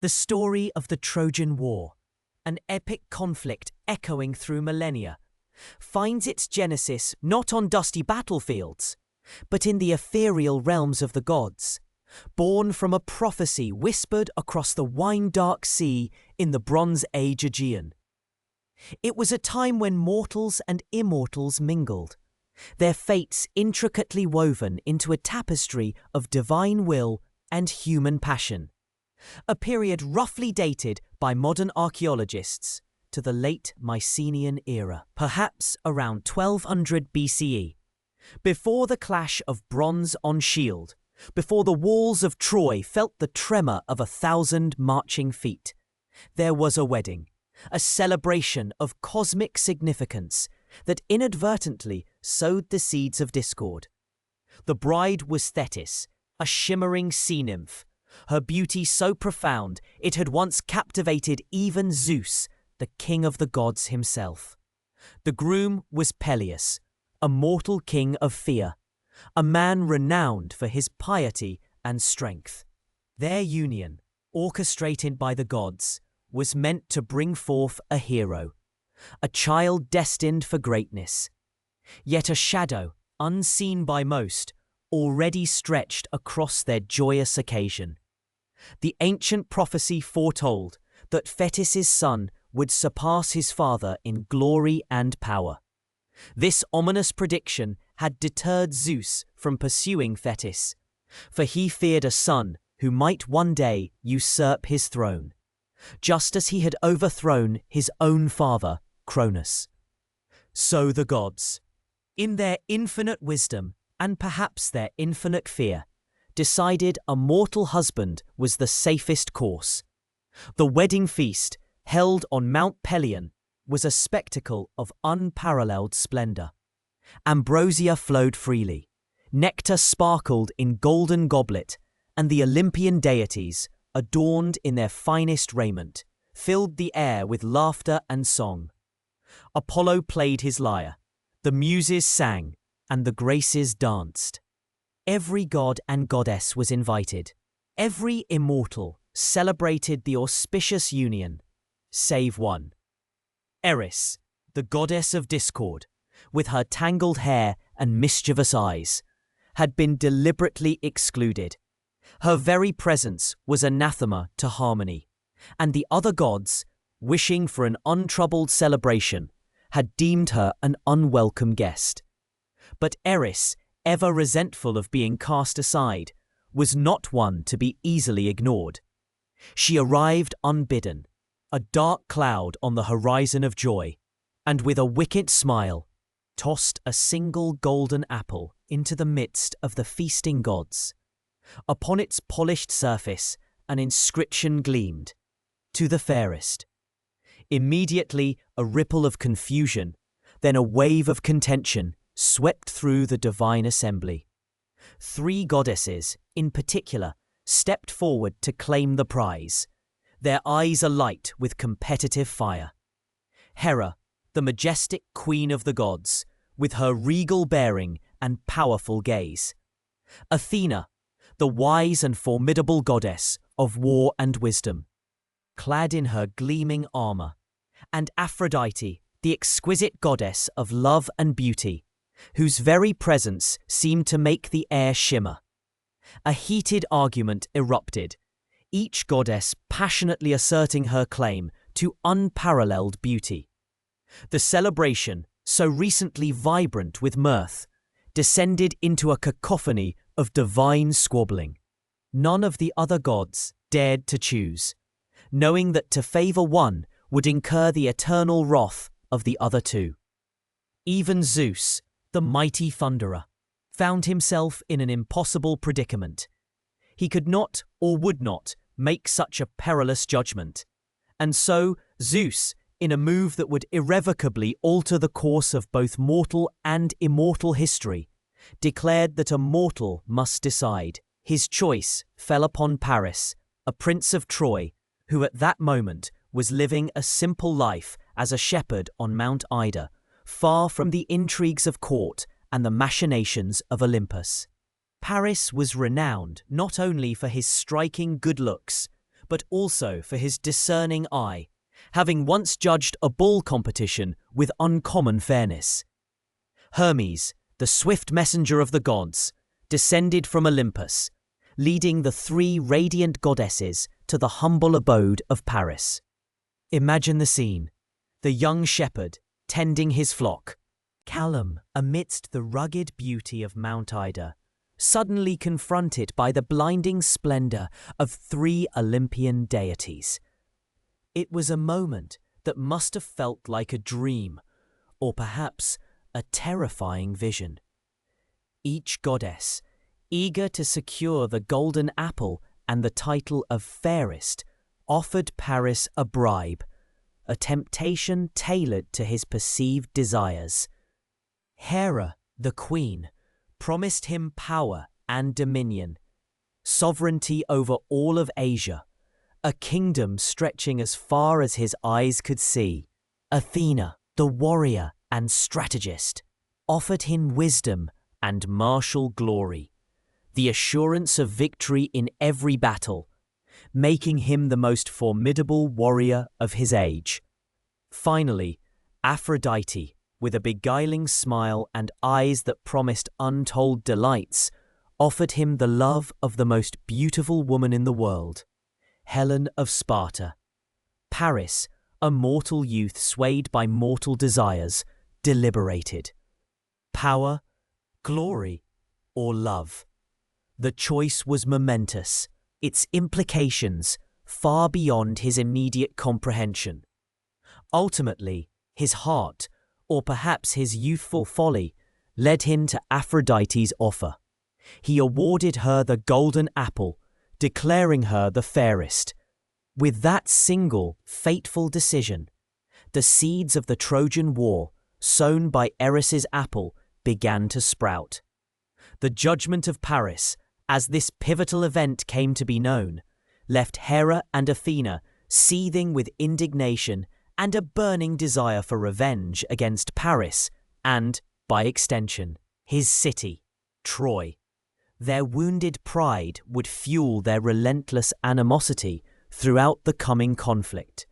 The story of the Trojan War, an epic conflict echoing through millennia, finds its genesis not on dusty battlefields, but in the ethereal realms of the gods, born from a prophecy whispered across the wine-dark sea in the Bronze Age Aegean. It was a time when mortals and immortals mingled, their fates intricately woven into a tapestry of divine will and human passion. A period roughly dated by modern archaeologists to the late Mycenaean era, perhaps around 1200 BCE. Before the clash of bronze on shield, before the walls of Troy felt the tremor of 1,000 marching feet, there was a wedding, a celebration of cosmic significance that inadvertently sowed the seeds of discord. The bride was Thetis, a shimmering sea nymph, her beauty so profound it had once captivated even Zeus, the king of the gods himself. The groom was Peleus, a mortal king of fear, a man renowned for his piety and strength. Their union, orchestrated by the gods, was meant to bring forth a hero, a child destined for greatness. Yet a shadow, unseen by most, already stretched across their joyous occasion. The ancient prophecy foretold that Thetis' son would surpass his father in glory and power. This ominous prediction had deterred Zeus from pursuing Thetis, for he feared a son who might one day usurp his throne, just as he had overthrown his own father, Cronus. So the gods, in their infinite wisdom and perhaps their infinite fear, decided a mortal husband was the safest course. The wedding feast, held on Mount Pelion, was a spectacle of unparalleled splendor. Ambrosia flowed freely, nectar sparkled in golden goblet, and the Olympian deities, adorned in their finest raiment, filled the air with laughter and song. Apollo played his lyre, the muses sang, and the graces danced. Every god and goddess was invited. Every immortal celebrated the auspicious union, save one. Eris, the goddess of discord, with her tangled hair and mischievous eyes, had been deliberately excluded. Her very presence was anathema to harmony, and the other gods, wishing for an untroubled celebration, had deemed her an unwelcome guest. But Eris, ever resentful of being cast aside, was not one to be easily ignored. She arrived unbidden, a dark cloud on the horizon of joy, and with a wicked smile, tossed a single golden apple into the midst of the feasting gods. Upon its polished surface, an inscription gleamed, "To the fairest." Immediately, a ripple of confusion, then a wave of contention, swept through the divine assembly. 3 goddesses, in particular, stepped forward to claim the prize, their eyes alight with competitive fire. Hera, the majestic queen of the gods, with her regal bearing and powerful gaze. Athena, the wise and formidable goddess of war and wisdom, clad in her gleaming armor. And Aphrodite, the exquisite goddess of love and beauty, whose very presence seemed to make the air shimmer. A heated argument erupted, each goddess passionately asserting her claim to unparalleled beauty. The celebration, so recently vibrant with mirth, descended into a cacophony of divine squabbling. None of the other gods dared to choose, knowing that to favor one would incur the eternal wrath of the other 2. Even Zeus, the mighty thunderer, found himself in an impossible predicament. He could not or would not make such a perilous judgment, and so Zeus, in a move that would irrevocably alter the course of both mortal and immortal history, declared that a mortal must decide. His choice fell upon Paris, a prince of Troy, who at that moment was living a simple life as a shepherd on Mount Ida, far from the intrigues of court and the machinations of Olympus. Paris was renowned not only for his striking good looks, but also for his discerning eye, having once judged a ball competition with uncommon fairness. Hermes, the swift messenger of the gods, descended from Olympus, leading the three radiant goddesses to the humble abode of Paris. Imagine the scene: the young shepherd tending his flock, calm amidst the rugged beauty of Mount Ida, suddenly confronted by the blinding splendor of three Olympian deities. It was a moment that must have felt like a dream, or perhaps a terrifying vision. Each goddess, eager to secure the golden apple and the title of fairest, offered Paris a bribe, a temptation tailored to his perceived desires. Hera, the queen, promised him power and dominion, sovereignty over all of Asia, a kingdom stretching as far as his eyes could see. Athena, the warrior and strategist, offered him wisdom and martial glory, the assurance of victory in every battle, making him the most formidable warrior of his age. Finally, Aphrodite, with a beguiling smile and eyes that promised untold delights, offered him the love of the most beautiful woman in the world, Helen of Sparta. Paris, a mortal youth swayed by mortal desires, deliberated. Power, glory, or love? The choice was momentous, its implications far beyond his immediate comprehension. Ultimately, his heart, or perhaps his youthful folly, led him to Aphrodite's offer. He awarded her the golden apple, declaring her the fairest. With that single, fateful decision, the seeds of the Trojan War, sown by Eris's apple, began to sprout. The judgment of Paris, as this pivotal event came to be known, left Hera and Athena seething with indignation and a burning desire for revenge against Paris and, by extension, his city, Troy. Their wounded pride would fuel their relentless animosity throughout the coming conflict,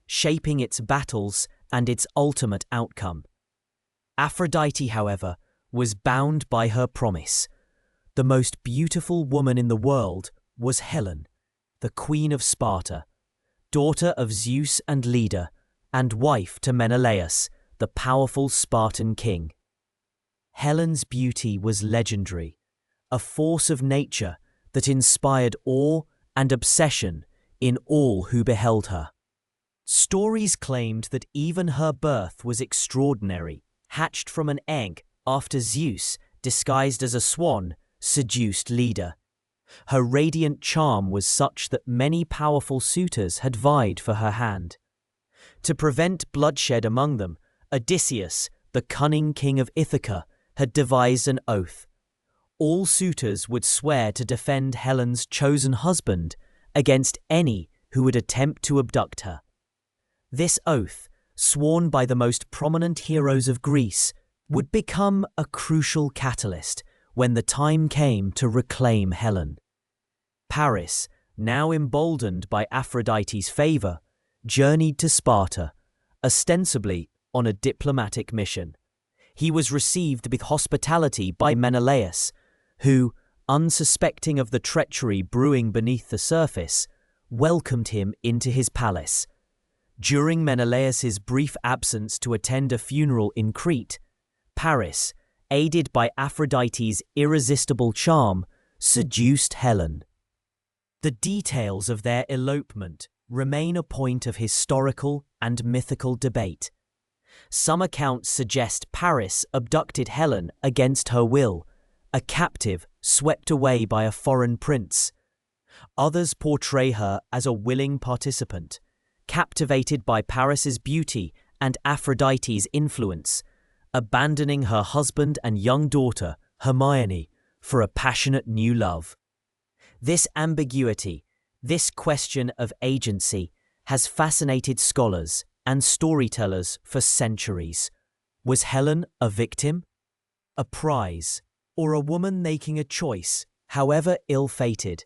shaping its battles and its ultimate outcome. Aphrodite, however, was bound by her promise. The most beautiful woman in the world was Helen, the Queen of Sparta, daughter of Zeus and leader, and wife to Menelaus, the powerful Spartan king. Helen's beauty was legendary, a force of nature that inspired awe and obsession in all who beheld her. Stories claimed that even her birth was extraordinary, hatched from an egg after Zeus, disguised as a swan, seduced Leda. Her radiant charm was such that many powerful suitors had vied for her hand. To prevent bloodshed among them, Odysseus, the cunning king of Ithaca, had devised an oath. All suitors would swear to defend Helen's chosen husband against any who would attempt to abduct her. This oath, sworn by the most prominent heroes of Greece, would become a crucial catalyst when the time came to reclaim Helen. Paris, now emboldened by Aphrodite's favor, journeyed to Sparta, ostensibly on a diplomatic mission. He was received with hospitality by Menelaus, who, unsuspecting of the treachery brewing beneath the surface, welcomed him into his palace. During Menelaus's brief absence to attend a funeral in Crete, Paris, aided by Aphrodite's irresistible charm, seduced Helen. The details of their elopement remain a point of historical and mythical debate. Some accounts suggest Paris abducted Helen against her will, a captive swept away by a foreign prince. Others portray her as a willing participant, captivated by Paris's beauty and Aphrodite's influence, abandoning her husband and young daughter, Hermione, for a passionate new love. This ambiguity, this question of agency, has fascinated scholars and storytellers for centuries. Was Helen a victim, a prize, or a woman making a choice, however ill-fated?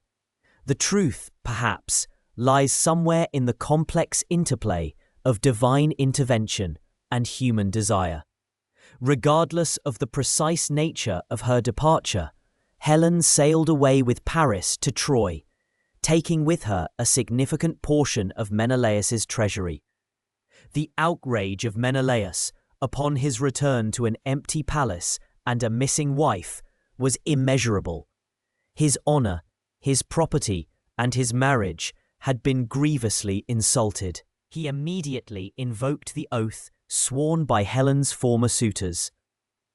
The truth, perhaps, lies somewhere in the complex interplay of divine intervention and human desire. Regardless of the precise nature of her departure, Helen sailed away with Paris to Troy, taking with her a significant portion of Menelaus's treasury. The outrage of Menelaus upon his return to an empty palace and a missing wife was immeasurable. His honor, his property, and his marriage had been grievously insulted. He immediately invoked the oath sworn by Helen's former suitors,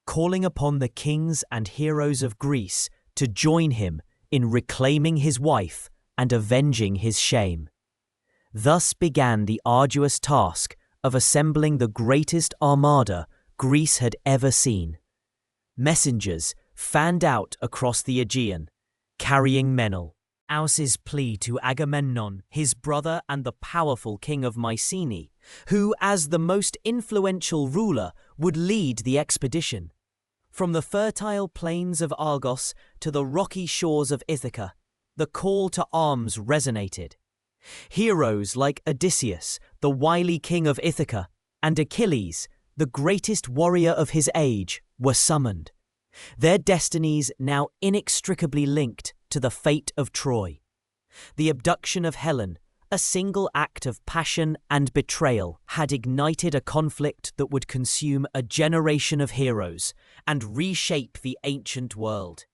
calling upon the kings and heroes of Greece to join him in reclaiming his wife and avenging his shame. Thus began the arduous task of assembling the greatest armada Greece had ever seen. Messengers fanned out across the Aegean, carrying Menelaus's plea to Agamemnon, his brother and the powerful king of Mycenae, who, as the most influential ruler, would lead the expedition. From the fertile plains of Argos to the rocky shores of Ithaca, the call to arms resonated. Heroes like Odysseus, the wily king of Ithaca, and Achilles, the greatest warrior of his age, were summoned, their destinies now inextricably linked to the fate of Troy. The abduction of Helen, a single act of passion and betrayal, had ignited a conflict that would consume a generation of heroes and reshape the ancient world.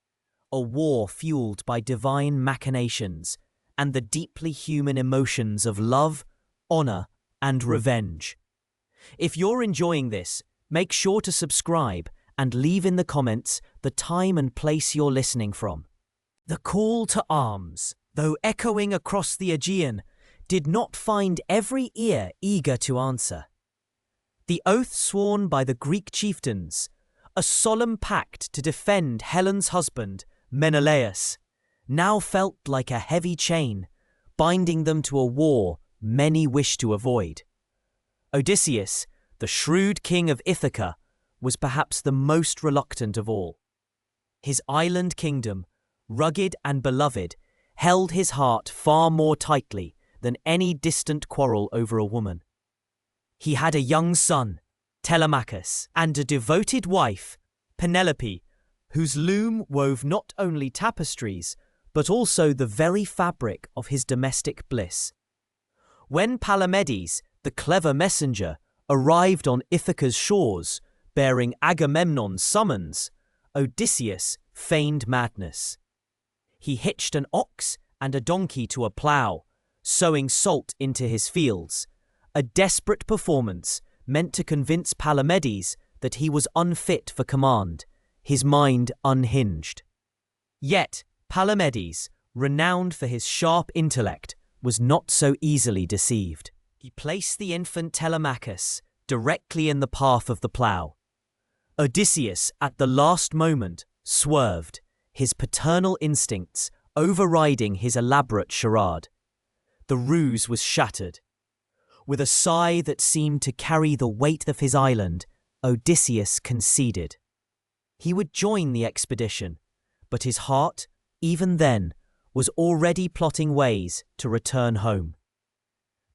A war fueled by divine machinations and the deeply human emotions of love, honor, and revenge. If you're enjoying this, make sure to subscribe and leave in the comments the time and place you're listening from. The call to arms, though echoing across the Aegean, did not find every ear eager to answer. The oath sworn by the Greek chieftains, a solemn pact to defend Helen's husband, Menelaus, now felt like a heavy chain, binding them to a war many wished to avoid. Odysseus, the shrewd king of Ithaca, was perhaps the most reluctant of all. His island kingdom, rugged and beloved, held his heart far more tightly than any distant quarrel over a woman. He had a young son, Telemachus, and a devoted wife, Penelope, whose loom wove not only tapestries, but also the very fabric of his domestic bliss. When Palamedes, the clever messenger, arrived on Ithaca's shores, bearing Agamemnon's summons, Odysseus feigned madness. He hitched an ox and a donkey to a plough, sowing salt into his fields, a desperate performance meant to convince Palamedes that he was unfit for command, his mind unhinged. Yet Palamedes, renowned for his sharp intellect, was not so easily deceived. He placed the infant Telemachus directly in the path of the plough. Odysseus, at the last moment, swerved, his paternal instincts overriding his elaborate charade. The ruse was shattered. With a sigh that seemed to carry the weight of his island, Odysseus conceded. He would join the expedition, but his heart, even then, was already plotting ways to return home.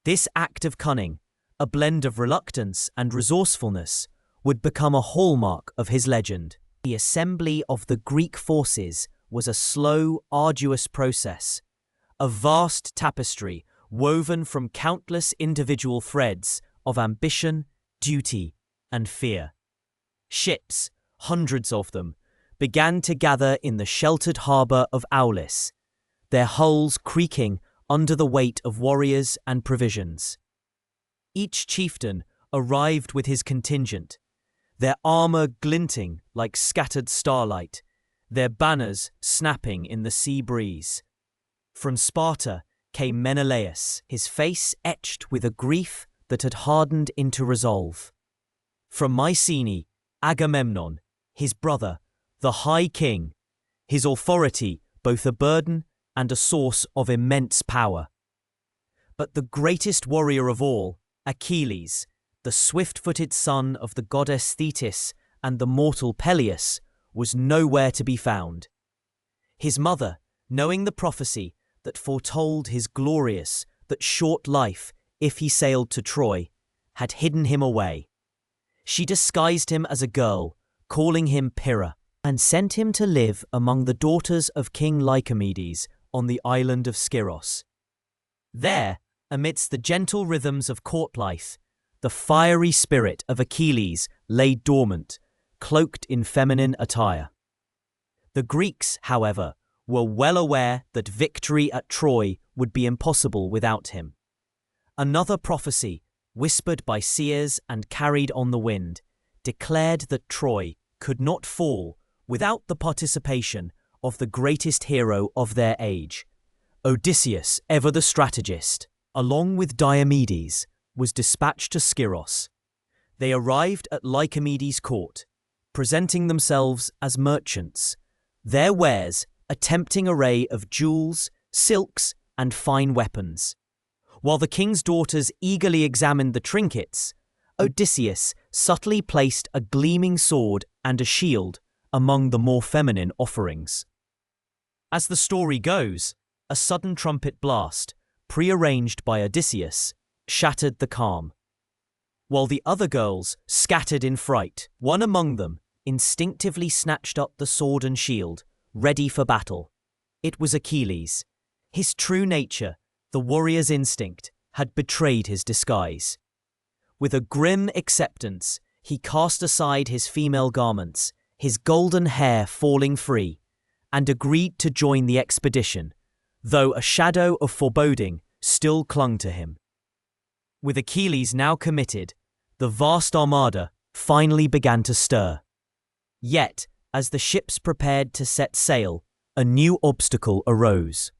This act of cunning, a blend of reluctance and resourcefulness, would become a hallmark of his legend. The assembly of the Greek forces was a slow, arduous process, a vast tapestry woven from countless individual threads of ambition, duty, and fear. Ships, hundreds of them, began to gather in the sheltered harbour of Aulis, their hulls creaking under the weight of warriors and provisions. Each chieftain arrived with his contingent, their armour glinting like scattered starlight, their banners snapping in the sea breeze. From Sparta came Menelaus, his face etched with a grief that had hardened into resolve. From Mycenae, Agamemnon, his brother, the High King, his authority both a burden and a source of immense power. But the greatest warrior of all, Achilles, the swift-footed son of the goddess Thetis and the mortal Peleus, was nowhere to be found. His mother, knowing the prophecy that foretold his glorious that short life, if he sailed to Troy, had hidden him away. She disguised him as a girl, calling him Pyrrha, and sent him to live among the daughters of King Lycomedes on the island of Scyros. There, amidst the gentle rhythms of court life, the fiery spirit of Achilles lay dormant, cloaked in feminine attire. The Greeks, however, were well aware that victory at Troy would be impossible without him. Another prophecy, whispered by seers and carried on the wind, declared that Troy could not fall without the participation of the greatest hero of their age. Odysseus, ever the strategist, along with Diomedes, was dispatched to Scyros. They arrived at Lycomedes' court, presenting themselves as merchants, their wares a tempting array of jewels, silks, and fine weapons. While the king's daughters eagerly examined the trinkets, Odysseus subtly placed a gleaming sword and a shield among the more feminine offerings. As the story goes, a sudden trumpet blast, prearranged by Odysseus, shattered the calm. While the other girls scattered in fright, one among them instinctively snatched up the sword and shield, ready for battle. It was Achilles. His true nature, the warrior's instinct, had betrayed his disguise. With a grim acceptance, he cast aside his female garments, his golden hair falling free, and agreed to join the expedition, though a shadow of foreboding still clung to him. With Achilles now committed, the vast armada finally began to stir. Yet, as the ships prepared to set sail, a new obstacle arose.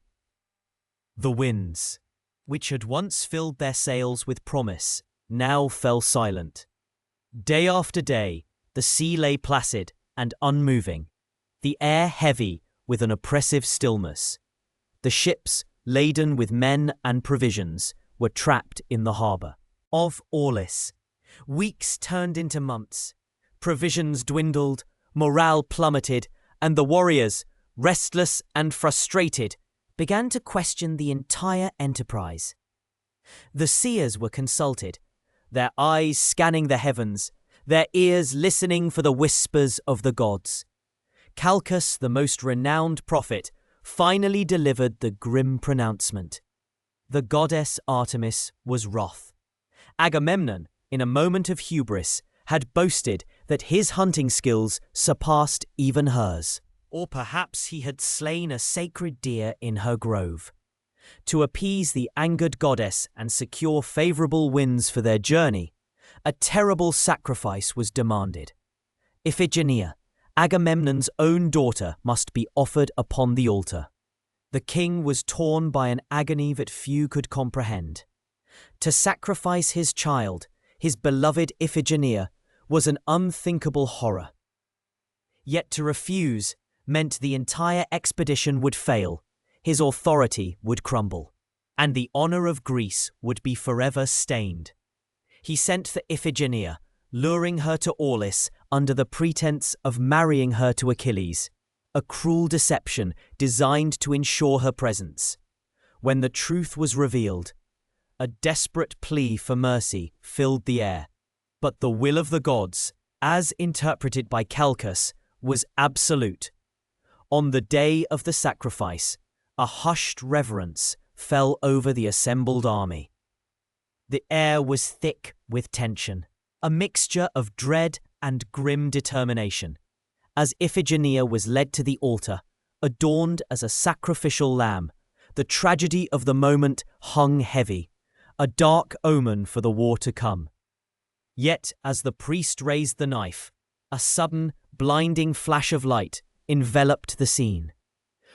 The winds, which had once filled their sails with promise, now fell silent. Day after day, the sea lay placid and unmoving, the air heavy with an oppressive stillness. The ships, laden with men and provisions, were trapped in the harbour of Aulis. Weeks turned into months. Provisions dwindled, morale plummeted, and the warriors, restless and frustrated, began to question the entire enterprise. The seers were consulted, their eyes scanning the heavens, their ears listening for the whispers of the gods. Calchas, the most renowned prophet, finally delivered the grim pronouncement. The goddess Artemis was wroth. Agamemnon, in a moment of hubris, had boasted that his hunting skills surpassed even hers. Or perhaps he had slain a sacred deer in her grove. To appease the angered goddess and secure favourable winds for their journey, a terrible sacrifice was demanded. Iphigenia, Agamemnon's own daughter, must be offered upon the altar. The king was torn by an agony that few could comprehend. To sacrifice his child, his beloved Iphigenia, was an unthinkable horror. Yet to refuse meant the entire expedition would fail, his authority would crumble, and the honour of Greece would be forever stained. He sent for Iphigenia, luring her to Aulis under the pretense of marrying her to Achilles, a cruel deception designed to ensure her presence. When the truth was revealed, a desperate plea for mercy filled the air. But the will of the gods, as interpreted by Calchas, was absolute. On the day of the sacrifice, a hushed reverence fell over the assembled army. The air was thick with tension, a mixture of dread and grim determination, as Iphigenia was led to the altar, adorned as a sacrificial lamb. The tragedy of the moment hung heavy, a dark omen for the war to come. Yet, as the priest raised the knife, a sudden, blinding flash of light enveloped the scene.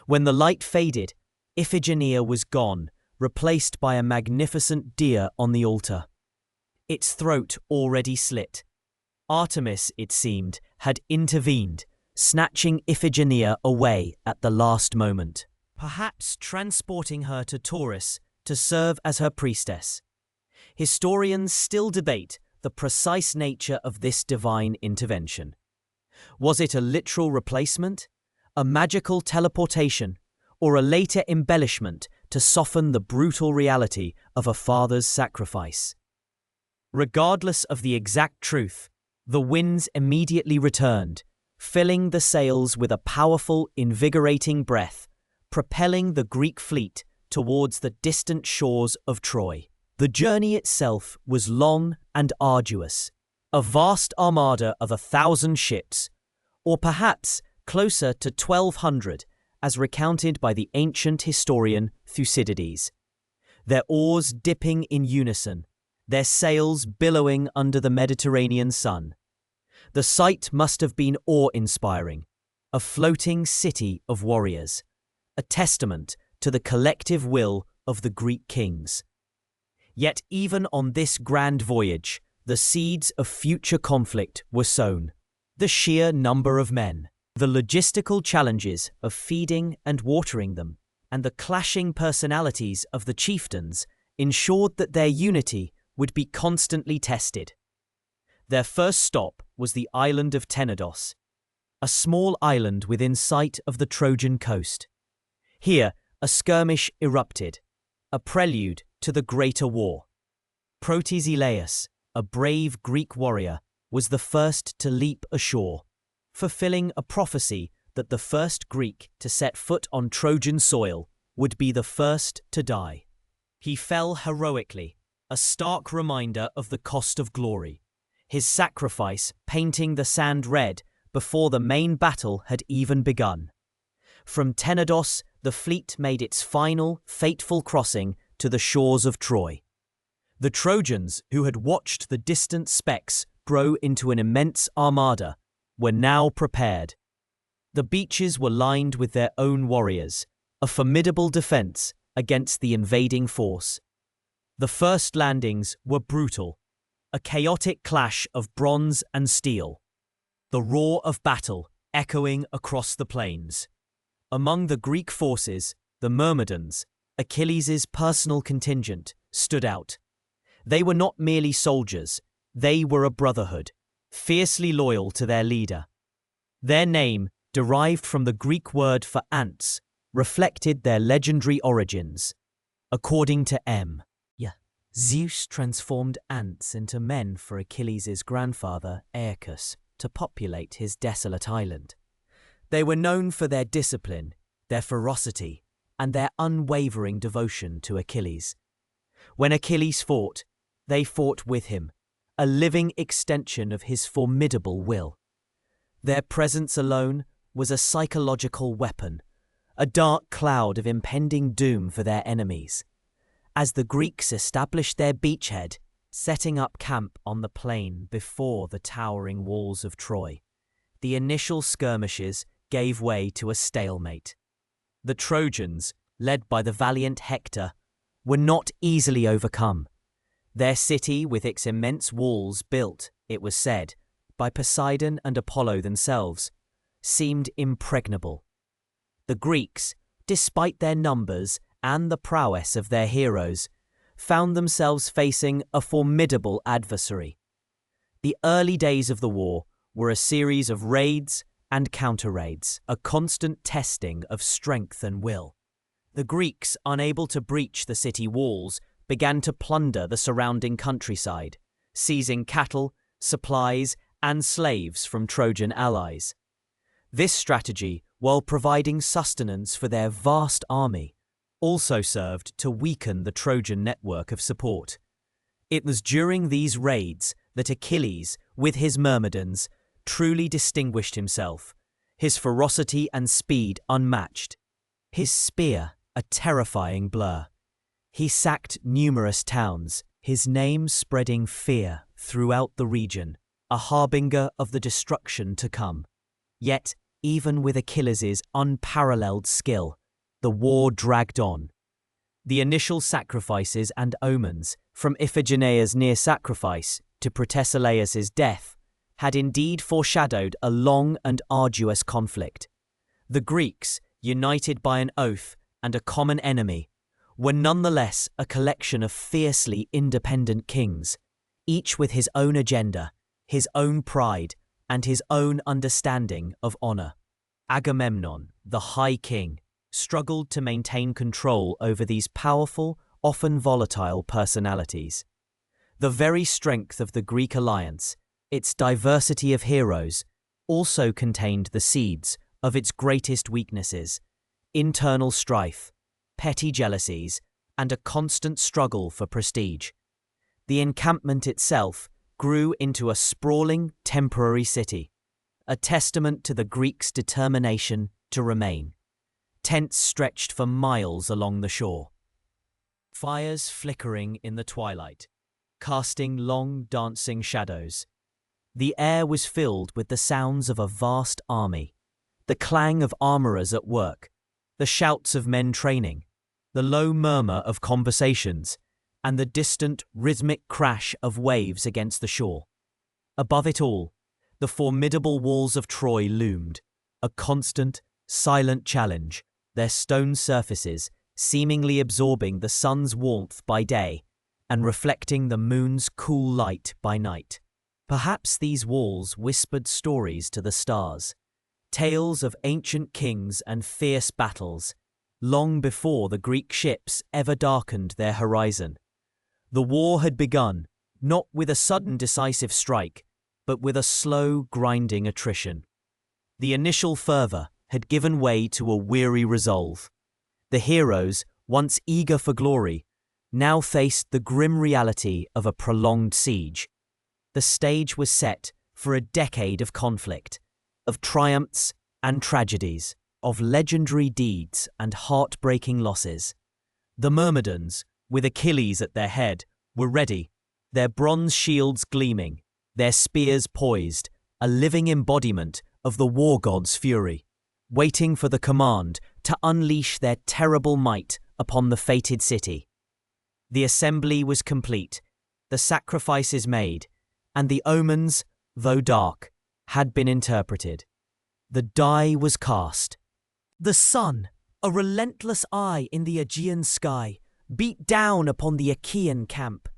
When the light faded, Iphigenia was gone, replaced by a magnificent deer on the altar. Its throat already slit. Artemis, it seemed, had intervened, snatching Iphigenia away at the last moment, perhaps transporting her to Taurus to serve as her priestess. Historians still debate the precise nature of this divine intervention. Was it a literal replacement, a magical teleportation, or a later embellishment to soften the brutal reality of a father's sacrifice. Regardless of the exact truth, the winds immediately returned, filling the sails with a powerful, invigorating breath, propelling the Greek fleet towards the distant shores of Troy. The journey itself was long and arduous, a vast armada of 1,000 ships, or perhaps closer to 1,200, as recounted by the ancient historian Thucydides. Their oars dipping in unison, their sails billowing under the Mediterranean sun. The sight must have been awe-inspiring, a floating city of warriors, a testament to the collective will of the Greek kings. Yet even on this grand voyage, the seeds of future conflict were sown. The sheer number of men, the logistical challenges of feeding and watering them, and the clashing personalities of the chieftains ensured that their unity would be constantly tested. Their first stop was the island of Tenedos, a small island within sight of the Trojan coast. Here, a skirmish erupted, a prelude to the greater war. Protesilaus, a brave Greek warrior, was the first to leap ashore, fulfilling a prophecy that the first Greek to set foot on Trojan soil would be the first to die. He fell heroically, a stark reminder of the cost of glory, his sacrifice painting the sand red before the main battle had even begun. From Tenedos, the fleet made its final, fateful crossing to the shores of Troy. The Trojans, who had watched the distant specks grow into an immense armada, were now prepared. The beaches were lined with their own warriors, a formidable defense against the invading force. The first landings were brutal, a chaotic clash of bronze and steel, the roar of battle echoing across the plains. Among the Greek forces, the Myrmidons, Achilles' personal contingent, stood out. They were not merely soldiers, they were a brotherhood, fiercely loyal to their leader. Their name, derived from the Greek word for ants, reflected their legendary origins. According to M. Zeus transformed ants into men for Achilles' grandfather, Aeacus, to populate his desolate island. They were known for their discipline, their ferocity, and their unwavering devotion to Achilles. When Achilles fought, they fought with him, a living extension of his formidable will. Their presence alone was a psychological weapon, a dark cloud of impending doom for their enemies. As the Greeks established their beachhead, setting up camp on the plain before the towering walls of Troy, the initial skirmishes gave way to a stalemate. The Trojans, led by the valiant Hector, were not easily overcome. Their city, with its immense walls built, it was said, by Poseidon and Apollo themselves, seemed impregnable. The Greeks, despite their numbers and the prowess of their heroes, found themselves facing a formidable adversary. The early days of the war were a series of raids and counter-raids, a constant testing of strength and will. The Greeks, unable to breach the city walls, began to plunder the surrounding countryside, seizing cattle, supplies, and slaves from Trojan allies. This strategy, while providing sustenance for their vast army, also served to weaken the Trojan network of support. It was during these raids that Achilles, with his Myrmidons, truly distinguished himself, his ferocity and speed unmatched, his spear a terrifying blur. He sacked numerous towns, his name spreading fear throughout the region, a harbinger of the destruction to come. Yet, even with Achilles' unparalleled skill, the war dragged on. The initial sacrifices and omens, from Iphigenia's near sacrifice to Protesilaus' death, had indeed foreshadowed a long and arduous conflict. The Greeks, united by an oath and a common enemy, were nonetheless a collection of fiercely independent kings, each with his own agenda, his own pride, and his own understanding of honor. Agamemnon, the High King, struggled to maintain control over these powerful, often volatile personalities. The very strength of the Greek alliance, its diversity of heroes, also contained the seeds of its greatest weaknesses: internal strife, petty jealousies, and a constant struggle for prestige. The encampment itself grew into a sprawling, temporary city, a testament to the Greeks' determination to remain. Tents stretched for miles along the shore, fires flickering in the twilight, casting long, dancing shadows. The air was filled with the sounds of a vast army, the clang of armorers at work, the shouts of men training, the low murmur of conversations, and the distant, rhythmic crash of waves against the shore. Above it all, the formidable walls of Troy loomed, a constant, silent challenge, their stone surfaces seemingly absorbing the sun's warmth by day and reflecting the moon's cool light by night. Perhaps these walls whispered stories to the stars, tales of ancient kings and fierce battles, long before the Greek ships ever darkened their horizon. The war had begun, not with a sudden decisive strike, but with a slow, grinding attrition. The initial fervor had given way to a weary resolve. The heroes, once eager for glory, now faced the grim reality of a prolonged siege. The stage was set for a decade of conflict, of triumphs and tragedies, of legendary deeds and heartbreaking losses. The Myrmidons, with Achilles at their head, were ready, their bronze shields gleaming, their spears poised, a living embodiment of the war god's fury, waiting for the command to unleash their terrible might upon the fated city. The assembly was complete, the sacrifices made, and the omens, though dark, had been interpreted. The die was cast. The sun, a relentless eye in the Aegean sky, beat down upon the Achaean camp.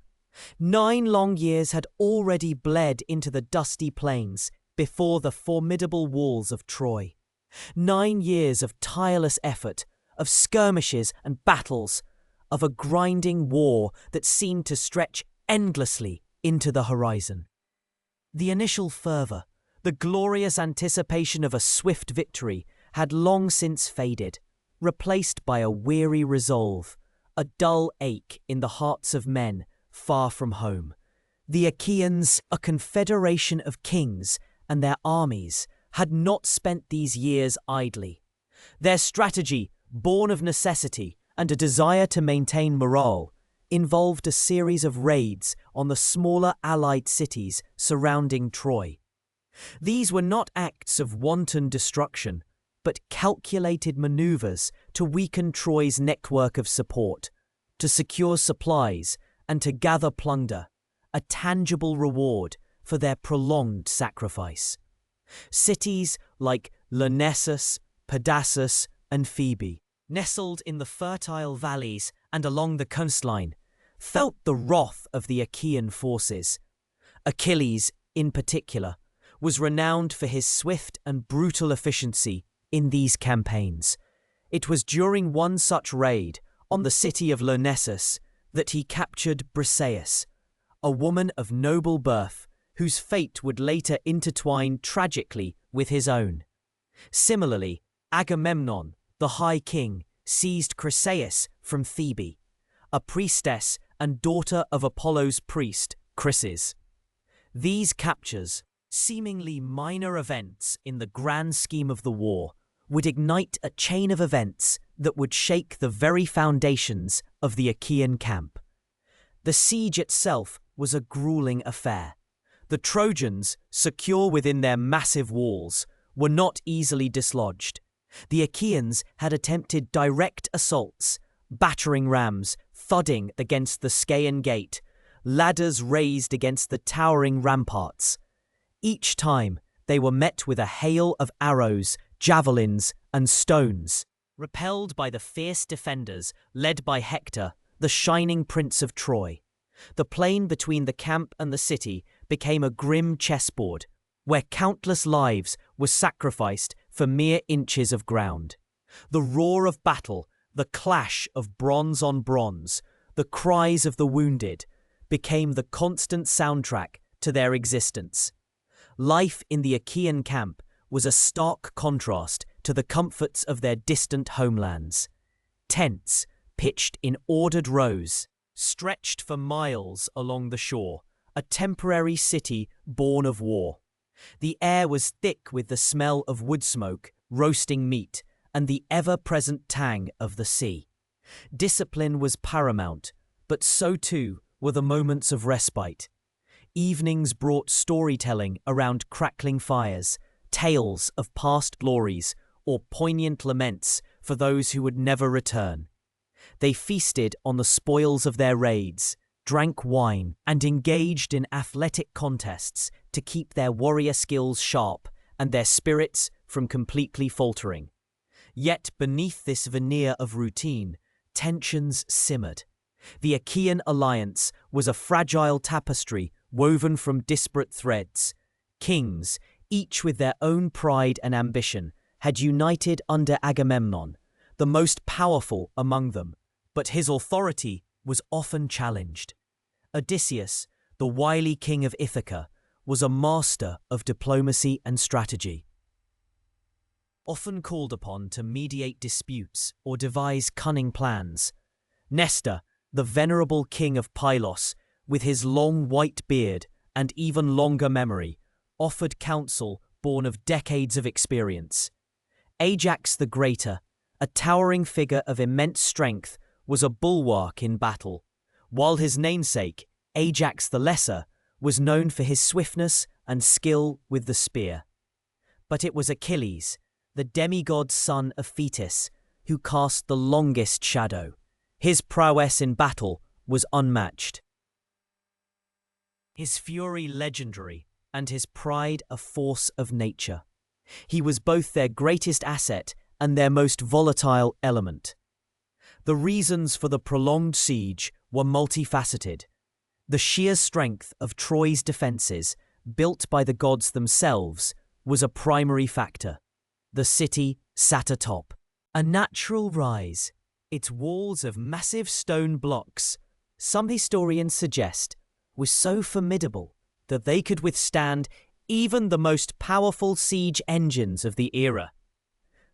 9 long years had already bled into the dusty plains before the formidable walls of Troy. 9 years of tireless effort, of skirmishes and battles, of a grinding war that seemed to stretch endlessly into the horizon. The initial fervor, the glorious anticipation of a swift victory, had long since faded, replaced by a weary resolve, a dull ache in the hearts of men far from home. The Achaeans, a confederation of kings, and their armies, had not spent these years idly. Their strategy, born of necessity and a desire to maintain morale, involved a series of raids on the smaller allied cities surrounding Troy. These were not acts of wanton destruction, but calculated maneuvers to weaken Troy's network of support, to secure supplies, and to gather plunder, a tangible reward for their prolonged sacrifice. Cities like Lyrnessus, Pedasus, and Phoebe, nestled in the fertile valleys and along the coastline, felt the wrath of the Achaean forces. Achilles, in particular, was renowned for his swift and brutal efficiency in these campaigns. It was during one such raid on the city of Lyrnessus that he captured Briseis, a woman of noble birth whose fate would later intertwine tragically with his own. Similarly, Agamemnon, the High King, seized Chryseis from Thebe, a priestess and daughter of Apollo's priest, Chryses. These captures, seemingly minor events in the grand scheme of the war, would ignite a chain of events that would shake the very foundations of the Achaean camp. The siege itself was a grueling affair. The Trojans, secure within their massive walls, were not easily dislodged. The Achaeans had attempted direct assaults, battering rams thudding against the Scaean gate, ladders raised against the towering ramparts. Each time, they were met with a hail of arrows, javelins, and stones, repelled by the fierce defenders led by Hector, the shining prince of Troy. The plain between the camp and the city became a grim chessboard, where countless lives were sacrificed for mere inches of ground. The roar of battle, the clash of bronze on bronze, the cries of the wounded, became the constant soundtrack to their existence. Life in the Achaean camp was a stark contrast to the comforts of their distant homelands. Tents, pitched in ordered rows, stretched for miles along the shore, a temporary city born of war. The air was thick with the smell of wood smoke, roasting meat, and the ever-present tang of the sea. Discipline was paramount, but so too were the moments of respite. Evenings brought storytelling around crackling fires, tales of past glories, or poignant laments for those who would never return. They feasted on the spoils of their raids, drank wine, and engaged in athletic contests to keep their warrior skills sharp and their spirits from completely faltering. Yet beneath this veneer of routine, tensions simmered. The Achaean alliance was a fragile tapestry woven from disparate threads. Kings, each with their own pride and ambition, had united under Agamemnon, the most powerful among them, but his authority was often challenged. Odysseus, the wily king of Ithaca, was a master of diplomacy and strategy. Often called upon to mediate disputes or devise cunning plans, Nestor, the venerable king of Pylos, with his long white beard and even longer memory, offered counsel born of decades of experience. Ajax the Greater, a towering figure of immense strength, was a bulwark in battle, while his namesake, Ajax the Lesser, was known for his swiftness and skill with the spear. But it was Achilles, the demigod's son of Thetis, who cast the longest shadow. His prowess in battle was unmatched. His fury legendary, and his pride a force of nature. He was both their greatest asset and their most volatile element. The reasons for the prolonged siege were multifaceted. The sheer strength of Troy's defences, built by the gods themselves, was a primary factor. The city sat atop a natural rise, its walls of massive stone blocks, some historians suggest, were so formidable that they could withstand even the most powerful siege engines of the era.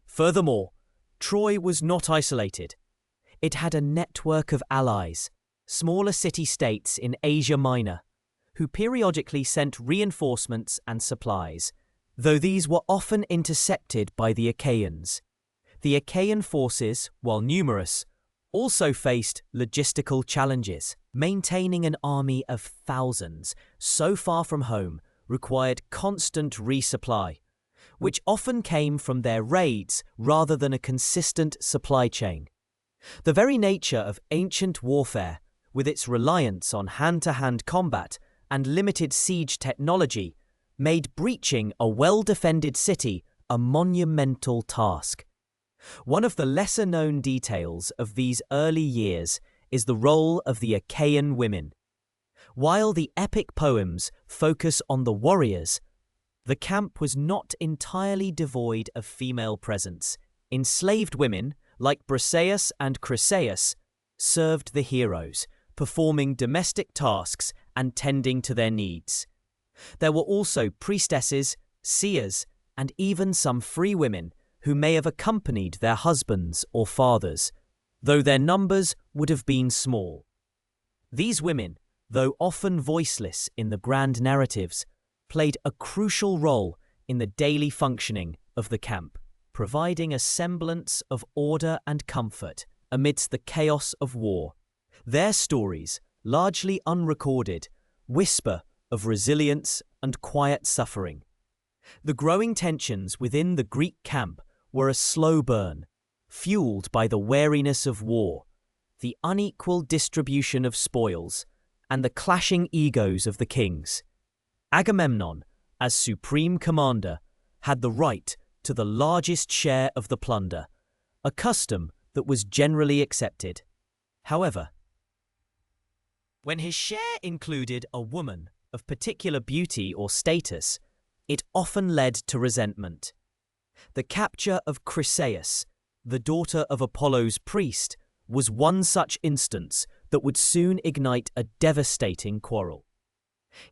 Furthermore, Troy was not isolated. It had a network of allies, smaller city-states in Asia Minor, who periodically sent reinforcements and supplies, though these were often intercepted by the Achaeans. The Achaean forces, while numerous, also faced logistical challenges. Maintaining an army of thousands so far from home required constant resupply, which often came from their raids rather than a consistent supply chain. The very nature of ancient warfare, with its reliance on hand-to-hand combat and limited siege technology, made breaching a well-defended city a monumental task. One of the lesser-known details of these early years is the role of the Achaean women. While the epic poems focus on the warriors, the camp was not entirely devoid of female presence. Enslaved women, like Briseis and Chryseis, served the heroes, performing domestic tasks and tending to their needs. There were also priestesses, seers, and even some free women who may have accompanied their husbands or fathers, though their numbers would have been small. These women, though often voiceless in the grand narratives, played a crucial role in the daily functioning of the camp, providing a semblance of order and comfort amidst the chaos of war. Their stories, largely unrecorded, whisper of resilience and quiet suffering. The growing tensions within the Greek camp were a slow burn, fueled by the wariness of war, the unequal distribution of spoils, and the clashing egos of the kings. Agamemnon, as supreme commander, had the right to the largest share of the plunder, a custom that was generally accepted. However, when his share included a woman of particular beauty or status, it often led to resentment. The capture of Chryseis, the daughter of Apollo's priest, was one such instance that would soon ignite a devastating quarrel.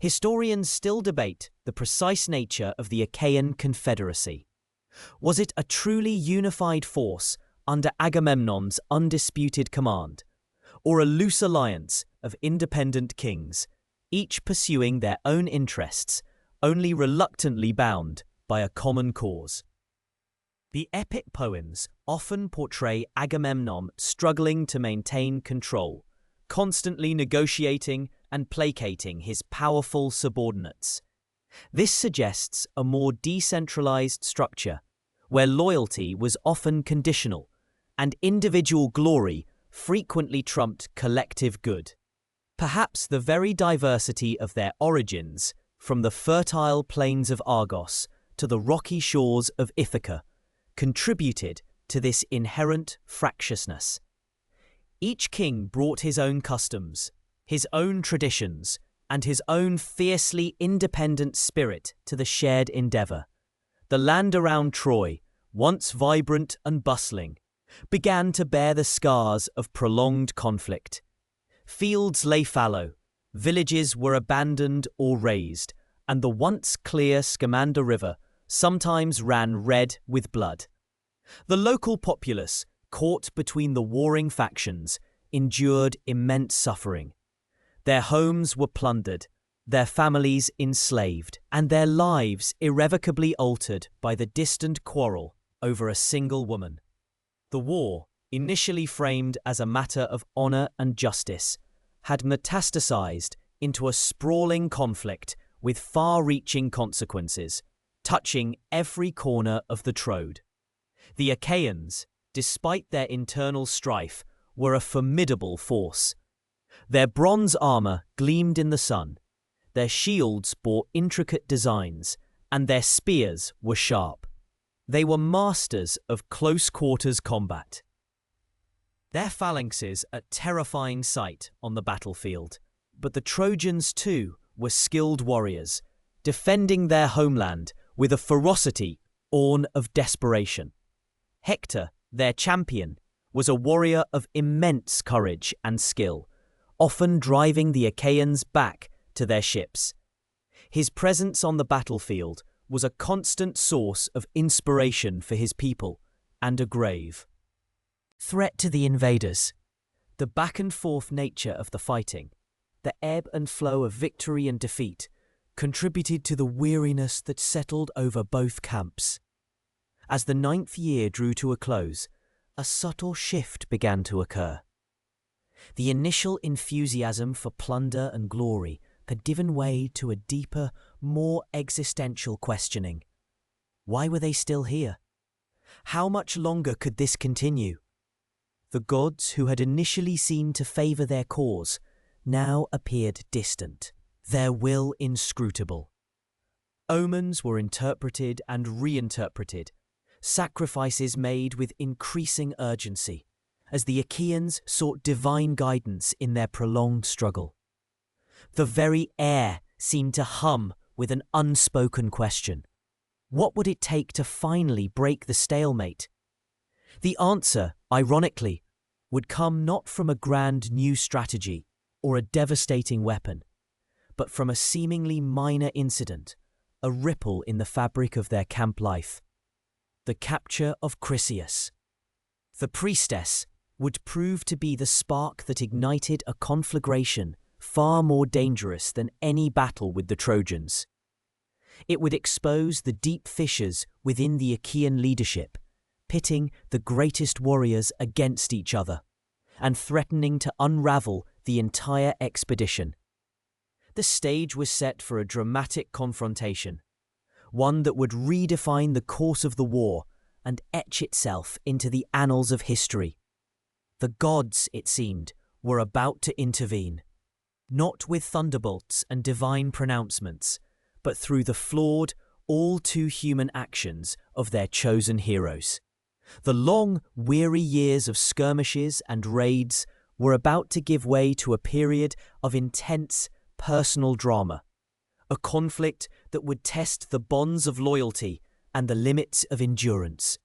Historians still debate the precise nature of the Achaean confederacy. Was it a truly unified force under Agamemnon's undisputed command, or a loose alliance of independent kings, each pursuing their own interests, only reluctantly bound by a common cause? The epic poems often portray Agamemnon struggling to maintain control, constantly negotiating and placating his powerful subordinates. This suggests a more decentralized structure, where loyalty was often conditional, and individual glory frequently trumped collective good. Perhaps the very diversity of their origins, from the fertile plains of Argos to the rocky shores of Ithaca, contributed to this inherent fractiousness. Each king brought his own customs, his own traditions, and his own fiercely independent spirit to the shared endeavor. The land around Troy, once vibrant and bustling, began to bear the scars of prolonged conflict. Fields lay fallow, villages were abandoned or razed, and the once clear Scamander River sometimes ran red with blood. The local populace, caught between the warring factions, endured immense suffering. Their homes were plundered, their families enslaved, and their lives irrevocably altered by the distant quarrel over a single woman. The war, initially framed as a matter of honor and justice, had metastasized into a sprawling conflict with far-reaching consequences, touching every corner of the Troad. The Achaeans, despite their internal strife, were a formidable force. Their bronze armor gleamed in the sun, their shields bore intricate designs, and their spears were sharp. They were masters of close-quarters combat. Their phalanxes a terrifying sight on the battlefield, but the Trojans too were skilled warriors, defending their homeland with a ferocity born of desperation. Hector, their champion, was a warrior of immense courage and skill, often driving the Achaeans back to their ships. His presence on the battlefield was a constant source of inspiration for his people and a grave threat to the invaders. The back-and-forth nature of the fighting, the ebb and flow of victory and defeat, contributed to the weariness that settled over both camps. As the 9th year drew to a close, a subtle shift began to occur. The initial enthusiasm for plunder and glory had given way to a deeper, more existential questioning. Why were they still here? How much longer could this continue? The gods who had initially seemed to favor their cause now appeared distant, their will inscrutable. Omens were interpreted and reinterpreted, sacrifices made with increasing urgency, as the Achaeans sought divine guidance in their prolonged struggle. The very air seemed to hum with an unspoken question. What would it take to finally break the stalemate? The answer, ironically, would come not from a grand new strategy or a devastating weapon, but from a seemingly minor incident, a ripple in the fabric of their camp life. The capture of Chryseis. The priestess would prove to be the spark that ignited a conflagration far more dangerous than any battle with the Trojans. It would expose the deep fissures within the Achaean leadership, pitting the greatest warriors against each other, and threatening to unravel the entire expedition. The stage was set for a dramatic confrontation, one that would redefine the course of the war and etch itself into the annals of history. The gods, it seemed, were about to intervene, not with thunderbolts and divine pronouncements, but through the flawed, all-too-human actions of their chosen heroes. The long, weary years of skirmishes and raids were about to give way to a period of intense, personal drama, a conflict that would test the bonds of loyalty and the limits of endurance.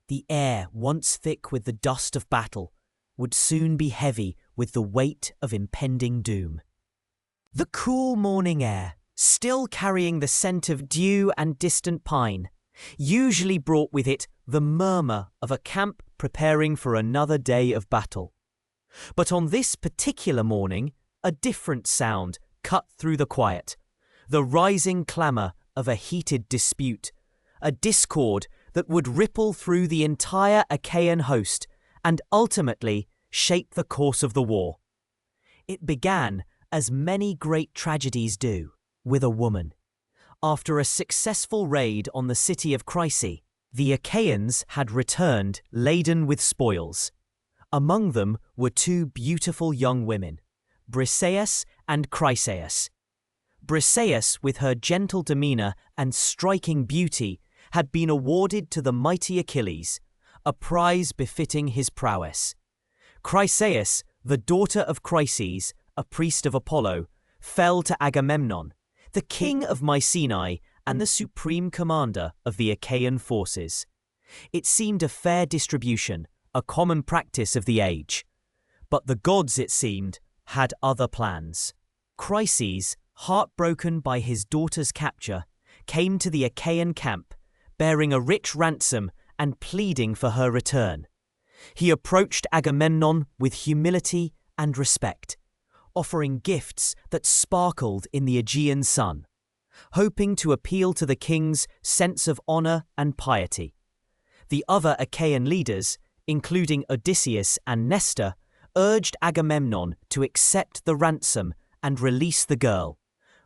The air, once thick with the dust of battle, would soon be heavy with the weight of impending doom. The cool morning air, still carrying the scent of dew and distant pine, usually brought with it the murmur of a camp preparing for another day of battle. But on this particular morning, a different sound cut through the quiet, the rising clamour of a heated dispute, a discord that would ripple through the entire Achaean host and ultimately shape the course of the war. It began, as many great tragedies do, with a woman. After a successful raid on the city of Chrysae, the Achaeans had returned laden with spoils. Among them were two beautiful young women, Briseis and Chryseis. Briseis, with her gentle demeanour and striking beauty, had been awarded to the mighty Achilles, a prize befitting his prowess. Chryseis, the daughter of Chryses, a priest of Apollo, fell to Agamemnon, the king of Mycenae and the supreme commander of the Achaean forces. It seemed a fair distribution, a common practice of the age. But the gods, it seemed, had other plans. Chryses, heartbroken by his daughter's capture, came to the Achaean camp, bearing a rich ransom and pleading for her return. He approached Agamemnon with humility and respect, offering gifts that sparkled in the Aegean sun, hoping to appeal to the king's sense of honour and piety. The other Achaean leaders, including Odysseus and Nestor, urged Agamemnon to accept the ransom and release the girl,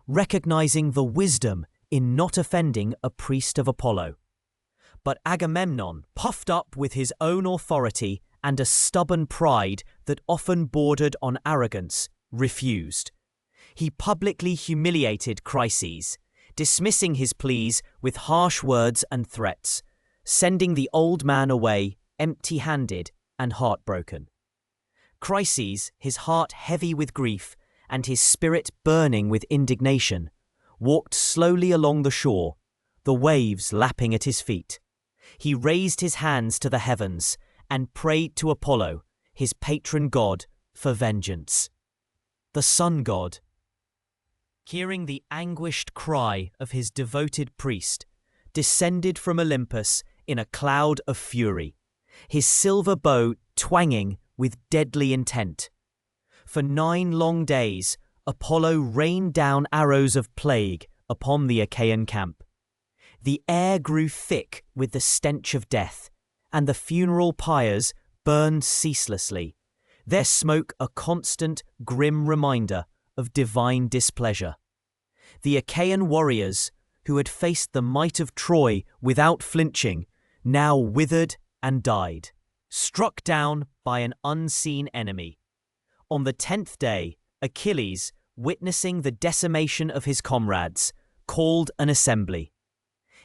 recognizing the wisdom in not offending a priest of Apollo. But Agamemnon, puffed up with his own authority and a stubborn pride that often bordered on arrogance, refused. He publicly humiliated Chryses, dismissing his pleas with harsh words and threats, sending the old man away empty-handed and heartbroken. Chryses, his heart heavy with grief and his spirit burning with indignation, walked slowly along the shore, the waves lapping at his feet. He raised his hands to the heavens and prayed to Apollo, his patron god, for vengeance. The sun god, hearing the anguished cry of his devoted priest, descended from Olympus in a cloud of fury, his silver bow twanging with deadly intent. For 9 long days, Apollo rained down arrows of plague upon the Achaean camp. The air grew thick with the stench of death, and the funeral pyres burned ceaselessly, their smoke a constant, grim reminder of divine displeasure. The Achaean warriors, who had faced the might of Troy without flinching, now withered and died, struck down by an unseen enemy. On the 10th day, Achilles, witnessing the decimation of his comrades, called an assembly.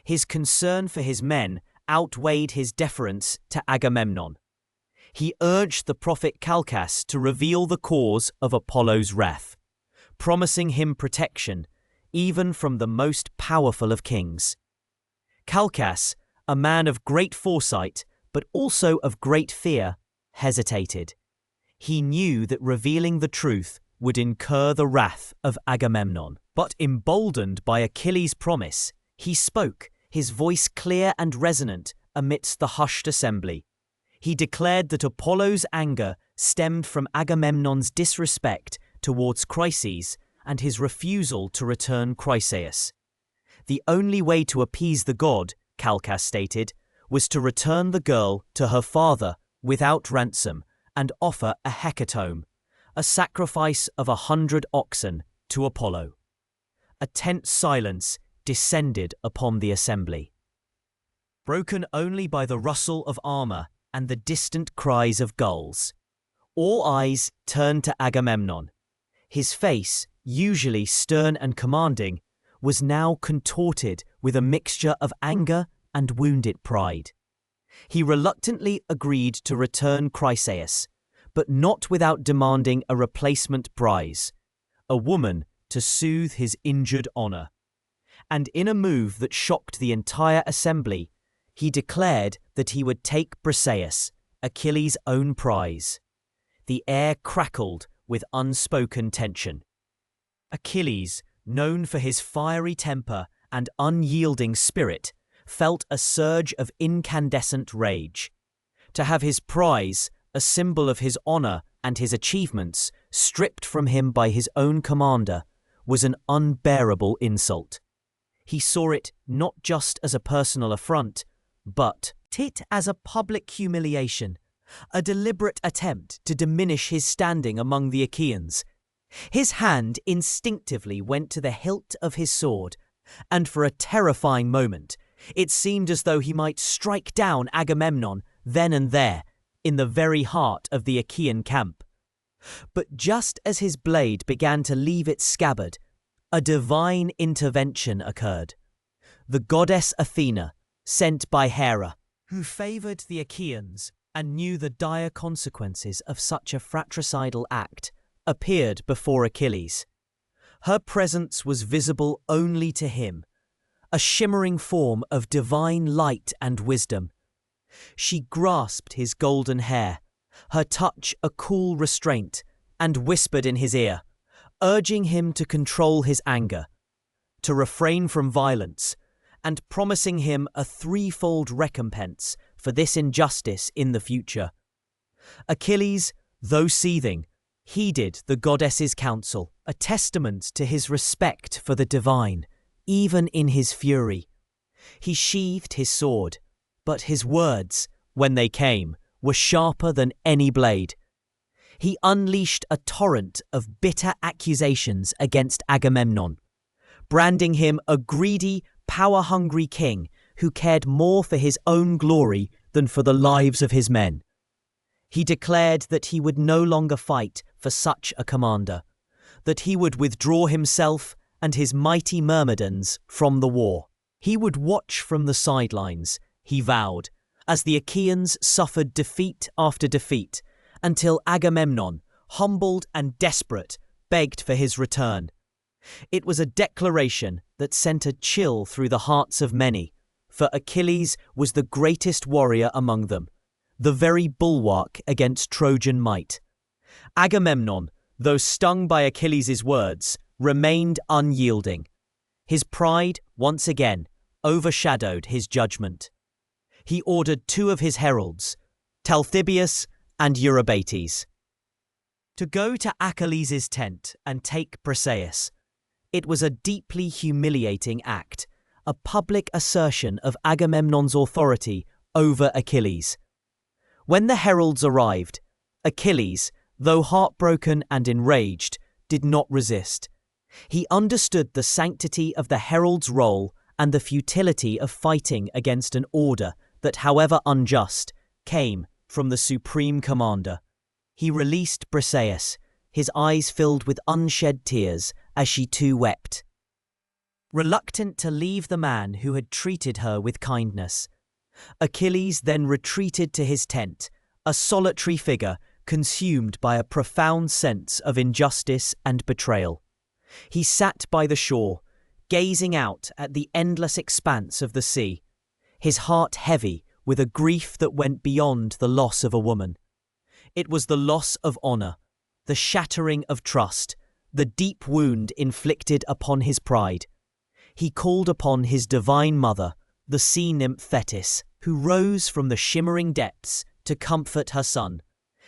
His concern for his men outweighed his deference to Agamemnon. He urged the prophet Calchas to reveal the cause of Apollo's wrath, promising him protection even from the most powerful of kings. Calchas, a man of great foresight but also of great fear, hesitated. He knew that revealing the truth would incur the wrath of Agamemnon. But emboldened by Achilles' promise, he spoke, his voice clear and resonant amidst the hushed assembly. He declared that Apollo's anger stemmed from Agamemnon's disrespect towards Chryses and his refusal to return Chryseis. The only way to appease the god, Calchas stated, was to return the girl to her father without ransom and offer a hecatomb, a sacrifice of 100 oxen, to Apollo. A tense silence descended upon the assembly, broken only by the rustle of armour and the distant cries of gulls. All eyes turned to Agamemnon. His face, usually stern and commanding, was now contorted with a mixture of anger and wounded pride. He reluctantly agreed to return Chryseis, but not without demanding a replacement prize, a woman to soothe his injured honour. And in a move that shocked the entire assembly, He declared that he would take Briseis, Achilles' own prize. The air crackled with unspoken tension. Achilles, known for his fiery temper and unyielding spirit, felt a surge of incandescent rage. To have his prize, a symbol of his honor and his achievements, stripped from him by his own commander, was an unbearable insult. He saw it not just as a personal affront, but as a public humiliation, a deliberate attempt to diminish his standing among the Achaeans. His hand instinctively went to the hilt of his sword, and for a terrifying moment, it seemed as though he might strike down Agamemnon then and there, in the very heart of the Achaean camp. But just as his blade began to leave its scabbard, a divine intervention occurred. The goddess Athena, sent by Hera, who favored the Achaeans and knew the dire consequences of such a fratricidal act, appeared before Achilles. Her presence was visible only to him, a shimmering form of divine light and wisdom. She grasped his golden hair, her touch a cool restraint, and whispered in his ear, urging him to control his anger, to refrain from violence, and promising him a threefold recompense for this injustice in the future. Achilles, though seething, heeded the goddess's counsel, a testament to his respect for the divine, even in his fury. He sheathed his sword, but his words, when they came, were sharper than any blade. He unleashed a torrent of bitter accusations against Agamemnon, branding him a greedy, power-hungry king who cared more for his own glory than for the lives of his men. He declared that he would no longer fight for such a commander, that he would withdraw himself and his mighty Myrmidons from the war. He would watch from the sidelines, he vowed, as the Achaeans suffered defeat after defeat, until Agamemnon, humbled and desperate, begged for his return. It was a declaration that sent a chill through the hearts of many, for Achilles was the greatest warrior among them, the very bulwark against Trojan might. Agamemnon, though stung by Achilles' words, remained unyielding. His pride, once again, overshadowed his judgment. He ordered two of his heralds, Talthybius and Eurybates, to go to Achilles' tent and take Briseis. It was a deeply humiliating act, a public assertion of Agamemnon's authority over Achilles. When the heralds arrived, Achilles, though heartbroken and enraged, did not resist. He understood the sanctity of the herald's role and the futility of fighting against an order that, however unjust, came from the supreme commander. He released Briseis, his eyes filled with unshed tears as she too wept. Reluctant to leave the man who had treated her with kindness, Achilles then retreated to his tent, a solitary figure consumed by a profound sense of injustice and betrayal. He sat by the shore, gazing out at the endless expanse of the sea, his heart heavy with a grief that went beyond the loss of a woman. It was the loss of honor, the shattering of trust, the deep wound inflicted upon his pride. He called upon his divine mother, the sea nymph Thetis, who rose from the shimmering depths to comfort her son.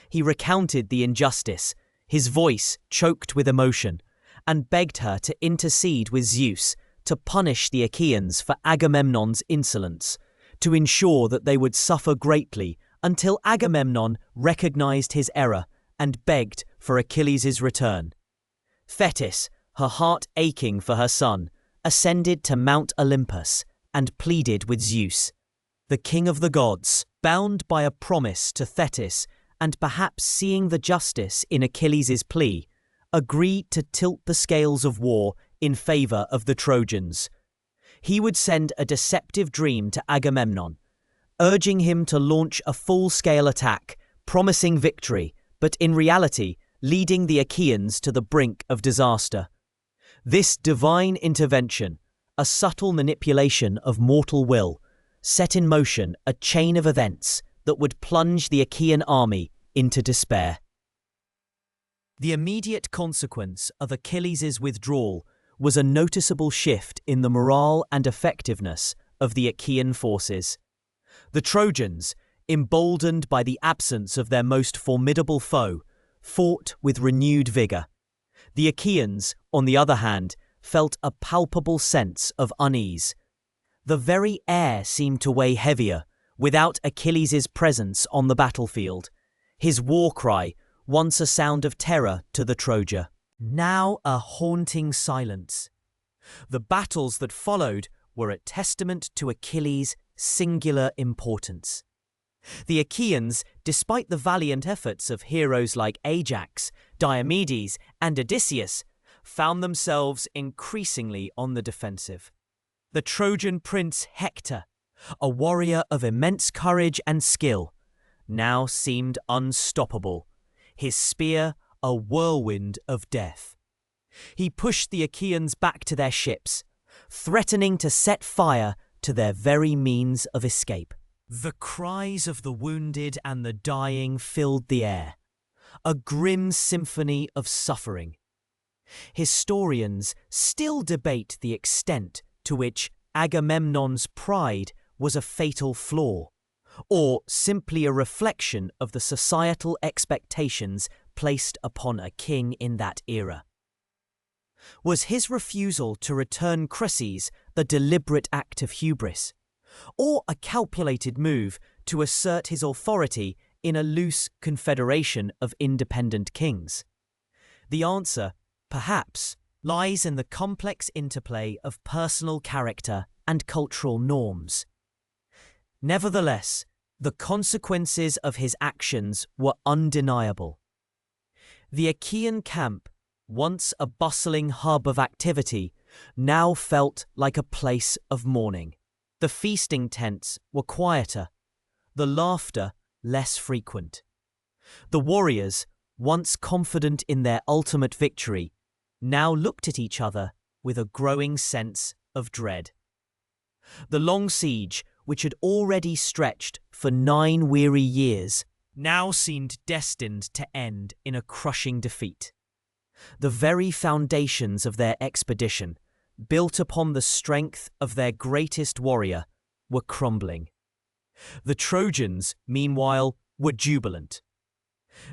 He recounted the injustice, his voice choked with emotion, and begged her to intercede with Zeus to punish the Achaeans for Agamemnon's insolence, to ensure that they would suffer greatly until Agamemnon recognized his error and begged for Achilles' return. Thetis, her heart aching for her son, ascended to Mount Olympus and pleaded with Zeus. The king of the gods, bound by a promise to Thetis and perhaps seeing the justice in Achilles' plea, agreed to tilt the scales of war in favor of the Trojans. He would send a deceptive dream to Agamemnon, urging him to launch a full-scale attack, promising victory, but in reality leading the Achaeans to the brink of disaster. This divine intervention, a subtle manipulation of mortal will, set in motion a chain of events that would plunge the Achaean army into despair. The immediate consequence of Achilles' withdrawal was a noticeable shift in the morale and effectiveness of the Achaean forces. The Trojans, emboldened by the absence of their most formidable foe, fought with renewed vigour. The Achaeans, on the other hand, felt a palpable sense of unease. The very air seemed to weigh heavier without Achilles' presence on the battlefield. His war cry, once a sound of terror to the Troja, now a haunting silence. The battles that followed were a testament to Achilles' singular importance. The Achaeans, despite the valiant efforts of heroes like Ajax, Diomedes, and Odysseus, found themselves increasingly on the defensive. The Trojan prince Hector, a warrior of immense courage and skill, now seemed unstoppable, his spear a whirlwind of death. He pushed the Achaeans back to their ships, threatening to set fire to their very means of escape. The cries of the wounded and the dying filled the air, a grim symphony of suffering. Historians still debate the extent to which Agamemnon's pride was a fatal flaw, or simply a reflection of the societal expectations placed upon a king in that era. Was his refusal to return Chryses the deliberate act of hubris, or a calculated move to assert his authority in a loose confederation of independent kings? The answer, perhaps, lies in the complex interplay of personal character and cultural norms. Nevertheless, the consequences of his actions were undeniable. The Achaean camp, once a bustling hub of activity, now felt like a place of mourning. The feasting tents were quieter, the laughter less frequent. The warriors, once confident in their ultimate victory, now looked at each other with a growing sense of dread. The long siege, which had already stretched for 9 weary years, now seemed destined to end in a crushing defeat. The very foundations of their expedition, built upon the strength of their greatest warrior, were crumbling. The Trojans, meanwhile, were jubilant.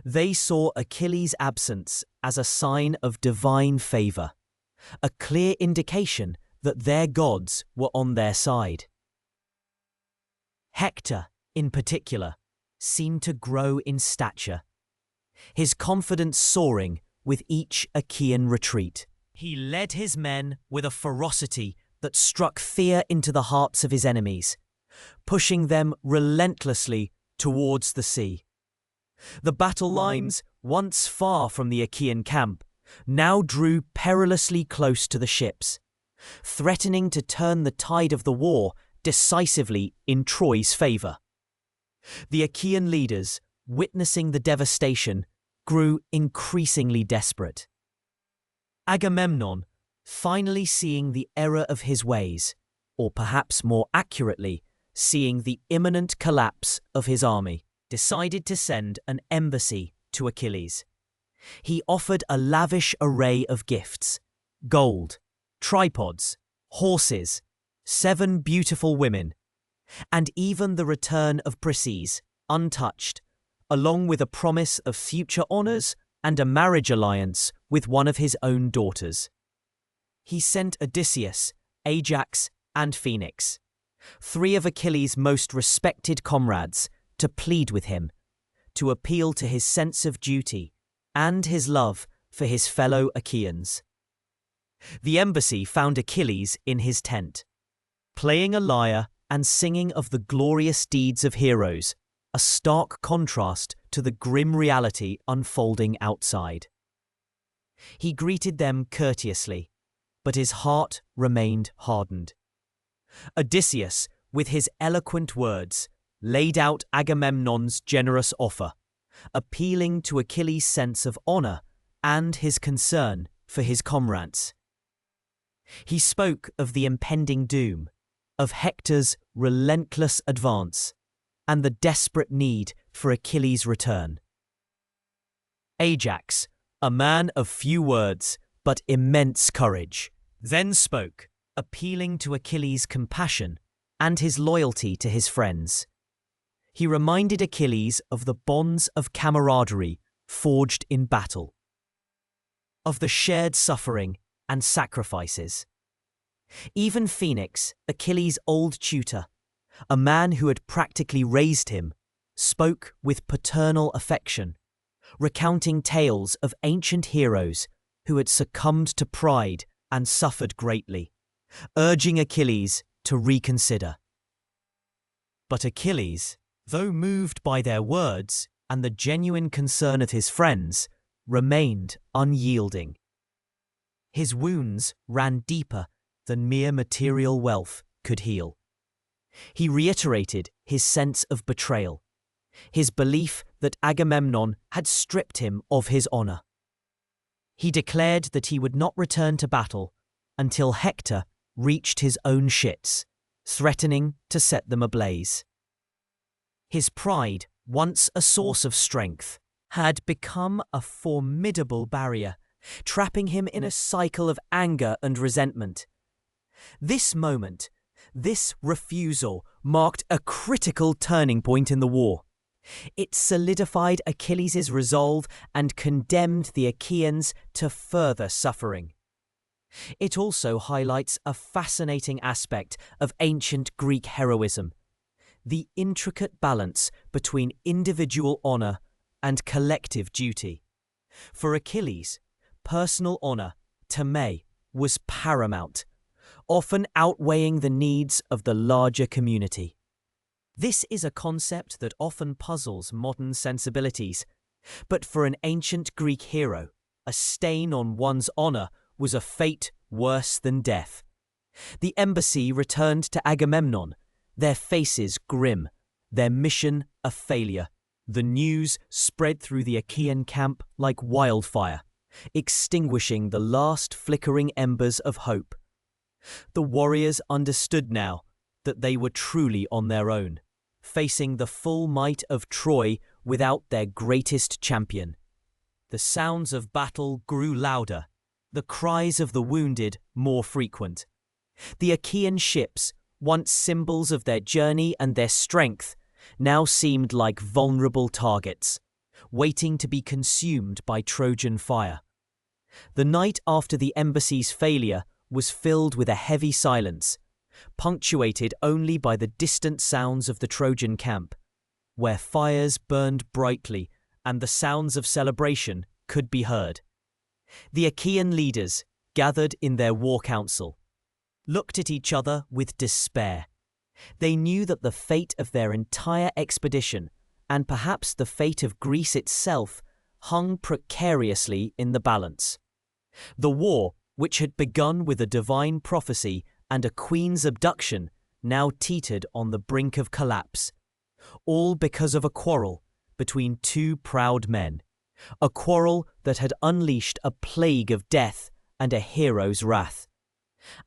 They saw Achilles' absence as a sign of divine favour, a clear indication that their gods were on their side. Hector, in particular, seemed to grow in stature, his confidence soaring with each Achaean retreat. He led his men with a ferocity that struck fear into the hearts of his enemies, pushing them relentlessly towards the sea. The battle lines, once far from the Achaean camp, now drew perilously close to the ships, threatening to turn the tide of the war decisively in Troy's favour. The Achaean leaders, witnessing the devastation, grew increasingly desperate. Agamemnon, finally seeing the error of his ways, or perhaps more accurately, seeing the imminent collapse of his army, decided to send an embassy to Achilles. He offered a lavish array of gifts: gold, tripods, horses, 7 beautiful women, and even the return of Chryses, untouched, along with a promise of future honours and a marriage alliance with one of his own daughters. He sent Odysseus, Ajax, and Phoenix, 3 of Achilles' most respected comrades, to plead with him, to appeal to his sense of duty and his love for his fellow Achaeans. The embassy found Achilles in his tent, playing a lyre and singing of the glorious deeds of heroes, a stark contrast to the grim reality unfolding outside. He greeted them courteously, but his heart remained hardened. Odysseus, with his eloquent words, laid out Agamemnon's generous offer, appealing to Achilles' sense of honour and his concern for his comrades. He spoke of the impending doom, of Hector's relentless advance and the desperate need for Achilles' return. Ajax, a man of few words but immense courage, then spoke, appealing to Achilles' compassion and his loyalty to his friends. He reminded Achilles of the bonds of camaraderie forged in battle, of the shared suffering and sacrifices. Even Phoenix, Achilles' old tutor, a man who had practically raised him, spoke with paternal affection, recounting tales of ancient heroes who had succumbed to pride and suffered greatly, urging Achilles to reconsider. But Achilles, though moved by their words and the genuine concern of his friends, remained unyielding. His wounds ran deeper than mere material wealth could heal. He reiterated his sense of betrayal, his belief that Agamemnon had stripped him of his honor. He declared that he would not return to battle until Hector reached his own ships, threatening to set them ablaze. His pride, once a source of strength, had become a formidable barrier, trapping him in a cycle of anger and resentment. This moment, this refusal, marked a critical turning point in the war. It solidified Achilles' resolve and condemned the Achaeans to further suffering. It also highlights a fascinating aspect of ancient Greek heroism: the intricate balance between individual honor and collective duty. For Achilles, personal honor, teme, was paramount, often outweighing the needs of the larger community. This is a concept that often puzzles modern sensibilities, but for an ancient Greek hero, a stain on one's honor was a fate worse than death. The embassy returned to Agamemnon, their faces grim, their mission a failure. The news spread through the Achaean camp like wildfire, extinguishing the last flickering embers of hope. The warriors understood now that they were truly on their own, facing the full might of Troy without their greatest champion. The sounds of battle grew louder, the cries of the wounded more frequent. The Achaean ships, once symbols of their journey and their strength, now seemed like vulnerable targets, waiting to be consumed by Trojan fire. The night after the embassy's failure was filled with a heavy silence, punctuated only by the distant sounds of the Trojan camp, where fires burned brightly and the sounds of celebration could be heard. The Achaean leaders, gathered in their war council, looked at each other with despair. They knew that the fate of their entire expedition, and perhaps the fate of Greece itself, hung precariously in the balance. The war, which had begun with a divine prophecy and a queen's abduction, now teetered on the brink of collapse, all because of a quarrel between two proud men, a quarrel that had unleashed a plague of death and a hero's wrath.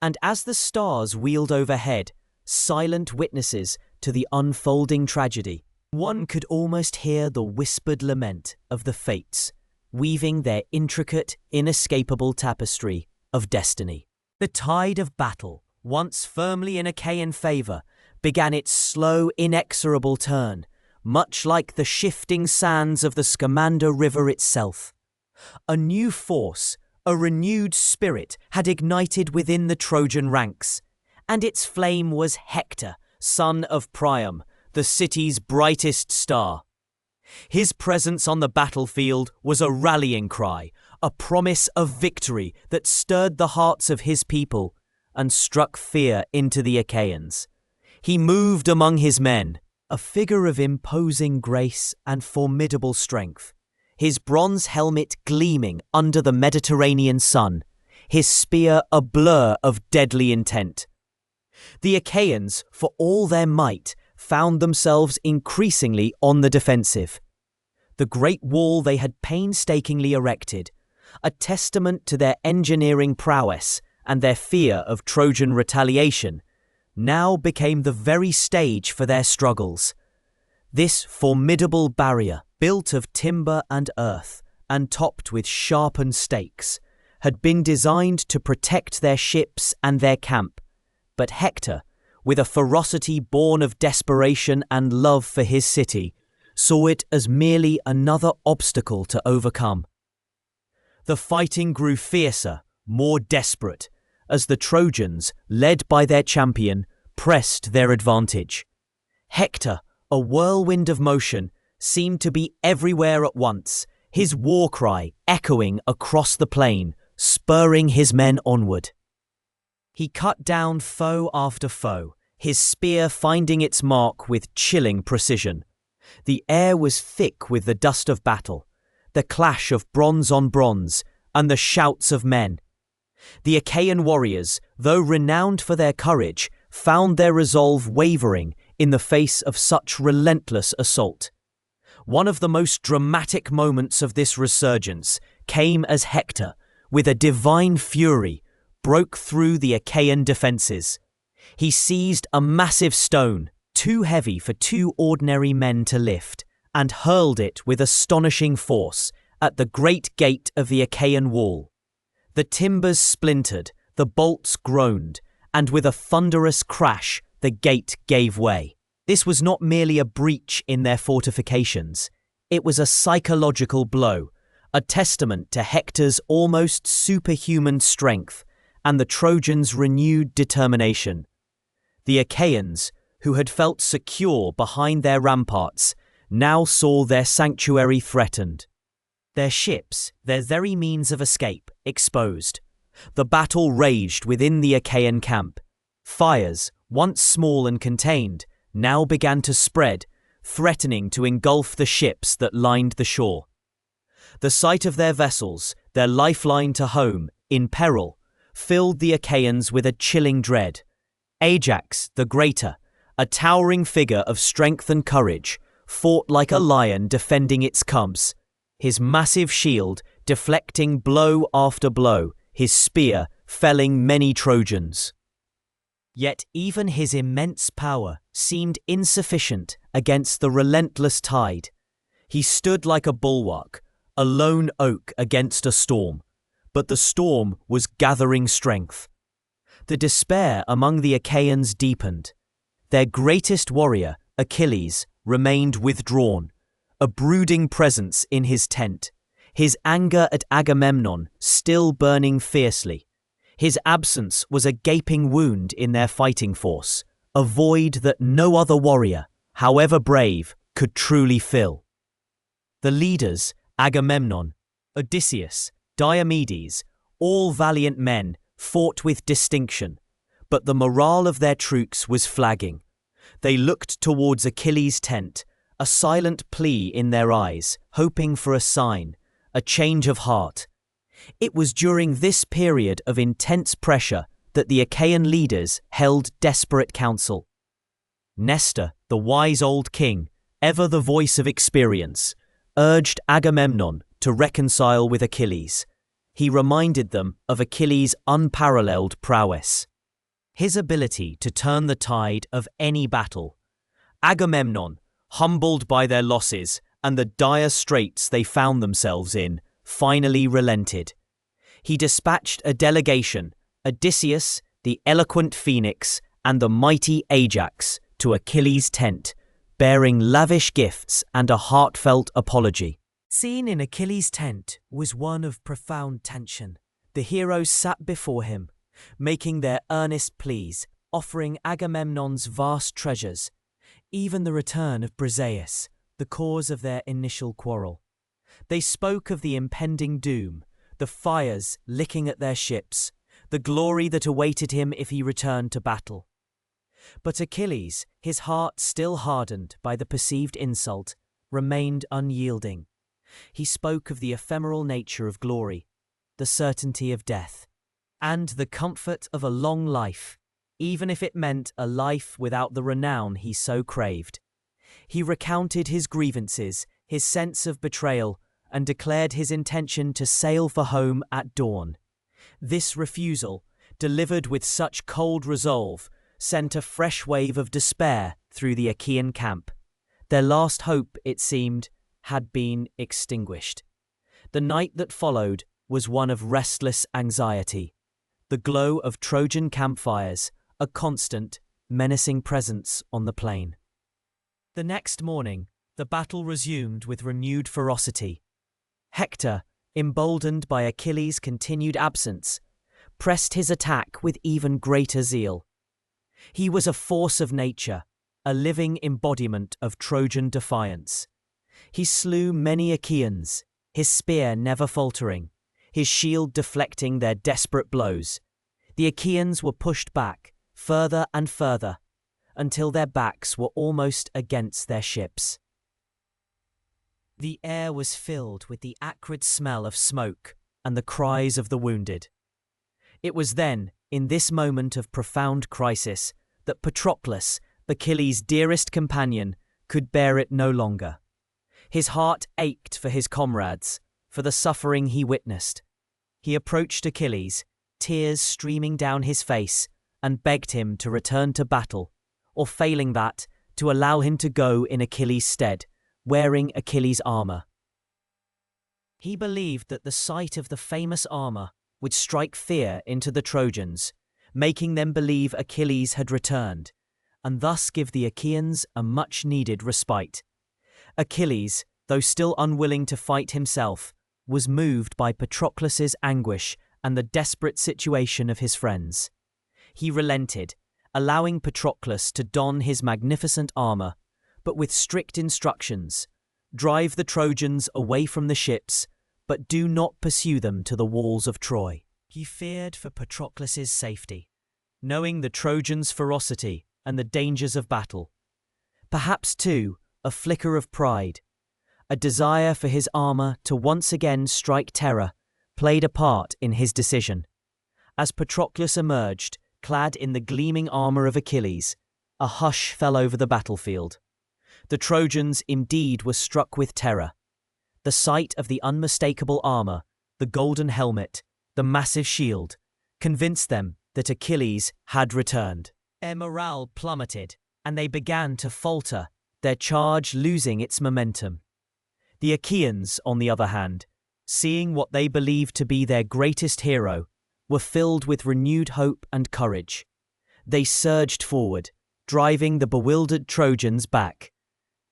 And as the stars wheeled overhead, silent witnesses to the unfolding tragedy, one could almost hear the whispered lament of the fates, weaving their intricate, inescapable tapestry of destiny. The tide of battle, once firmly in Achaean favor, began its slow, inexorable turn, much like the shifting sands of the Scamander River itself. A new force, a renewed spirit, had ignited within the Trojan ranks, and its flame was Hector, son of Priam, the city's brightest star. His presence on the battlefield was a rallying cry, a promise of victory that stirred the hearts of his people and struck fear into the Achaeans. He moved among his men, a figure of imposing grace and formidable strength, his bronze helmet gleaming under the Mediterranean sun, his spear a blur of deadly intent. The Achaeans, for all their might, found themselves increasingly on the defensive. The great wall they had painstakingly erected, a testament to their engineering prowess and their fear of Trojan retaliation, now became the very stage for their struggles. This formidable barrier, built of timber and earth, and topped with sharpened stakes, had been designed to protect their ships and their camp. But Hector, with a ferocity born of desperation and love for his city, saw it as merely another obstacle to overcome. The fighting grew fiercer, more desperate, as the Trojans, led by their champion, pressed their advantage. Hector, a whirlwind of motion, seemed to be everywhere at once, his war cry echoing across the plain, spurring his men onward. He cut down foe after foe, his spear finding its mark with chilling precision. The air was thick with the dust of battle, the clash of bronze on bronze, and the shouts of men. The Achaean warriors, though renowned for their courage, found their resolve wavering in the face of such relentless assault. One of the most dramatic moments of this resurgence came as Hector, with a divine fury, broke through the Achaean defences. He seized a massive stone, too heavy for two ordinary men to lift, and hurled it with astonishing force at the great gate of the Achaean wall. The timbers splintered, the bolts groaned, and with a thunderous crash, the gate gave way. This was not merely a breach in their fortifications. It was a psychological blow, a testament to Hector's almost superhuman strength and the Trojans' renewed determination. The Achaeans, who had felt secure behind their ramparts, now saw their sanctuary threatened. Their ships, their very means of escape, exposed. The battle raged within the Achaean camp. Fires, once small and contained, now began to spread, threatening to engulf the ships that lined the shore. The sight of their vessels, their lifeline to home, in peril, filled the Achaeans with a chilling dread. Ajax, the Greater, a towering figure of strength and courage, fought like a lion defending its cubs, his massive shield deflecting blow after blow, his spear felling many Trojans. Yet even his immense power seemed insufficient against the relentless tide. He stood like a bulwark, a lone oak against a storm, but the storm was gathering strength. The despair among the Achaeans deepened. Their greatest warrior, Achilles, remained withdrawn, a brooding presence in his tent, his anger at Agamemnon still burning fiercely. His absence was a gaping wound in their fighting force, a void that no other warrior, however brave, could truly fill. The leaders, Agamemnon, Odysseus, Diomedes, all valiant men, fought with distinction, but the morale of their troops was flagging. They looked towards Achilles' tent, a silent plea in their eyes, hoping for a sign, a change of heart. It was during this period of intense pressure that the Achaean leaders held desperate counsel. Nestor, the wise old king, ever the voice of experience, urged Agamemnon to reconcile with Achilles. He reminded them of Achilles' unparalleled prowess, his ability to turn the tide of any battle. Agamemnon, humbled by their losses and the dire straits they found themselves in, finally relented. He dispatched a delegation, Odysseus, the eloquent Phoenix, and the mighty Ajax, to Achilles' tent, bearing lavish gifts and a heartfelt apology. Seen in Achilles' tent was one of profound tension. The heroes sat before him, making their earnest pleas, offering Agamemnon's vast treasures, even the return of Briseis, the cause of their initial quarrel. They spoke of the impending doom, the fires licking at their ships, the glory that awaited him if he returned to battle. But Achilles, his heart still hardened by the perceived insult, remained unyielding. He spoke of the ephemeral nature of glory, the certainty of death, and the comfort of a long life, even if it meant a life without the renown he so craved. He recounted his grievances, his sense of betrayal, and declared his intention to sail for home at dawn. This refusal, delivered with such cold resolve, sent a fresh wave of despair through the Achaean camp. Their last hope, it seemed, had been extinguished. The night that followed was one of restless anxiety. The glow of Trojan campfires, a constant, menacing presence on the plain. The next morning, the battle resumed with renewed ferocity. Hector, emboldened by Achilles' continued absence, pressed his attack with even greater zeal. He was a force of nature, a living embodiment of Trojan defiance. He slew many Achaeans, his spear never faltering, his shield deflecting their desperate blows. The Achaeans were pushed back, further and further, until their backs were almost against their ships. The air was filled with the acrid smell of smoke and the cries of the wounded. It was then, in this moment of profound crisis, that Patroclus, Achilles' dearest companion, could bear it no longer. His heart ached for his comrades, for the suffering he witnessed. He approached Achilles, tears streaming down his face, and begged him to return to battle, or failing that, to allow him to go in Achilles' stead, wearing Achilles' armor. He believed that the sight of the famous armor would strike fear into the Trojans, making them believe Achilles had returned, and thus give the Achaeans a much-needed respite. Achilles, though still unwilling to fight himself, was moved by Patroclus's anguish and the desperate situation of his friends. He relented, allowing Patroclus to don his magnificent armor, but with strict instructions: drive the Trojans away from the ships, but do not pursue them to the walls of Troy. He feared for Patroclus's safety, knowing the Trojans' ferocity and the dangers of battle. Perhaps, too, a flicker of pride, a desire for his armor to once again strike terror, played a part in his decision. As Patroclus emerged, clad in the gleaming armor of Achilles, a hush fell over the battlefield. The Trojans indeed were struck with terror. The sight of the unmistakable armor, the golden helmet, the massive shield, convinced them that Achilles had returned. Their morale plummeted, and they began to falter, their charge losing its momentum. The Achaeans, on the other hand, seeing what they believed to be their greatest hero, were filled with renewed hope and courage. They surged forward, driving the bewildered Trojans back.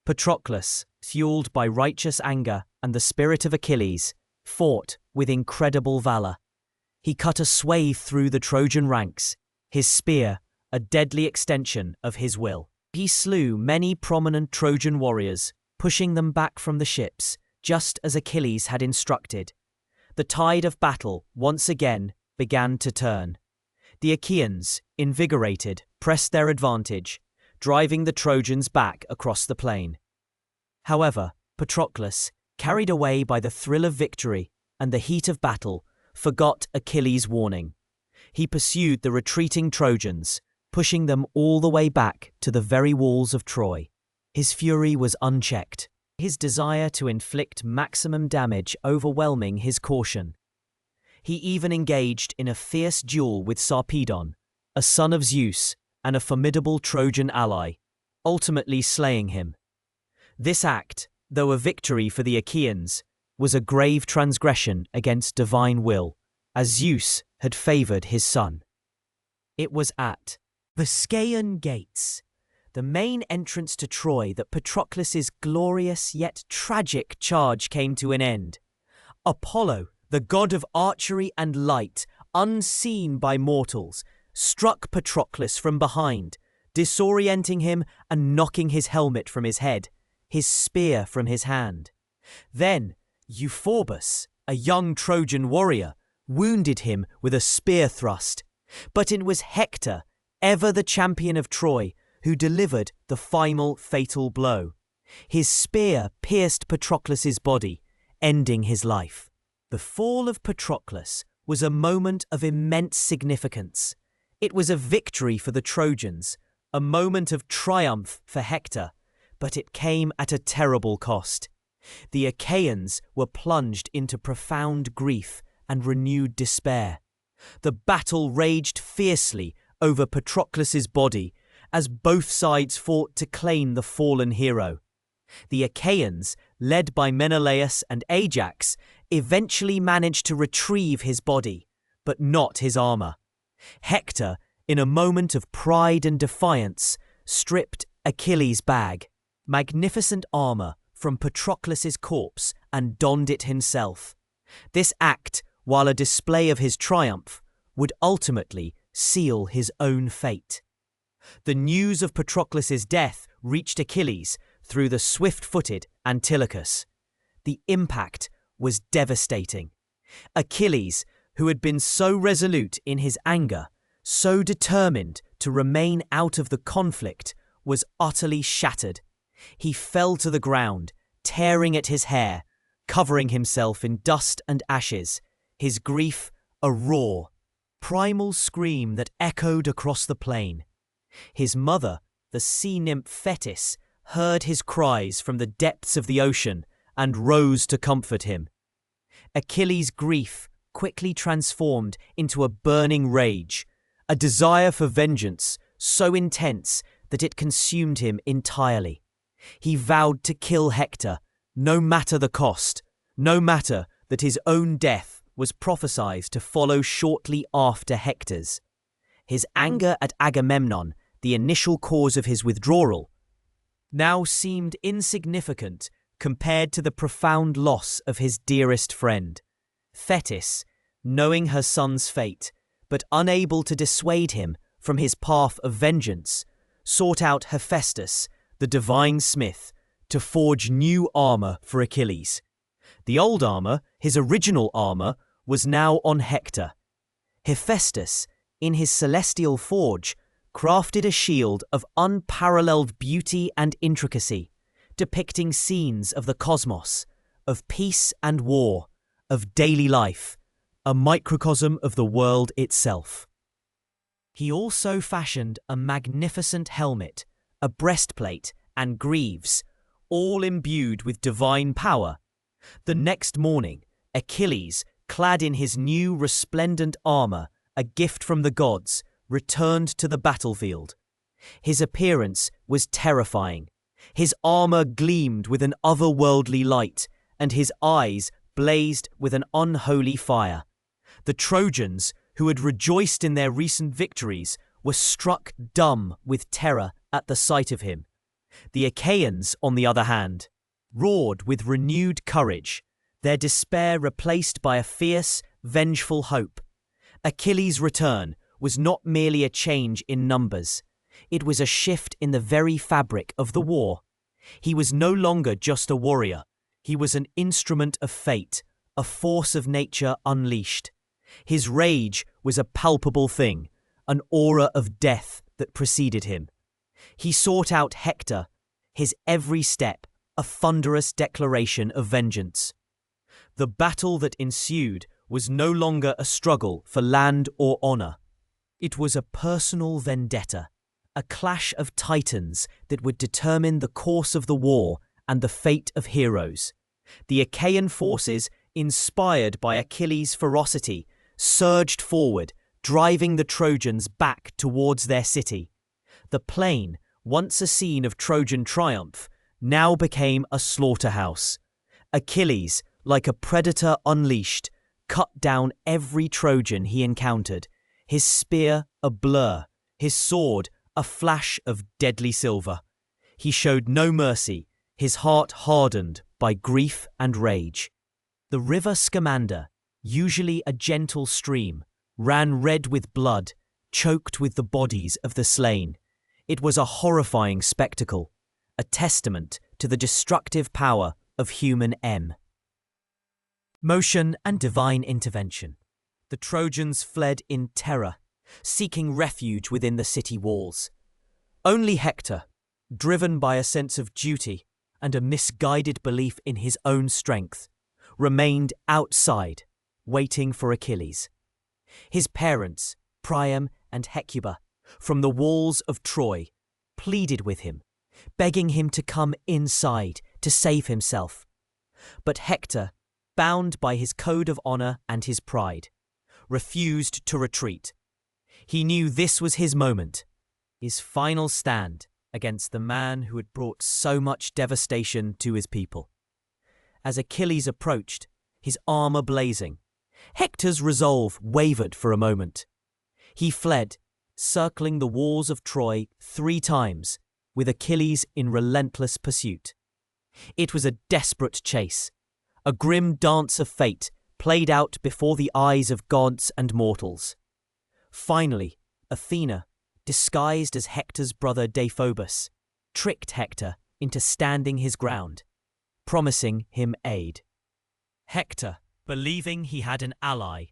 Patroclus, fueled by righteous anger and the spirit of Achilles, fought with incredible valor. He cut a swathe through the Trojan ranks, his spear a deadly extension of his will. He slew many prominent Trojan warriors, pushing them back from the ships, just as Achilles had instructed. The tide of battle once again began to turn. The Achaeans, invigorated, pressed their advantage, driving the Trojans back across the plain. However, Patroclus, carried away by the thrill of victory and the heat of battle, forgot Achilles' warning. He pursued the retreating Trojans, pushing them all the way back to the very walls of Troy. His fury was unchecked, his desire to inflict maximum damage overwhelming his caution. He even engaged in a fierce duel with Sarpedon, a son of Zeus and a formidable Trojan ally, ultimately slaying him. This act, though a victory for the Achaeans, was a grave transgression against divine will, as Zeus had favored his son. It was at the Scaean Gates, the main entrance to Troy, that Patroclus's glorious yet tragic charge came to an end. Apollo, the god of archery and light, unseen by mortals, struck Patroclus from behind, disorienting him and knocking his helmet from his head, his spear from his hand. Then Euphorbus, a young Trojan warrior, wounded him with a spear thrust. But it was Hector, ever the champion of Troy, who delivered the final fatal blow. His spear pierced Patroclus's body, ending his life. The fall of Patroclus was a moment of immense significance. It was a victory for the Trojans, a moment of triumph for Hector, but it came at a terrible cost. The Achaeans were plunged into profound grief and renewed despair. The battle raged fiercely over Patroclus's body as both sides fought to claim the fallen hero. The Achaeans, led by Menelaus and Ajax, eventually managed to retrieve his body, but not his armor. Hector, in a moment of pride and defiance, stripped Achilles' bag, magnificent armor, from Patroclus's corpse and donned it himself. This act, while a display of his triumph, would ultimately seal his own fate. The news of Patroclus's death reached Achilles through the swift-footed Antilochus. The impact was devastating. Achilles, who had been so resolute in his anger, so determined to remain out of the conflict, was utterly shattered. He fell to the ground, tearing at his hair, covering himself in dust and ashes, his grief a raw, primal scream that echoed across the plain. His mother, the sea nymph Thetis, heard his cries from the depths of the ocean and rose to comfort him. Achilles' grief quickly transformed into a burning rage, a desire for vengeance so intense that it consumed him entirely. He vowed to kill Hector, no matter the cost, no matter that his own death was prophesied to follow shortly after Hector's. His anger at Agamemnon, the initial cause of his withdrawal, now seemed insignificant compared to the profound loss of his dearest friend. Thetis, knowing her son's fate, but unable to dissuade him from his path of vengeance, sought out Hephaestus, the divine smith, to forge new armor for Achilles. The old armor, his original armor, was now on Hector. Hephaestus, in his celestial forge, crafted a shield of unparalleled beauty and intricacy, depicting scenes of the cosmos, of peace and war, of daily life, a microcosm of the world itself. He also fashioned a magnificent helmet, a breastplate, and greaves, all imbued with divine power. The next morning, Achilles, clad in his new resplendent armor, a gift from the gods, returned to the battlefield. His appearance was terrifying. His armor gleamed with an otherworldly light, and his eyes blazed with an unholy fire. The Trojans, who had rejoiced in their recent victories, were struck dumb with terror at the sight of him. The Achaeans, on the other hand, roared with renewed courage, their despair replaced by a fierce, vengeful hope. Achilles' return was not merely a change in numbers. It was a shift in the very fabric of the war. He was no longer just a warrior. He was an instrument of fate, a force of nature unleashed. His rage was a palpable thing, an aura of death that preceded him. He sought out Hector, his every step a thunderous declaration of vengeance. The battle that ensued was no longer a struggle for land or honor. It was a personal vendetta, a clash of titans that would determine the course of the war and the fate of heroes. The Achaean forces, inspired by Achilles' ferocity, surged forward, driving the Trojans back towards their city. The plain, once a scene of Trojan triumph, now became a slaughterhouse. Achilles, like a predator unleashed, cut down every Trojan he encountered, his spear a blur, his sword a flash of deadly silver. He showed no mercy, his heart hardened by grief and rage. The river Scamander, usually a gentle stream, ran red with blood, choked with the bodies of the slain. It was a horrifying spectacle, a testament to the destructive power of human motion and divine intervention. The Trojans fled in terror, seeking refuge within the city walls. Only Hector, driven by a sense of duty and a misguided belief in his own strength, remained outside, waiting for Achilles. His parents, Priam and Hecuba, from the walls of Troy, pleaded with him, begging him to come inside to save himself. But Hector, bound by his code of honor and his pride, refused to retreat. He knew this was his moment, his final stand against the man who had brought so much devastation to his people. As Achilles approached, his armor blazing, Hector's resolve wavered for a moment. He fled, circling the walls of Troy 3 times, with Achilles in relentless pursuit. It was a desperate chase, a grim dance of fate played out before the eyes of gods and mortals. Finally, Athena, disguised as Hector's brother Deiphobus, tricked Hector into standing his ground, promising him aid. Hector, believing he had an ally,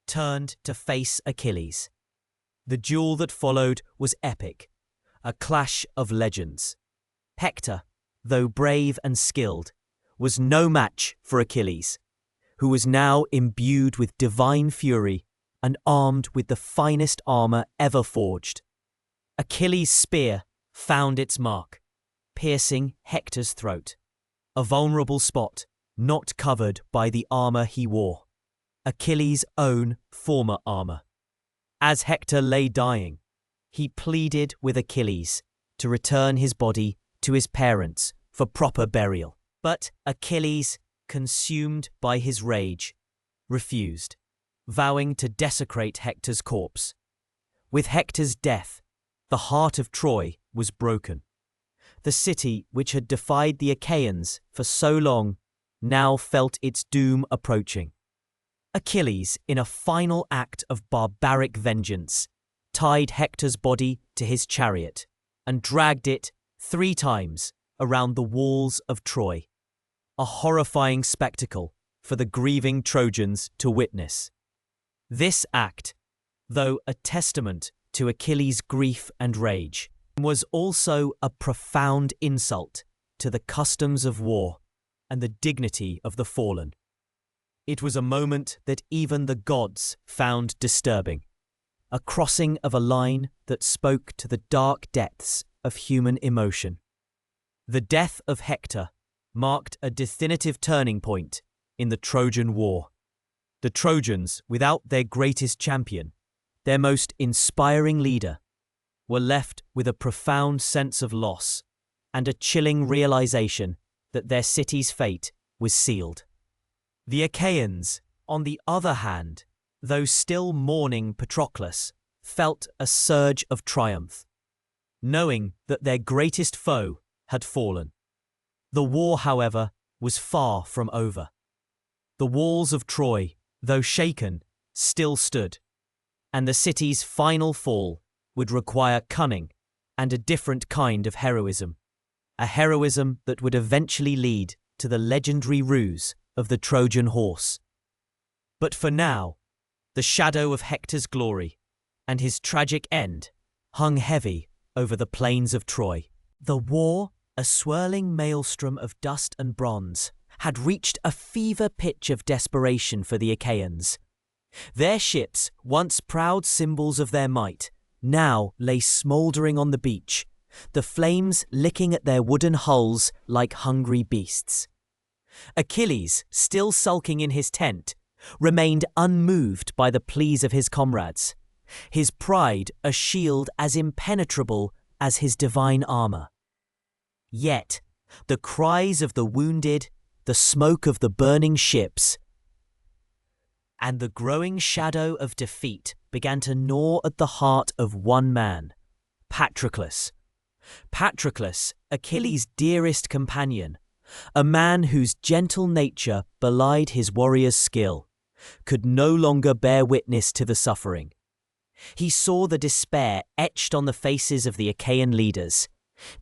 turned to face Achilles. The duel that followed was epic, a clash of legends. Hector, though brave and skilled, was no match for Achilles, who was now imbued with divine fury and armed with the finest armor ever forged. Achilles' spear found its mark, piercing Hector's throat, a vulnerable spot not covered by the armor he wore, Achilles' own former armor. As Hector lay dying, he pleaded with Achilles to return his body to his parents for proper burial. But Achilles, consumed by his rage, refused, vowing to desecrate Hector's corpse. With Hector's death, the heart of Troy was broken. The city which had defied the Achaeans for so long now felt its doom approaching. Achilles, in a final act of barbaric vengeance, tied Hector's body to his chariot and dragged it 3 times around the walls of Troy, a horrifying spectacle for the grieving Trojans to witness. This act, though a testament to Achilles' grief and rage, was also a profound insult to the customs of war and the dignity of the fallen. It was a moment that even the gods found disturbing, a crossing of a line that spoke to the dark depths of human emotion. The death of Hector marked a definitive turning point in the Trojan War. The Trojans, without their greatest champion, their most inspiring leader, were left with a profound sense of loss and a chilling realization that their city's fate was sealed. The Achaeans, on the other hand, though still mourning Patroclus, felt a surge of triumph, knowing that their greatest foe had fallen. The war, however, was far from over. The walls of Troy, though shaken, still stood, and the city's final fall would require cunning and a different kind of heroism, a heroism that would eventually lead to the legendary ruse of the Trojan Horse. But for now, the shadow of Hector's glory and his tragic end hung heavy over the plains of Troy. The war, a swirling maelstrom of dust and bronze, had reached a fever pitch of desperation for the Achaeans. Their ships, once proud symbols of their might, now lay smouldering on the beach, the flames licking at their wooden hulls like hungry beasts. Achilles, still sulking in his tent, remained unmoved by the pleas of his comrades, his pride a shield as impenetrable as his divine armor. Yet, the cries of the wounded, the smoke of the burning ships, and the growing shadow of defeat began to gnaw at the heart of one man, Patroclus. Patroclus, Achilles' dearest companion, a man whose gentle nature belied his warrior's skill, could no longer bear witness to the suffering. He saw the despair etched on the faces of the Achaean leaders,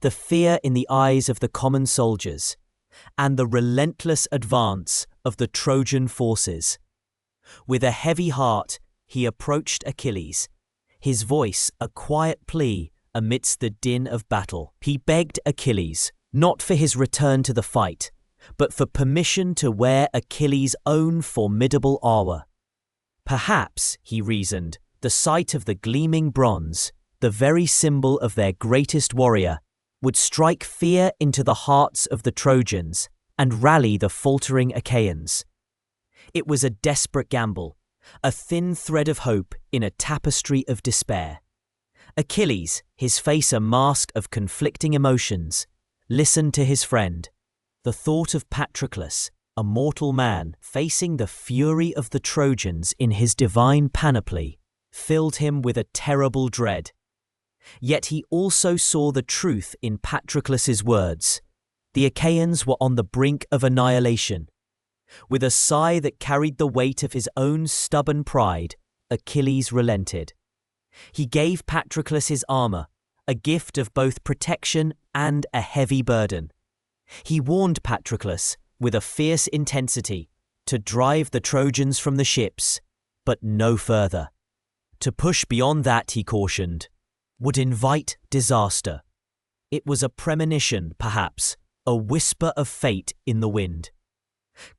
the fear in the eyes of the common soldiers, and the relentless advance of the Trojan forces. With a heavy heart, he approached Achilles, his voice a quiet plea amidst the din of battle. He begged Achilles, not for his return to the fight, but for permission to wear Achilles' own formidable armor. Perhaps, he reasoned, the sight of the gleaming bronze, the very symbol of their greatest warrior, would strike fear into the hearts of the Trojans and rally the faltering Achaeans. It was a desperate gamble, a thin thread of hope in a tapestry of despair. Achilles, his face a mask of conflicting emotions, listened to his friend. The thought of Patroclus, a mortal man facing the fury of the Trojans in his divine panoply, filled him with a terrible dread. Yet he also saw the truth in Patroclus's words. The Achaeans were on the brink of annihilation. With a sigh that carried the weight of his own stubborn pride, Achilles relented. He gave Patroclus his armor, a gift of both protection and a heavy burden. He warned Patroclus, with a fierce intensity, to drive the Trojans from the ships, but no further. To push beyond that, he cautioned, would invite disaster. It was a premonition, perhaps, a whisper of fate in the wind.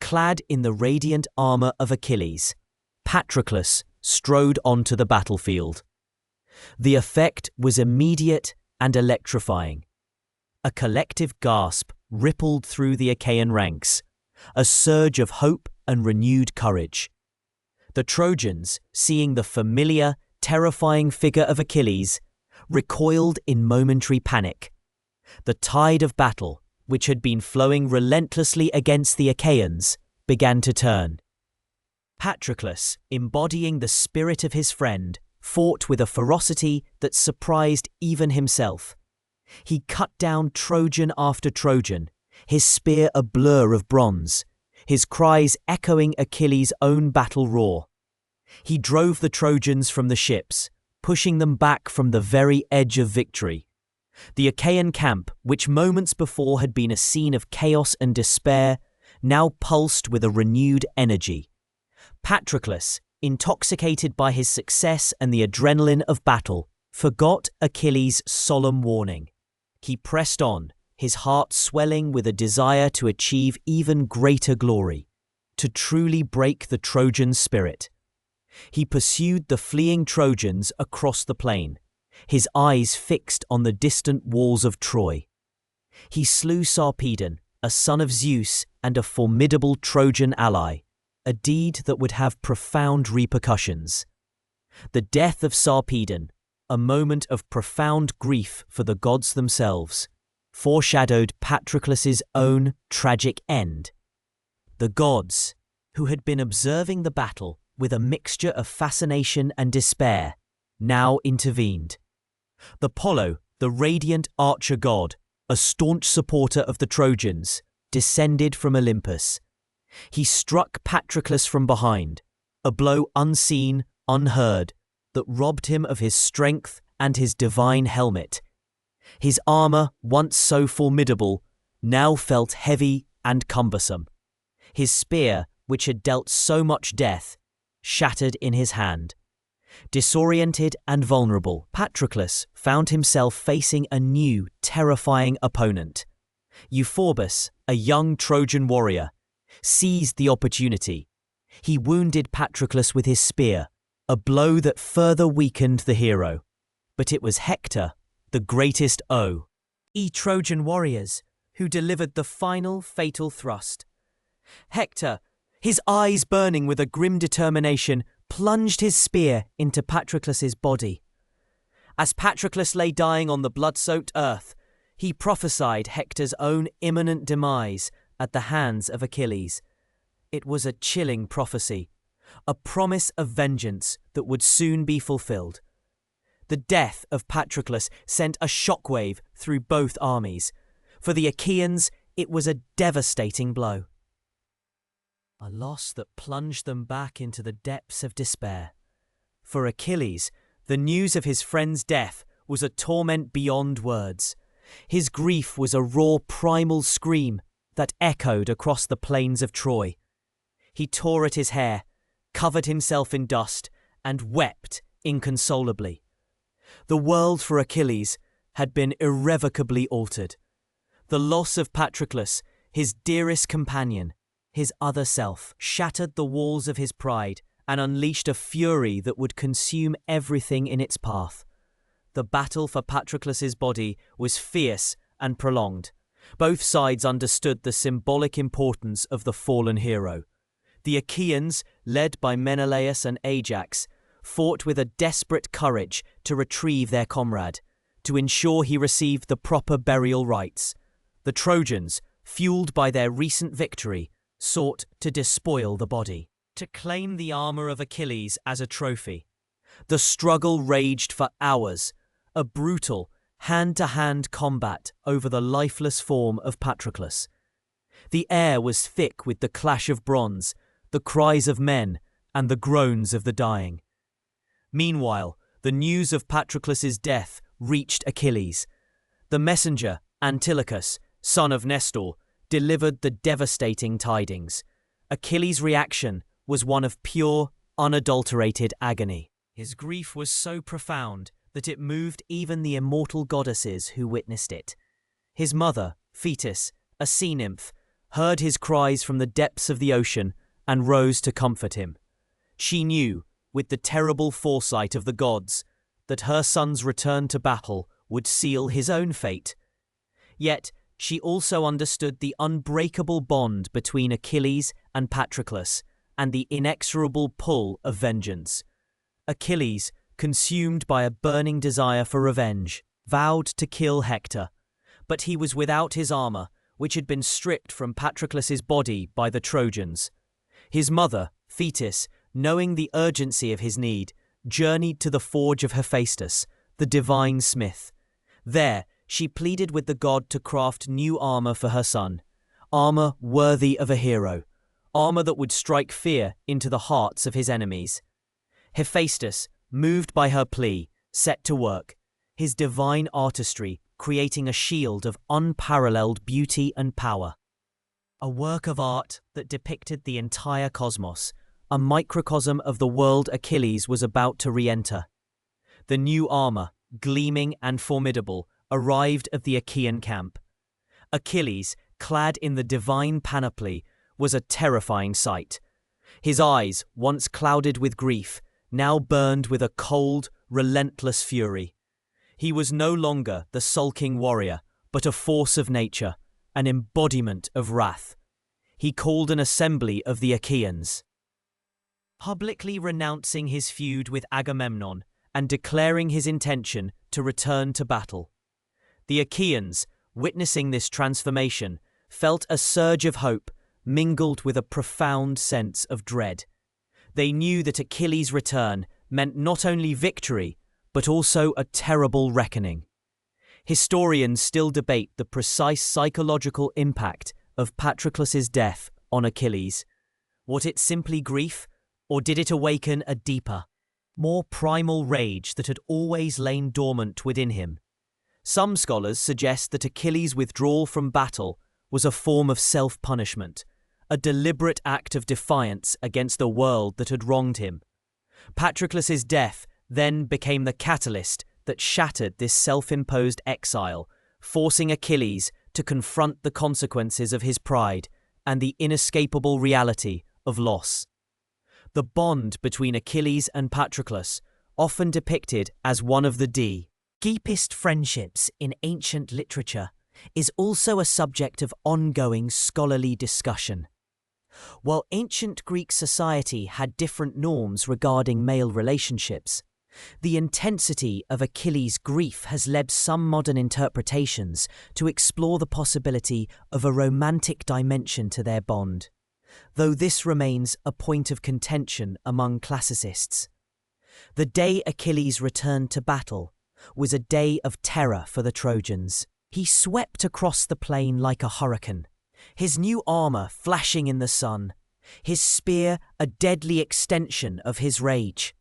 Clad in the radiant armor of Achilles, Patroclus strode onto the battlefield. The effect was immediate and electrifying. A collective gasp rippled through the Achaean ranks, a surge of hope and renewed courage. The Trojans, seeing the familiar, terrifying figure of Achilles, recoiled in momentary panic. The tide of battle, which had been flowing relentlessly against the Achaeans, began to turn. Patroclus, embodying the spirit of his friend, fought with a ferocity that surprised even himself. He cut down Trojan after Trojan, his spear a blur of bronze, his cries echoing Achilles' own battle roar. He drove the Trojans from the ships, pushing them back from the very edge of victory. The Achaean camp, which moments before had been a scene of chaos and despair, now pulsed with a renewed energy. Patroclus, intoxicated by his success and the adrenaline of battle, forgot Achilles' solemn warning. He pressed on, his heart swelling with a desire to achieve even greater glory, to truly break the Trojan spirit. He pursued the fleeing Trojans across the plain, his eyes fixed on the distant walls of Troy. He slew Sarpedon, a son of Zeus and a formidable Trojan ally, a deed that would have profound repercussions. The death of Sarpedon, a moment of profound grief for the gods themselves, foreshadowed Patroclus's own tragic end. The gods, who had been observing the battle with a mixture of fascination and despair, now intervened. Apollo, the radiant archer god, a staunch supporter of the Trojans, descended from Olympus. He struck Patroclus from behind, a blow unseen, unheard, that robbed him of his strength and his divine helmet. His armor, once so formidable, now felt heavy and cumbersome. His spear, which had dealt so much death, shattered in his hand. Disoriented and vulnerable, Patroclus found himself facing a new, terrifying opponent. Euphorbus, a young Trojan warrior, seized the opportunity. He wounded Patroclus with his spear, a blow that further weakened the hero. But it was Hector, the greatest Trojan warriors, who delivered the final fatal thrust. Hector, his eyes burning with a grim determination, plunged his spear into Patroclus's body. As Patroclus lay dying on the blood-soaked earth, he prophesied Hector's own imminent demise at the hands of Achilles. It was a chilling prophecy, a promise of vengeance that would soon be fulfilled. The death of Patroclus sent a shockwave through both armies. For the Achaeans, it was a devastating blow. A loss that plunged them back into the depths of despair. For Achilles, the news of his friend's death was a torment beyond words. His grief was a raw primal scream that echoed across the plains of Troy. He tore at his hair, covered himself in dust, and wept inconsolably. The world for Achilles had been irrevocably altered. The loss of Patroclus, his dearest companion, his other self, shattered the walls of his pride and unleashed a fury that would consume everything in its path. The battle for Patroclus's body was fierce and prolonged. Both sides understood the symbolic importance of the fallen hero. The Achaeans, led by Menelaus and Ajax, fought with a desperate courage to retrieve their comrade, to ensure he received the proper burial rites. The Trojans, fueled by their recent victory, sought to despoil the body, to claim the armor of Achilles as a trophy. The struggle raged for hours, a brutal, hand-to-hand combat over the lifeless form of Patroclus. The air was thick with the clash of bronze, the cries of men, and the groans of the dying. Meanwhile, the news of Patroclus's death reached Achilles. The messenger, Antilochus, son of Nestor, delivered the devastating tidings. Achilles' reaction was one of pure, unadulterated agony. His grief was so profound that it moved even the immortal goddesses who witnessed it. His mother, Thetis, a sea nymph, heard his cries from the depths of the ocean and rose to comfort him. She knew, with the terrible foresight of the gods, that her son's return to battle would seal his own fate. Yet, she also understood the unbreakable bond between Achilles and Patroclus and the inexorable pull of vengeance. Achilles, consumed by a burning desire for revenge, vowed to kill Hector, but he was without his armor, which had been stripped from Patroclus's body by the Trojans. His mother, Thetis, knowing the urgency of his need, journeyed to the forge of Hephaestus, the divine smith. There, she pleaded with the god to craft new armor for her son, armor worthy of a hero, armor that would strike fear into the hearts of his enemies. Hephaestus, moved by her plea, set to work, his divine artistry creating a shield of unparalleled beauty and power. A work of art that depicted the entire cosmos, a microcosm of the world Achilles was about to re-enter. The new armor, gleaming and formidable, arrived at the Achaean camp. Achilles, clad in the divine panoply, was a terrifying sight. His eyes, once clouded with grief, now burned with a cold, relentless fury. He was no longer the sulking warrior, but a force of nature, an embodiment of wrath. He called an assembly of the Achaeans, publicly renouncing his feud with Agamemnon and declaring his intention to return to battle. The Achaeans, witnessing this transformation, felt a surge of hope mingled with a profound sense of dread. They knew that Achilles' return meant not only victory, but also a terrible reckoning. Historians still debate the precise psychological impact of Patroclus's death on Achilles. Was it simply grief, or did it awaken a deeper, more primal rage that had always lain dormant within him? Some scholars suggest that Achilles' withdrawal from battle was a form of self-punishment, a deliberate act of defiance against the world that had wronged him. Patroclus's death then became the catalyst that shattered this self-imposed exile, forcing Achilles to confront the consequences of his pride and the inescapable reality of loss. The bond between Achilles and Patroclus, often depicted as one of the deepest friendships in ancient literature, is also a subject of ongoing scholarly discussion. While ancient Greek society had different norms regarding male relationships, the intensity of Achilles' grief has led some modern interpretations to explore the possibility of a romantic dimension to their bond, though this remains a point of contention among classicists. The day Achilles returned to battle was a day of terror for the Trojans. He swept across the plain like a hurricane, his new armor flashing in the sun, his spear a deadly extension of his rage.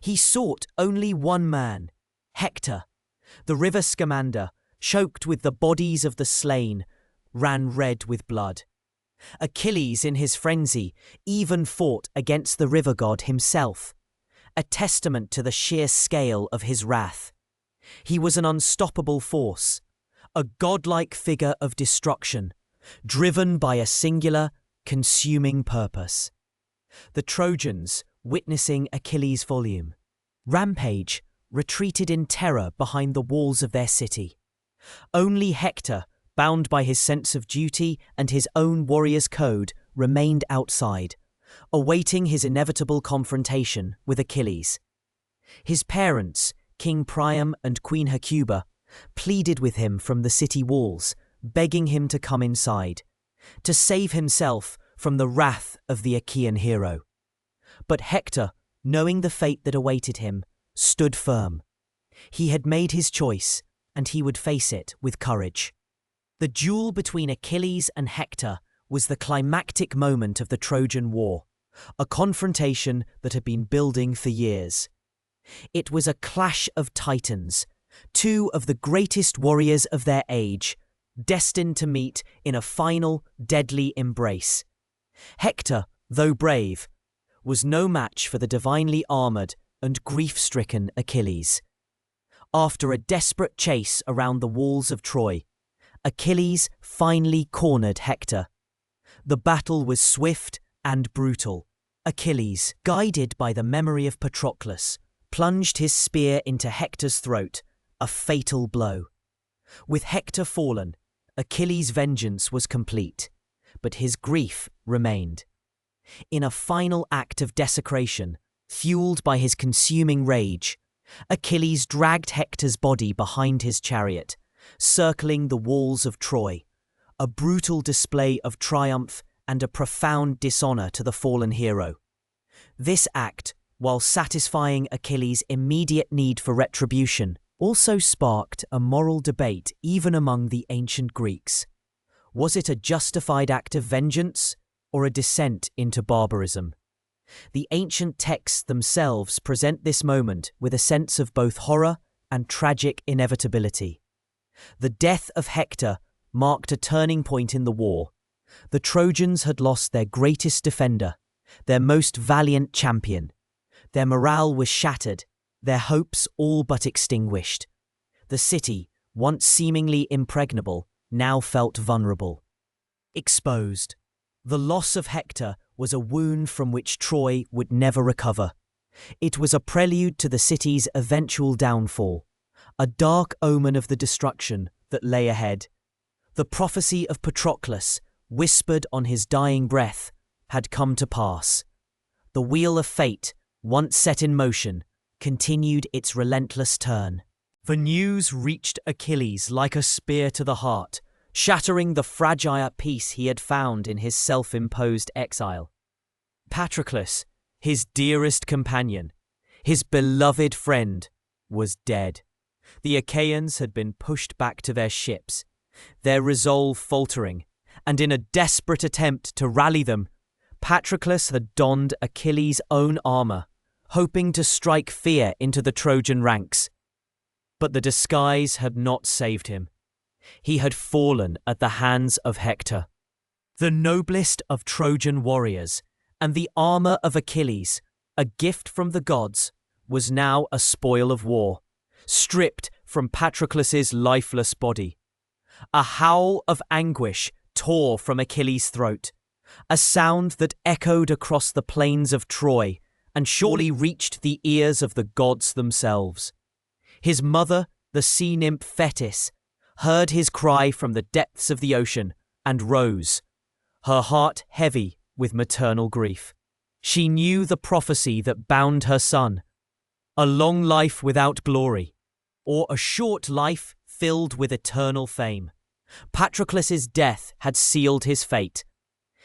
He sought only one man, Hector. The river Scamander, choked with the bodies of the slain, ran red with blood. Achilles, in his frenzy, even fought against the river god himself, a testament to the sheer scale of his wrath. He was an unstoppable force, a godlike figure of destruction, driven by a singular, consuming purpose. The Trojans, witnessing Achilles' rampage, retreated in terror behind the walls of their city. Only Hector, bound by his sense of duty and his own warrior's code, remained outside, awaiting his inevitable confrontation with Achilles. His parents, King Priam and Queen Hecuba, pleaded with him from the city walls, begging him to come inside, to save himself from the wrath of the Achaean hero. But Hector, knowing the fate that awaited him, stood firm. He had made his choice, and he would face it with courage. The duel between Achilles and Hector was the climactic moment of the Trojan War, a confrontation that had been building for years. It was a clash of titans, two of the greatest warriors of their age, destined to meet in a final, deadly embrace. Hector, though brave, was no match for the divinely armoured and grief-stricken Achilles. After a desperate chase around the walls of Troy, Achilles finally cornered Hector. The battle was swift and brutal. Achilles, guided by the memory of Patroclus, plunged his spear into Hector's throat, a fatal blow. With Hector fallen, Achilles' vengeance was complete, but his grief remained. In a final act of desecration, fueled by his consuming rage, Achilles dragged Hector's body behind his chariot, circling the walls of Troy, a brutal display of triumph and a profound dishonour to the fallen hero. This act, while satisfying Achilles' immediate need for retribution, also sparked a moral debate even among the ancient Greeks. Was it a justified act of vengeance or a descent into barbarism? The ancient texts themselves present this moment with a sense of both horror and tragic inevitability. The death of Hector marked a turning point in the war. The Trojans had lost their greatest defender, their most valiant champion. Their morale was shattered, their hopes all but extinguished. The city, once seemingly impregnable, now felt vulnerable. Exposed. The loss of Hector was a wound from which Troy would never recover. It was a prelude to the city's eventual downfall, a dark omen of the destruction that lay ahead. The prophecy of Patroclus, whispered on his dying breath, had come to pass. The wheel of fate, once set in motion, continued its relentless turn. The news reached Achilles like a spear to the heart, shattering the fragile peace he had found in his self-imposed exile. Patroclus, his dearest companion, his beloved friend, was dead. The Achaeans had been pushed back to their ships, their resolve faltering, and in a desperate attempt to rally them, Patroclus had donned Achilles' own armour, hoping to strike fear into the Trojan ranks. But the disguise had not saved him. He had fallen at the hands of Hector. The noblest of Trojan warriors, and the armour of Achilles, a gift from the gods, was now a spoil of war, stripped from Patroclus's lifeless body. A howl of anguish tore from Achilles' throat, a sound that echoed across the plains of Troy and surely reached the ears of the gods themselves. His mother, the sea nymph Thetis, heard his cry from the depths of the ocean and rose, her heart heavy with maternal grief. She knew the prophecy that bound her son, a long life without glory, or a short life filled with eternal fame. Patroclus's death had sealed his fate.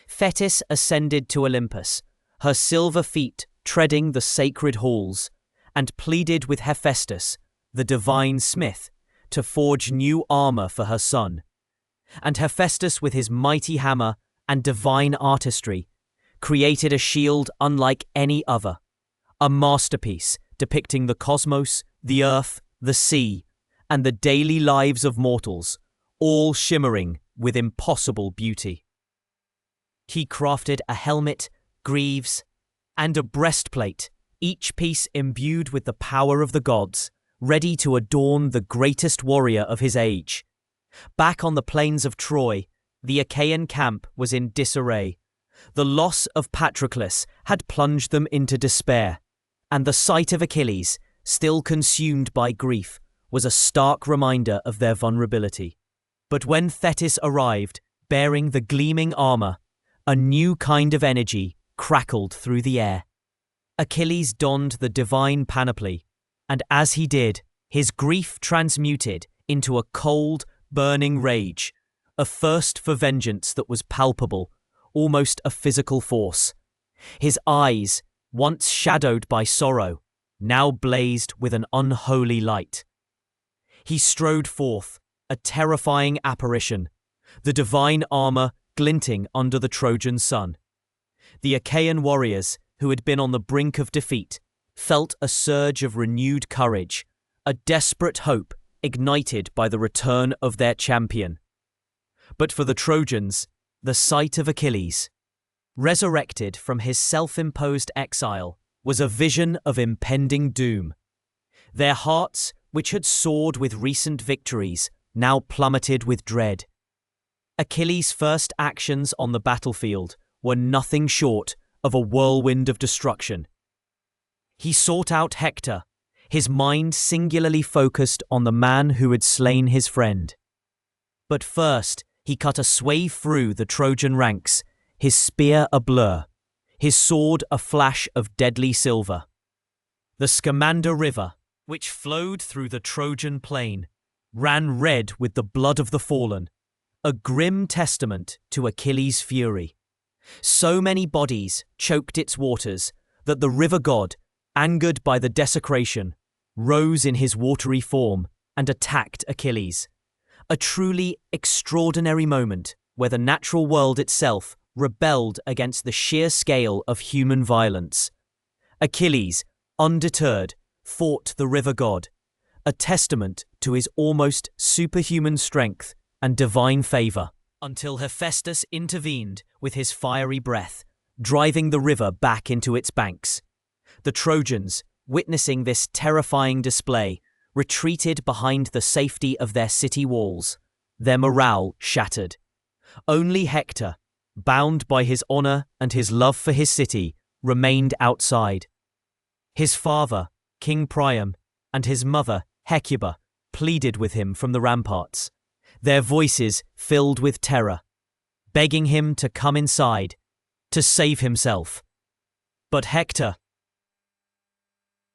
Thetis ascended to Olympus, her silver feet treading the sacred halls, and pleaded with Hephaestus, the divine smith, to forge new armour for her son. And Hephaestus, with his mighty hammer and divine artistry, created a shield unlike any other, a masterpiece depicting the cosmos, the earth, the sea, and the daily lives of mortals, all shimmering with impossible beauty. He crafted a helmet, greaves, and a breastplate, each piece imbued with the power of the gods, ready to adorn the greatest warrior of his age. Back on the plains of Troy, the Achaean camp was in disarray. The loss of Patroclus had plunged them into despair, and the sight of Achilles, still consumed by grief, was a stark reminder of their vulnerability. But when Thetis arrived, bearing the gleaming armour, a new kind of energy crackled through the air. Achilles donned the divine panoply, and as he did, his grief transmuted into a cold, burning rage, a thirst for vengeance that was palpable, almost a physical force. His eyes, once shadowed by sorrow, now blazed with an unholy light. He strode forth, a terrifying apparition, the divine armor glinting under the Trojan sun. The Achaean warriors, who had been on the brink of defeat, felt a surge of renewed courage, a desperate hope ignited by the return of their champion. But for the Trojans, the sight of Achilles, resurrected from his self-imposed exile, was a vision of impending doom. Their hearts, which had soared with recent victories, now plummeted with dread. Achilles' first actions on the battlefield were nothing short of a whirlwind of destruction. He sought out Hector, his mind singularly focused on the man who had slain his friend. But first, he cut a swathe through the Trojan ranks, his spear a blur, his sword a flash of deadly silver. The Scamander River, which flowed through the Trojan plain, ran red with the blood of the fallen, a grim testament to Achilles' fury. So many bodies choked its waters that the river god, angered by the desecration, rose in his watery form and attacked Achilles. A truly extraordinary moment where the natural world itself rebelled against the sheer scale of human violence. Achilles, undeterred, fought the river god, a testament to his almost superhuman strength and divine favor, until Hephaestus intervened with his fiery breath, driving the river back into its banks. The Trojans, witnessing this terrifying display, retreated behind the safety of their city walls, their morale shattered. Only Hector, bound by his honor and his love for his city, remained outside. His father, King Priam, and his mother, Hecuba, pleaded with him from the ramparts, their voices filled with terror, begging him to come inside, to save himself. But Hector,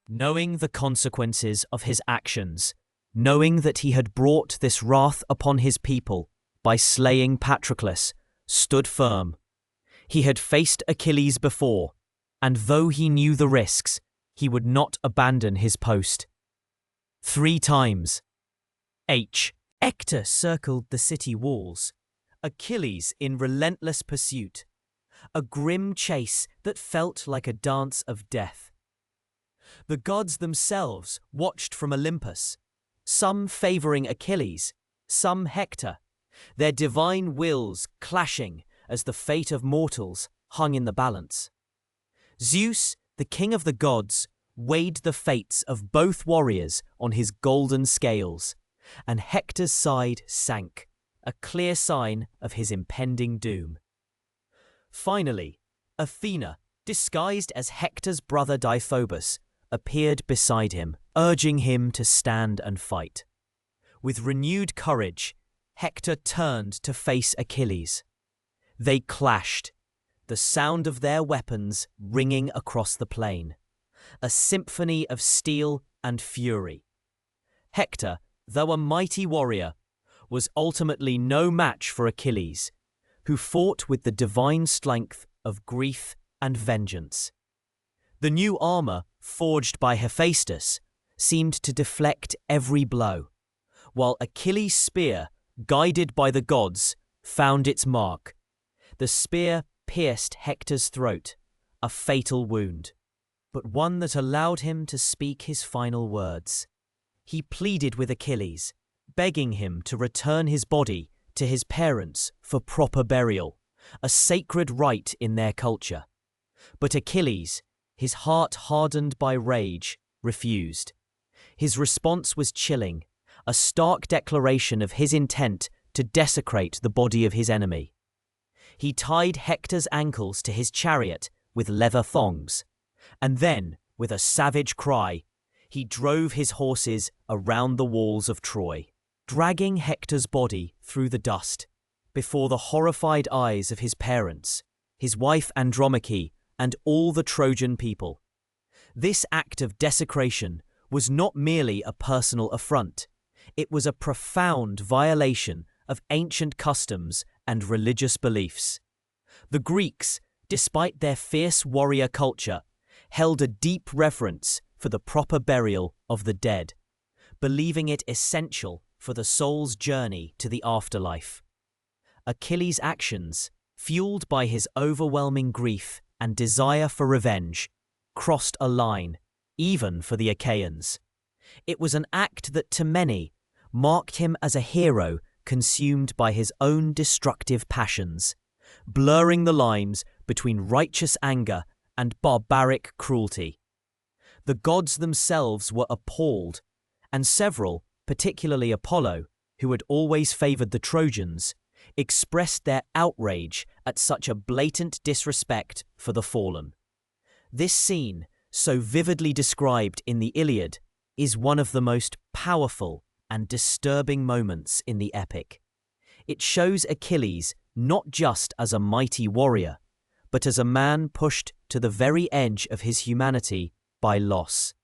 knowing the consequences of his actions, knowing that he had brought this wrath upon his people by slaying Patroclus, stood firm. He had faced Achilles before, and though he knew the risks, he would not abandon his post. 3 times. Hector circled the city walls, Achilles in relentless pursuit, a grim chase that felt like a dance of death. The gods themselves watched from Olympus, some favoring Achilles, some Hector, their divine wills clashing as the fate of mortals hung in the balance. Zeus, the king of the gods, weighed the fates of both warriors on his golden scales, and Hector's side sank, a clear sign of his impending doom. Finally, Athena, disguised as Hector's brother Deiphobus, appeared beside him, urging him to stand and fight. With renewed courage, Hector turned to face Achilles. They clashed, the sound of their weapons ringing across the plain, a symphony of steel and fury. Hector, though a mighty warrior, was ultimately no match for Achilles, who fought with the divine strength of grief and vengeance. The new armor, forged by Hephaestus, seemed to deflect every blow, while Achilles' spear, guided by the gods, found its mark. The spear pierced Hector's throat, a fatal wound, but one that allowed him to speak his final words. He pleaded with Achilles, begging him to return his body to his parents for proper burial, a sacred rite in their culture. But Achilles, his heart hardened by rage, refused. His response was chilling, a stark declaration of his intent to desecrate the body of his enemy. He tied Hector's ankles to his chariot with leather thongs, and then, with a savage cry, he drove his horses around the walls of Troy, dragging Hector's body through the dust, before the horrified eyes of his parents, his wife Andromache, and all the Trojan people. This act of desecration was not merely a personal affront, it was a profound violation of ancient customs and religious beliefs. The Greeks, despite their fierce warrior culture, held a deep reverence for the proper burial of the dead, believing it essential for the soul's journey to the afterlife. Achilles' actions, fueled by his overwhelming grief and desire for revenge, crossed a line, even for the Achaeans. It was an act that to many marked him as a hero consumed by his own destructive passions, blurring the lines between righteous anger and barbaric cruelty. The gods themselves were appalled, and several, particularly Apollo, who had always favored the Trojans, expressed their outrage at such a blatant disrespect for the fallen. This scene, so vividly described in the Iliad, is one of the most powerful and disturbing moments in the epic. It shows Achilles not just as a mighty warrior, but as a man pushed to the very edge of his humanity by loss.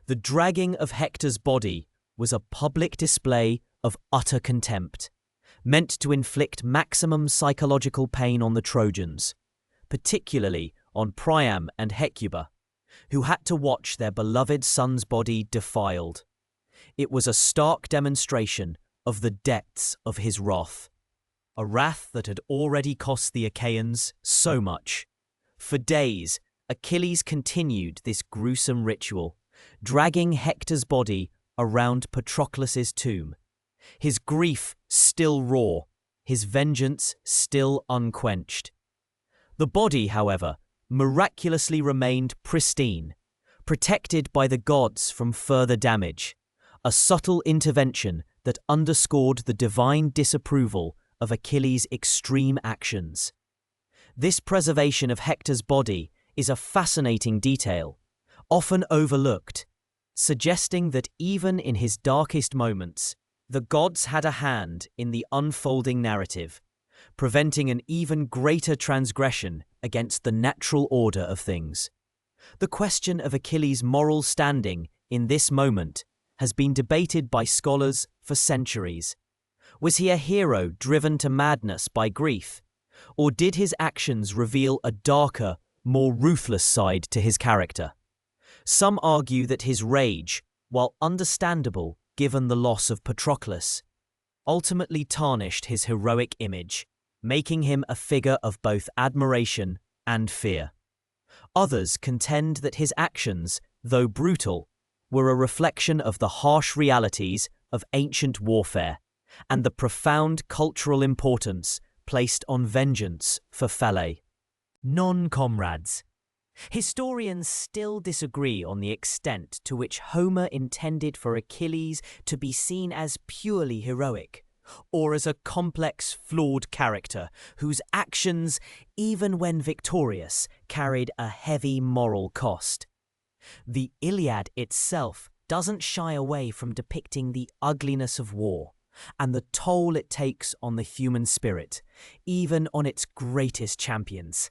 The dragging of Hector's body was a public display of utter contempt, meant to inflict maximum psychological pain on the Trojans, particularly on Priam and Hecuba, who had to watch their beloved son's body defiled. It was a stark demonstration of the depths of his wrath, a wrath that had already cost the Achaeans so much. For days, Achilles continued this gruesome ritual, dragging Hector's body around Patroclus's tomb, his grief still raw, his vengeance still unquenched. The body, however, miraculously remained pristine, protected by the gods from further damage, a subtle intervention that underscored the divine disapproval of Achilles' extreme actions. This preservation of Hector's body is a fascinating detail, often overlooked, suggesting that even in his darkest moments, the gods had a hand in the unfolding narrative, preventing an even greater transgression against the natural order of things. The question of Achilles' moral standing in this moment has been debated by scholars for centuries. Was he a hero driven to madness by grief, or did his actions reveal a darker, more ruthless side to his character? Some argue that his rage, while understandable given the loss of Patroclus, ultimately tarnished his heroic image, making him a figure of both admiration and fear. Others contend that his actions, though brutal, were a reflection of the harsh realities of ancient warfare and the profound cultural importance placed on vengeance for Folly. Non-comrades. Historians still disagree on the extent to which Homer intended for Achilles to be seen as purely heroic, or as a complex, flawed character whose actions, even when victorious, carried a heavy moral cost. The Iliad itself doesn't shy away from depicting the ugliness of war and the toll it takes on the human spirit, even on its greatest champions.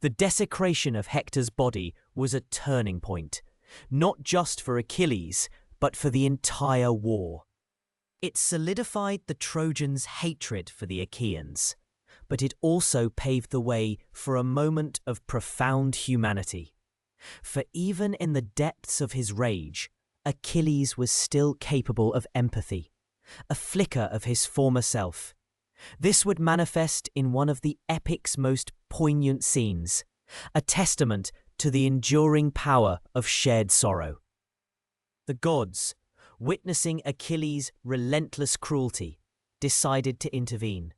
The desecration of Hector's body was a turning point, not just for Achilles, but for the entire war. It solidified the Trojans' hatred for the Achaeans, but it also paved the way for a moment of profound humanity. For even in the depths of his rage, Achilles was still capable of empathy, a flicker of his former self. This would manifest in one of the epic's most poignant scenes, a testament to the enduring power of shared sorrow. The gods, witnessing Achilles' relentless cruelty, decided to intervene.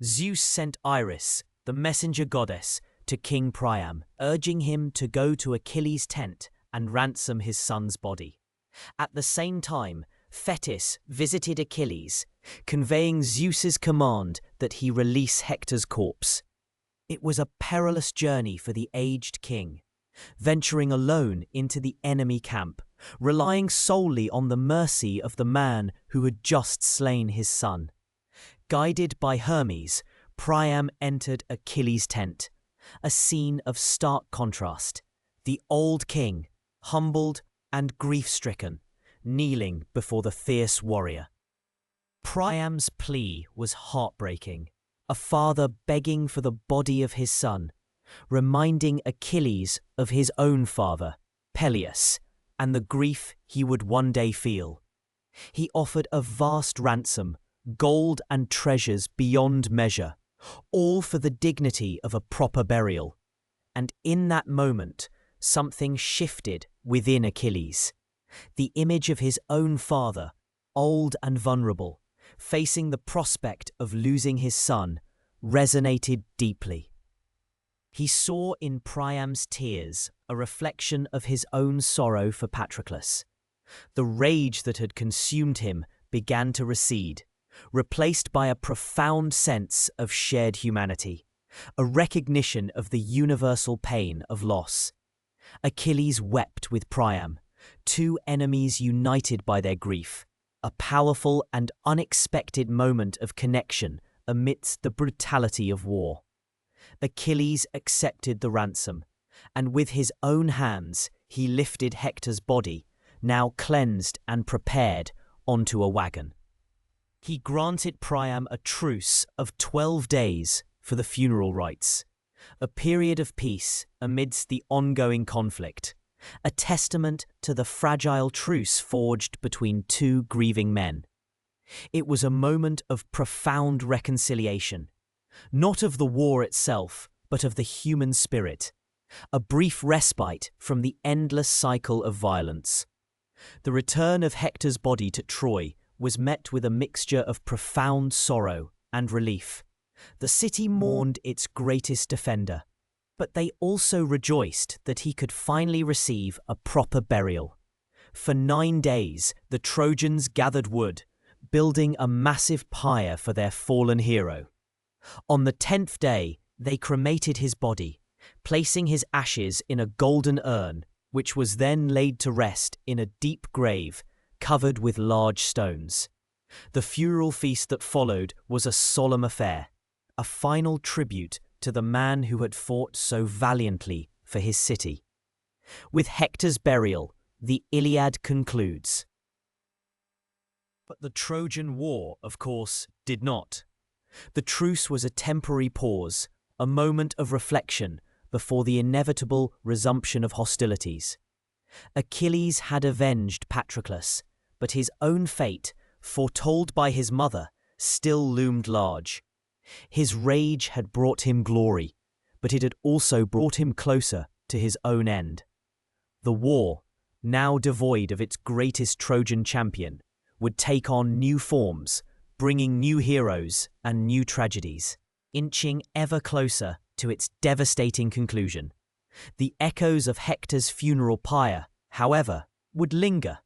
Zeus sent Iris, the messenger goddess, to King Priam, urging him to go to Achilles' tent and ransom his son's body. At the same time, Thetis visited Achilles, conveying Zeus's command that he release Hector's corpse. It was a perilous journey for the aged king, venturing alone into the enemy camp, relying solely on the mercy of the man who had just slain his son. Guided by Hermes, Priam entered Achilles' tent, a scene of stark contrast. The old king, humbled and grief-stricken, kneeling before the fierce warrior. Priam's plea was heartbreaking, a father begging for the body of his son, reminding Achilles of his own father, Peleus, and the grief he would one day feel. He offered a vast ransom, gold and treasures beyond measure, all for the dignity of a proper burial. And in that moment, something shifted within Achilles. The image of his own father, old and vulnerable, facing the prospect of losing his son, resonated deeply. He saw in Priam's tears a reflection of his own sorrow for Patroclus. The rage that had consumed him began to recede, replaced by a profound sense of shared humanity, a recognition of the universal pain of loss. Achilles wept with Priam, two enemies united by their grief, a powerful and unexpected moment of connection amidst the brutality of war. Achilles accepted the ransom, and with his own hands he lifted Hector's body, now cleansed and prepared, onto a wagon. He granted Priam a truce of 12 days for the funeral rites, a period of peace amidst the ongoing conflict, a testament to the fragile truce forged between two grieving men. It was a moment of profound reconciliation, not of the war itself, but of the human spirit, a brief respite from the endless cycle of violence. The return of Hector's body to Troy was met with a mixture of profound sorrow and relief. The city mourned its greatest defender, but they also rejoiced that he could finally receive a proper burial. For 9 days, the Trojans gathered wood, building a massive pyre for their fallen hero. On the 10th day, they cremated his body, placing his ashes in a golden urn, which was then laid to rest in a deep grave covered with large stones. The funeral feast that followed was a solemn affair, a final tribute to the man who had fought so valiantly for his city. With Hector's burial, the Iliad concludes. But the Trojan War, of course, did not. The truce was a temporary pause, a moment of reflection before the inevitable resumption of hostilities. Achilles had avenged Patroclus, but his own fate, foretold by his mother, still loomed large. His rage had brought him glory, but it had also brought him closer to his own end. The war, now devoid of its greatest Trojan champion, would take on new forms, bringing new heroes and new tragedies, inching ever closer to its devastating conclusion. The echoes of Hector's funeral pyre, however, would linger,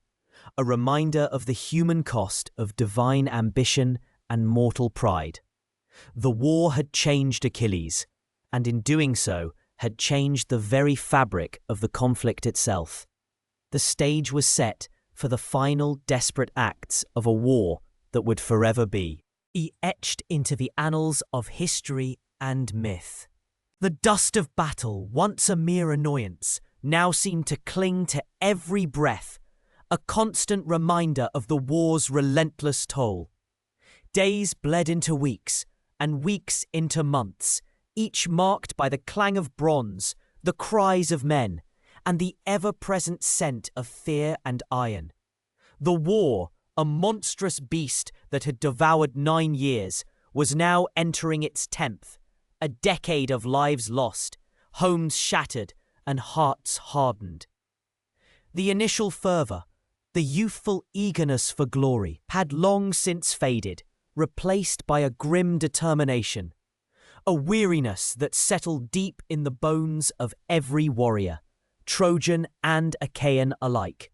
a reminder of the human cost of divine ambition and mortal pride. The war had changed Achilles, and in doing so had changed the very fabric of the conflict itself. The stage was set for the final desperate acts of a war that would forever be etched into the annals of history and myth. The dust of battle, once a mere annoyance, now seemed to cling to every breath, a constant reminder of the war's relentless toll. Days bled into weeks, and weeks into months, each marked by the clang of bronze, the cries of men, and the ever-present scent of fear and iron. The war, a monstrous beast that had devoured 9 years, was now entering its 10th, a decade of lives lost, homes shattered, and hearts hardened. The initial fervour, the youthful eagerness for glory, had long since faded, replaced by a grim determination, a weariness that settled deep in the bones of every warrior, Trojan and Achaean alike.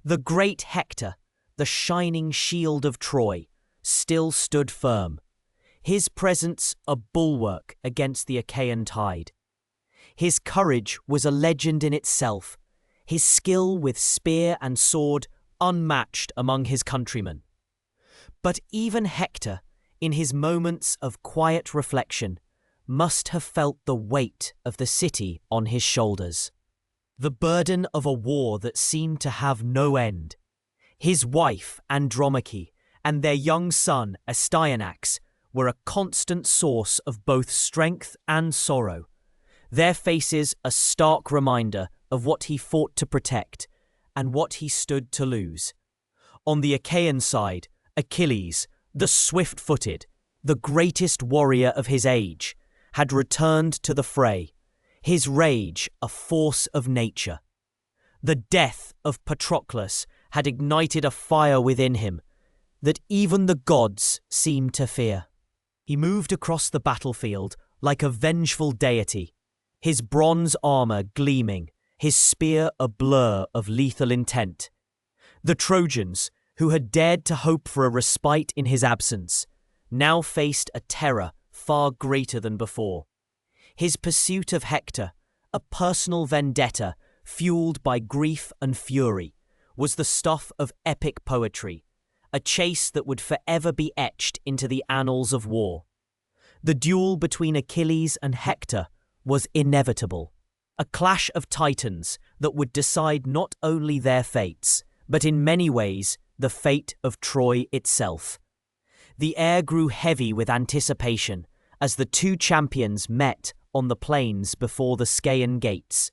The great Hector, the shining shield of Troy, still stood firm, his presence a bulwark against the Achaean tide. His courage was a legend in itself, his skill with spear and sword unmatched among his countrymen. But even Hector, in his moments of quiet reflection, must have felt the weight of the city on his shoulders. The burden of a war that seemed to have no end. His wife, Andromache, and their young son, Astyanax, were a constant source of both strength and sorrow, their faces a stark reminder of what he fought to protect and what he stood to lose. On the Achaean side, Achilles, the swift-footed, the greatest warrior of his age, had returned to the fray, his rage a force of nature. The death of Patroclus had ignited a fire within him that even the gods seemed to fear. He moved across the battlefield like a vengeful deity, his bronze armor gleaming, his spear a blur of lethal intent. The Trojans, who had dared to hope for a respite in his absence, now faced a terror far greater than before. His pursuit of Hector, a personal vendetta fueled by grief and fury, was the stuff of epic poetry, a chase that would forever be etched into the annals of war. The duel between Achilles and Hector was inevitable, a clash of titans that would decide not only their fates, but in many ways the fate of Troy itself. The air grew heavy with anticipation as the two champions met on the plains before the Scaean gates.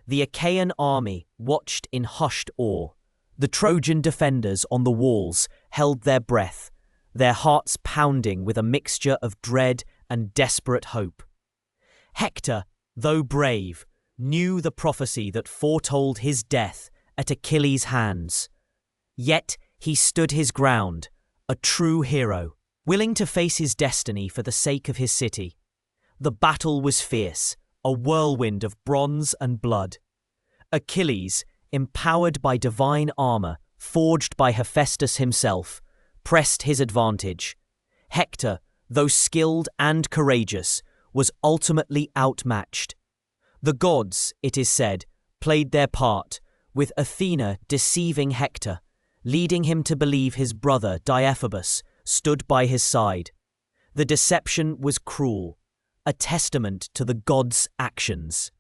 The Achaean army watched in hushed awe. The Trojan defenders on the walls held their breath, their hearts pounding with a mixture of dread and desperate hope. Hector, though brave, knew the prophecy that foretold his death at Achilles' hands. Yet he stood his ground, a true hero, willing to face his destiny for the sake of his city. The battle was fierce, a whirlwind of bronze and blood. Achilles, empowered by divine armor forged by Hephaestus himself, pressed his advantage. Hector, though skilled and courageous, was ultimately outmatched. The gods, it is said, played their part, with Athena deceiving Hector, leading him to believe his brother Deiphobus stood by his side. The deception was cruel, a testament to the gods' actions.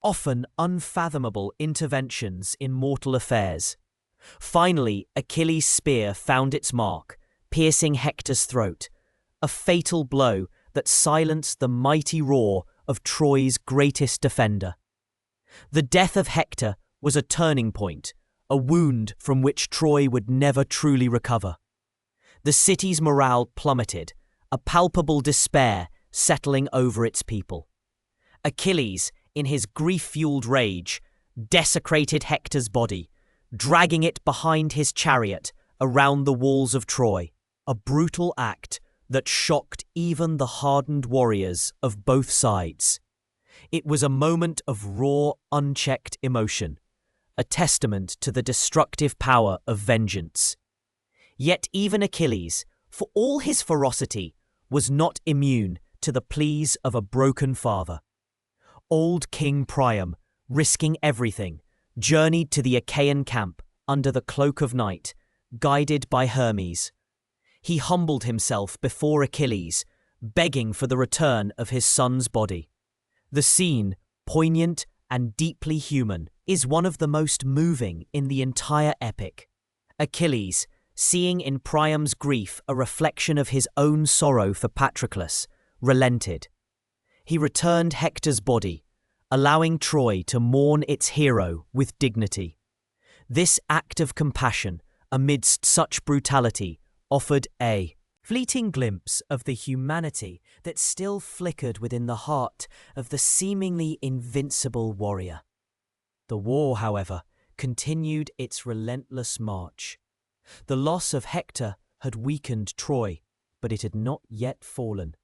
Often unfathomable interventions in mortal affairs. Finally, Achilles' spear found its mark, piercing Hector's throat, a fatal blow that silenced the mighty roar of Troy's greatest defender. The death of Hector was a turning point, a wound from which Troy would never truly recover. The city's morale plummeted, a palpable despair settling over its people. Achilles, in his grief-fueled rage, desecrated Hector's body, dragging it behind his chariot around the walls of Troy, a brutal act that shocked even the hardened warriors of both sides. It was a moment of raw, unchecked emotion, a testament to the destructive power of vengeance. Yet even Achilles, for all his ferocity, was not immune to the pleas of a broken father. Old King Priam, risking everything, journeyed to the Achaean camp under the cloak of night, guided by Hermes. He humbled himself before Achilles, begging for the return of his son's body. The scene, poignant and deeply human, is one of the most moving in the entire epic. Achilles, seeing in Priam's grief a reflection of his own sorrow for Patroclus, relented. He returned Hector's body, allowing Troy to mourn its hero with dignity. This act of compassion, amidst such brutality, offered a fleeting glimpse of the humanity that still flickered within the heart of the seemingly invincible warrior. The war, however, continued its relentless march. The loss of Hector had weakened Troy, but it had not yet fallen.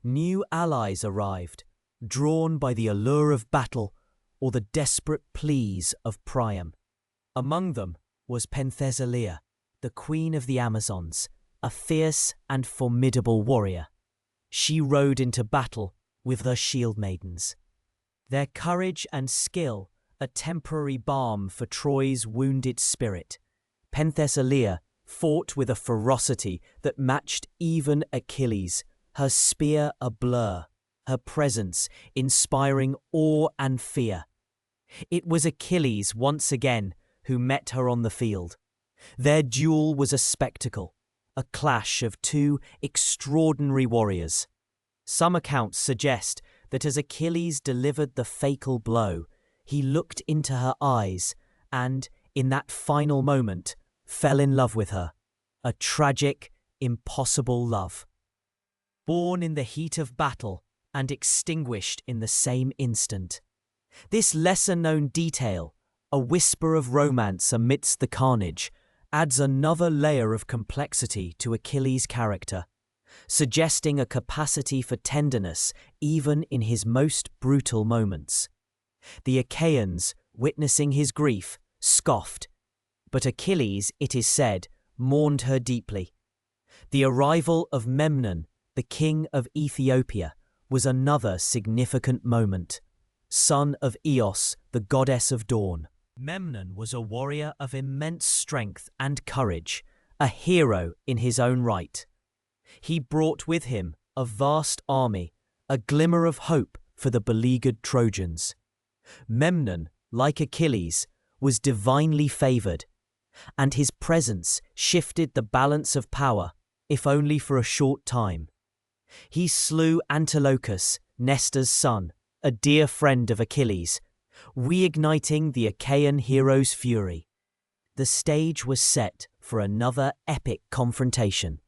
New allies arrived, drawn by the allure of battle or the desperate pleas of Priam. Among them was Penthesilea, the queen of the Amazons, a fierce and formidable warrior. She rode into battle with her shield maidens. Their courage and skill a temporary balm for Troy's wounded spirit. Penthesilea fought with a ferocity that matched even Achilles, her spear a blur, her presence inspiring awe and fear. It was Achilles once again who met her on the field. Their duel was a spectacle, a clash of two extraordinary warriors. Some accounts suggest that as Achilles delivered the fatal blow, he looked into her eyes and, in that final moment, fell in love with her. A tragic, impossible love. Born in the heat of battle and extinguished in the same instant. This lesser-known detail, a whisper of romance amidst the carnage, adds another layer of complexity to Achilles' character, suggesting a capacity for tenderness even in his most brutal moments. The Achaeans, witnessing his grief, scoffed, but Achilles, it is said, mourned her deeply. The arrival of Memnon, the king of Ethiopia, was another significant moment. Son of Eos, the goddess of dawn. Memnon was a warrior of immense strength and courage, a hero in his own right. He brought with him a vast army, a glimmer of hope for the beleaguered Trojans. Memnon, like Achilles, was divinely favored, and his presence shifted the balance of power, if only for a short time. He slew Antilochus, Nestor's son, a dear friend of Achilles, reigniting the Achaean hero's fury. The stage was set for another epic confrontation.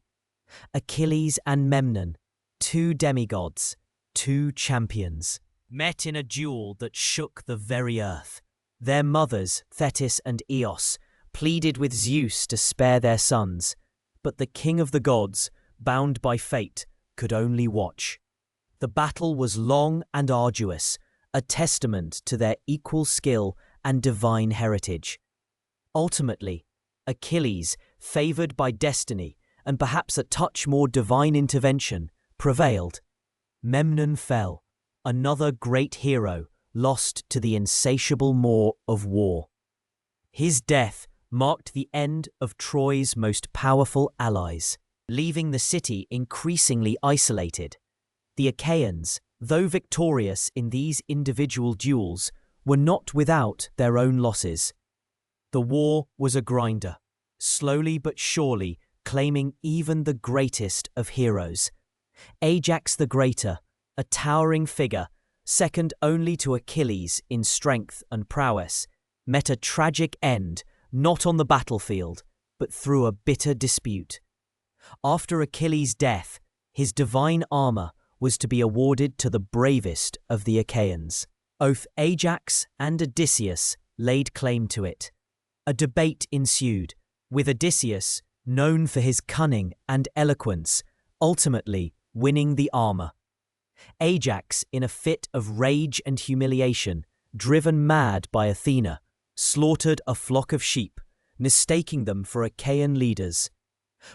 Achilles and Memnon, two demigods, two champions, met in a duel that shook the very earth. Their mothers, Thetis and Eos, pleaded with Zeus to spare their sons, but the king of the gods, bound by fate, could only watch. The battle was long and arduous, a testament to their equal skill and divine heritage. Ultimately, Achilles, favored by destiny and perhaps a touch more divine intervention, prevailed. Memnon fell, another great hero lost to the insatiable maw of war. His death marked the end of Troy's most powerful allies, leaving the city increasingly isolated. The Achaeans, though victorious in these individual duels, were not without their own losses. The war was a grinder, slowly but surely claiming even the greatest of heroes. Ajax the Greater, a towering figure, second only to Achilles in strength and prowess, met a tragic end not on the battlefield, but through a bitter dispute. After Achilles' death, his divine armor was to be awarded to the bravest of the Achaeans. Both Ajax and Odysseus laid claim to it. A debate ensued, with Odysseus, known for his cunning and eloquence, ultimately winning the armor. Ajax, in a fit of rage and humiliation, driven mad by Athena, slaughtered a flock of sheep, mistaking them for Achaean leaders.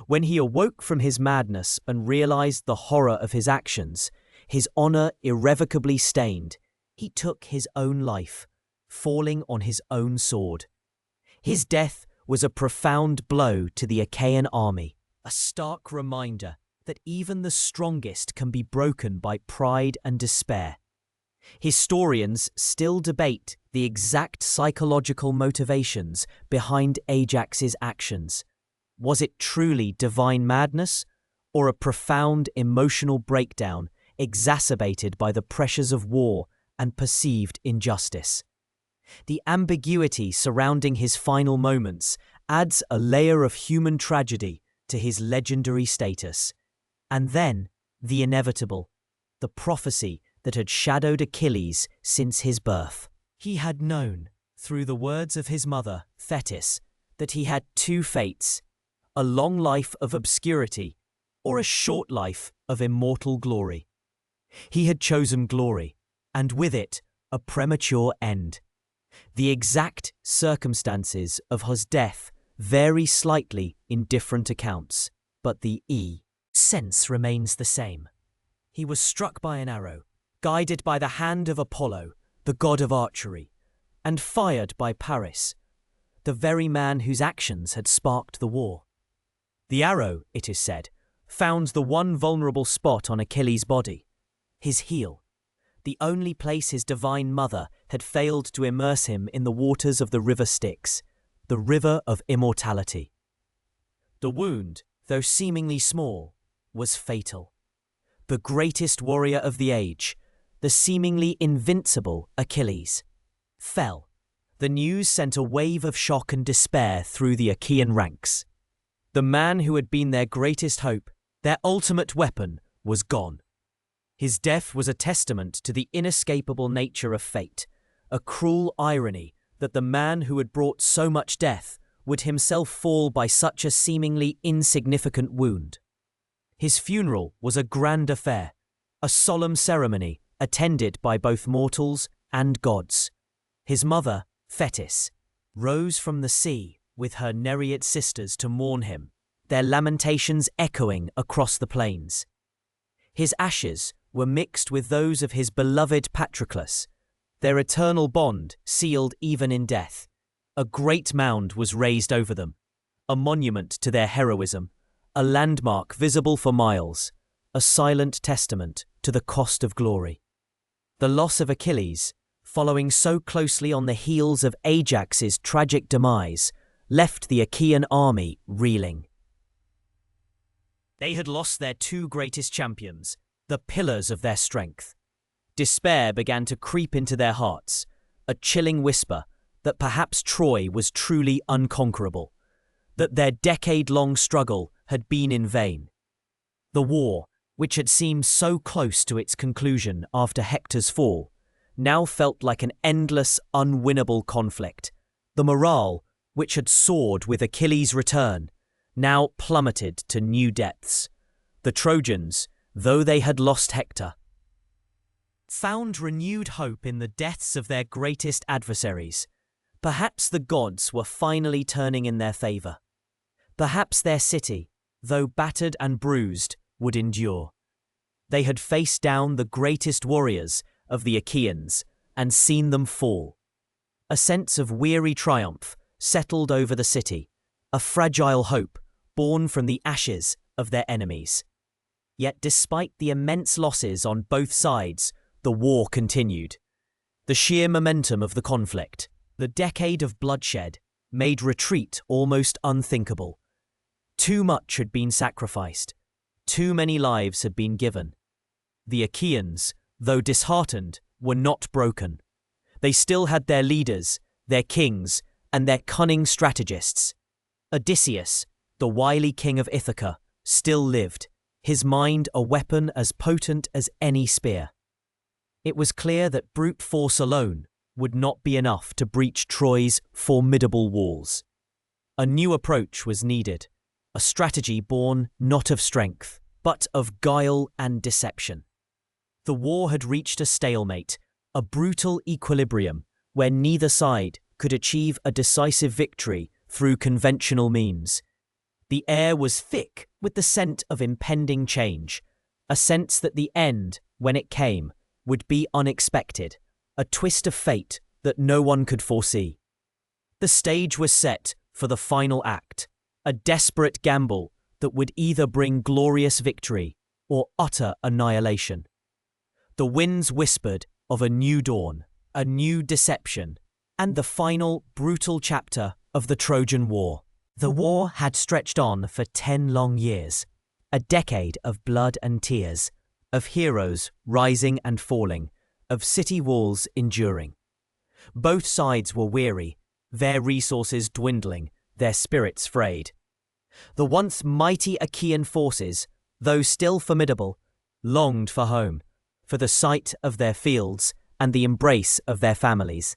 When he awoke from his madness and realized the horror of his actions, his honor irrevocably stained, he took his own life, falling on his own sword. His death was a profound blow to the Achaean army, a stark reminder that even the strongest can be broken by pride and despair. Historians still debate the exact psychological motivations behind Ajax's actions. Was it truly divine madness, or a profound emotional breakdown exacerbated by the pressures of war and perceived injustice? The ambiguity surrounding his final moments adds a layer of human tragedy to his legendary status. And then, the inevitable, the prophecy that had shadowed Achilles since his birth. He had known, through the words of his mother, Thetis, that he had two fates, a long life of obscurity or a short life of immortal glory. He had chosen glory, and with it, a premature end. The exact circumstances of his death vary slightly in different accounts, but the sense remains the same. He was struck by an arrow, guided by the hand of Apollo, the god of archery, and fired by Paris, the very man whose actions had sparked the war. The arrow, it is said, found the one vulnerable spot on Achilles' body, his heel, the only place his divine mother had failed to immerse him in the waters of the river Styx, the river of immortality. The wound, though seemingly small, was fatal. The greatest warrior of the age, the seemingly invincible Achilles, fell. The news sent a wave of shock and despair through the Achaean ranks. The man who had been their greatest hope, their ultimate weapon, was gone. His death was a testament to the inescapable nature of fate, a cruel irony that the man who had brought so much death would himself fall by such a seemingly insignificant wound. His funeral was a grand affair, a solemn ceremony attended by both mortals and gods. His mother, Thetis, rose from the sea with her Nereid sisters to mourn him, their lamentations echoing across the plains. His ashes were mixed with those of his beloved Patroclus, their eternal bond sealed even in death. A great mound was raised over them, a monument to their heroism, a landmark visible for miles, a silent testament to the cost of glory. The loss of Achilles, following so closely on the heels of Ajax's tragic demise, left the Achaean army reeling. They had lost their two greatest champions, the pillars of their strength. Despair began to creep into their hearts, a chilling whisper that perhaps Troy was truly unconquerable, that their decade-long struggle had been in vain. The war, which had seemed so close to its conclusion after Hector's fall, now felt like an endless, unwinnable conflict. The morale, which had soared with Achilles' return, now plummeted to new depths. The Trojans, though they had lost Hector, found renewed hope in the deaths of their greatest adversaries. Perhaps the gods were finally turning in their favour. Perhaps their city, though battered and bruised, would endure. They had faced down the greatest warriors of the Achaeans and seen them fall. A sense of weary triumph settled over the city, a fragile hope born from the ashes of their enemies. Yet despite the immense losses on both sides, the war continued. The sheer momentum of the conflict, the decade of bloodshed, made retreat almost unthinkable. Too much had been sacrificed. Too many lives had been given. The Achaeans, though disheartened, were not broken. They still had their leaders, their kings, and their cunning strategists. Odysseus, the wily king of Ithaca, still lived, his mind a weapon as potent as any spear. It was clear that brute force alone would not be enough to breach Troy's formidable walls. A new approach was needed, a strategy born not of strength, but of guile and deception. The war had reached a stalemate, a brutal equilibrium, where neither side could achieve a decisive victory through conventional means. The air was thick with the scent of impending change, a sense that the end, when it came, would be unexpected, a twist of fate that no one could foresee. The stage was set for the final act, a desperate gamble that would either bring glorious victory or utter annihilation. The winds whispered of a new dawn, a new deception, and the final brutal chapter of the Trojan War. The war had stretched on for 10 long years, a decade of blood and tears, of heroes rising and falling, of city walls enduring. Both sides were weary, their resources dwindling, their spirits frayed. The once mighty Achaean forces, though still formidable, longed for home, for the sight of their fields and the embrace of their families.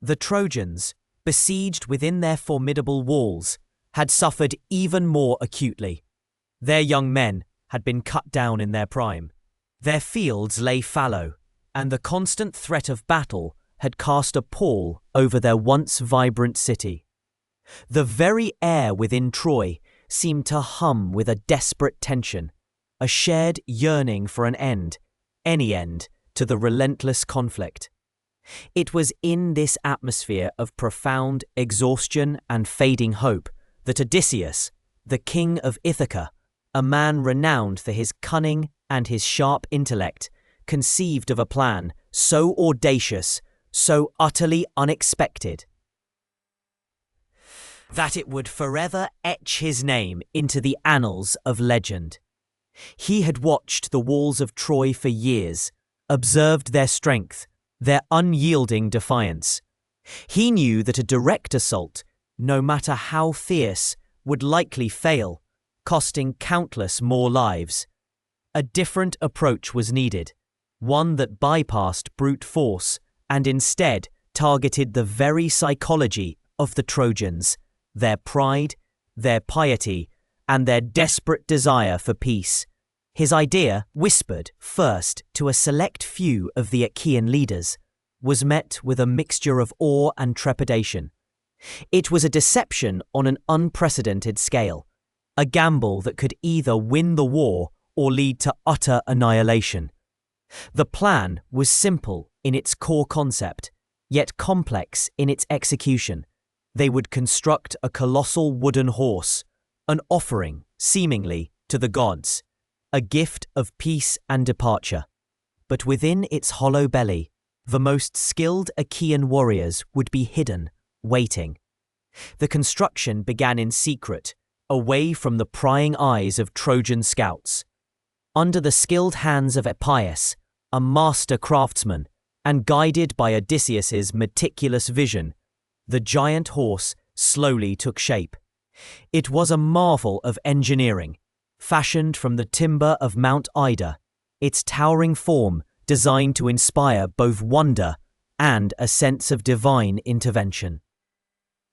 The Trojans, besieged within their formidable walls, had suffered even more acutely. Their young men had been cut down in their prime. Their fields lay fallow, and the constant threat of battle had cast a pall over their once vibrant city. The very air within Troy seemed to hum with a desperate tension, a shared yearning for an end, any end, to the relentless conflict. It was in this atmosphere of profound exhaustion and fading hope that Odysseus, the king of Ithaca, a man renowned for his cunning and his sharp intellect, conceived of a plan so audacious, so utterly unexpected, that it would forever etch his name into the annals of legend. He had watched the walls of Troy for years, observed their strength, their unyielding defiance. He knew that a direct assault, no matter how fierce, would likely fail, costing countless more lives. A different approach was needed, one that bypassed brute force and instead targeted the very psychology of the Trojans, their pride, their piety, and their desperate desire for peace. His idea, whispered first to a select few of the Achaean leaders, was met with a mixture of awe and trepidation. It was a deception on an unprecedented scale, a gamble that could either win the war or lead to utter annihilation. The plan was simple in its core concept, yet complex in its execution. They would construct a colossal wooden horse, an offering, seemingly, to the gods, a gift of peace and departure. But within its hollow belly, the most skilled Achaean warriors would be hidden, waiting. The construction began in secret, away from the prying eyes of Trojan scouts. Under the skilled hands of Epeius, a master craftsman, and guided by Odysseus's meticulous vision, the giant horse slowly took shape. It was a marvel of engineering, fashioned from the timber of Mount Ida, its towering form designed to inspire both wonder and a sense of divine intervention.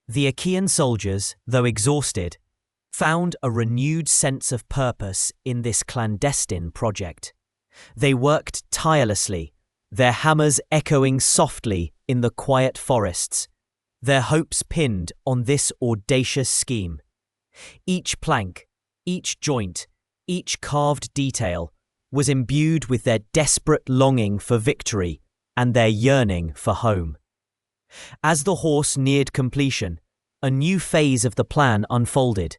The Achaean soldiers, though exhausted, found a renewed sense of purpose in this clandestine project. They worked tirelessly, their hammers echoing softly in the quiet forests, their hopes pinned on this audacious scheme. Each plank, each joint, each carved detail was imbued with their desperate longing for victory and their yearning for home. As the horse neared completion, a new phase of the plan unfolded.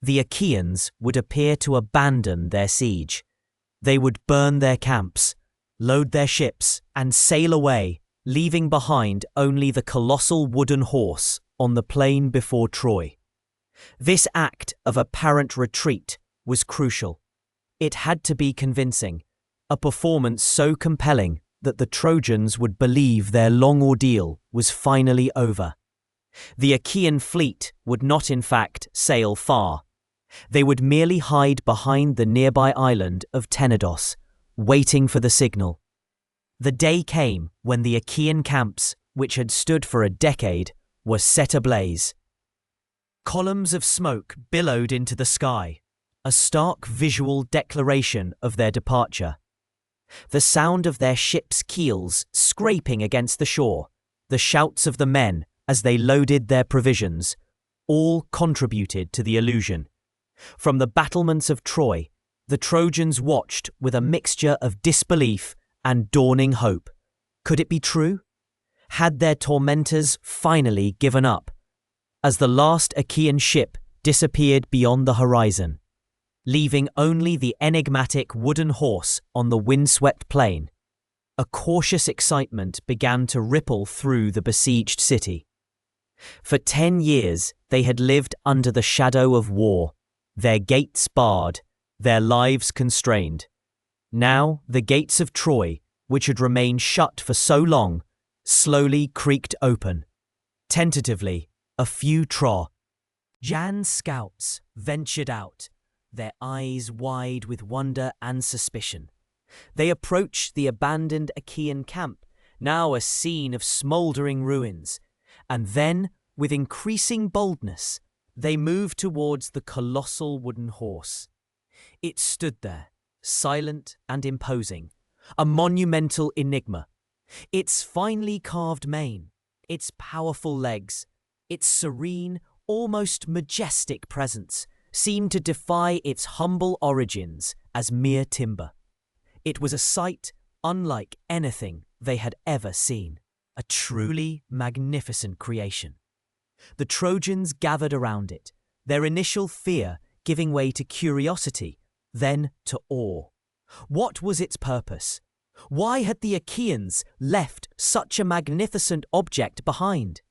The Achaeans would appear to abandon their siege. They would burn their camps, load their ships, and sail away, leaving behind only the colossal wooden horse on the plain before Troy. This act of apparent retreat was crucial. It had to be convincing, a performance so compelling that the Trojans would believe their long ordeal was finally over. The Achaean fleet would not in fact sail far. They would merely hide behind the nearby island of Tenedos, waiting for the signal. The day came when the Achaean camps, which had stood for a decade, were set ablaze. Columns of smoke billowed into the sky, a stark visual declaration of their departure. The sound of their ships' keels scraping against the shore, the shouts of the men as they loaded their provisions, all contributed to the illusion. From the battlements of Troy, the Trojans watched with a mixture of disbelief and dawning hope. Could it be true? Had their tormentors finally given up? As the last Achaean ship disappeared beyond the horizon, leaving only the enigmatic wooden horse on the windswept plain, a cautious excitement began to ripple through the besieged city. For 10 years, they had lived under the shadow of war, their gates barred, their lives constrained. Now, the gates of Troy, which had remained shut for so long, slowly creaked open. Tentatively, a few Trojan scouts ventured out, their eyes wide with wonder and suspicion. They approached the abandoned Achaean camp, now a scene of smouldering ruins, and then, with increasing boldness, they moved towards the colossal wooden horse. It stood there, silent and imposing, a monumental enigma. Its finely carved mane, its powerful legs, its serene, almost majestic presence seemed to defy its humble origins as mere timber. It was a sight unlike anything they had ever seen, a truly magnificent creation. The Trojans gathered around it, their initial fear giving way to curiosity, then to awe. What was its purpose? Why had the Achaeans left such a magnificent object behind?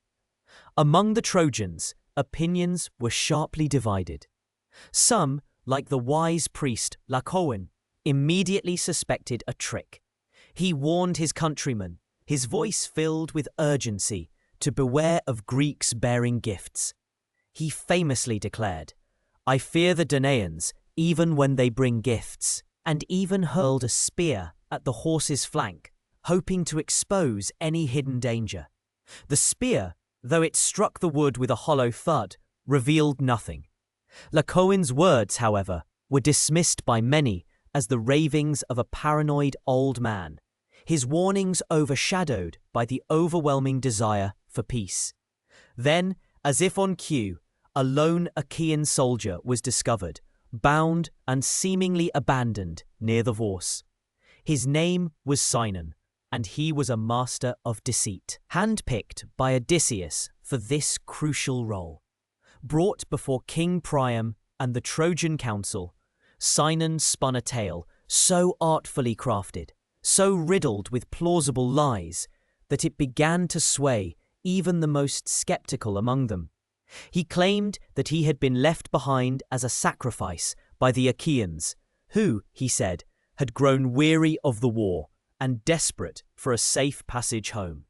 Among the Trojans, opinions were sharply divided. Some, like the wise priest Laocoon, immediately suspected a trick. He warned his countrymen, his voice filled with urgency, to beware of Greeks bearing gifts. He famously declared, "I fear the Danaans even when they bring gifts," and even hurled a spear at the horse's flank, hoping to expose any hidden danger. The spear, though it struck the wood with a hollow thud, revealed nothing. Laocoon's words, however, were dismissed by many as the ravings of a paranoid old man, his warnings overshadowed by the overwhelming desire for peace. Then, as if on cue, a lone Achaean soldier was discovered, bound and seemingly abandoned near the horse. His name was Sinon, and he was a master of deceit, handpicked by Odysseus for this crucial role. Brought before King Priam and the Trojan council, Sinon spun a tale so artfully crafted, so riddled with plausible lies, that it began to sway even the most skeptical among them. He claimed that he had been left behind as a sacrifice by the Achaeans, who, he said, had grown weary of the war and desperate for a safe passage home.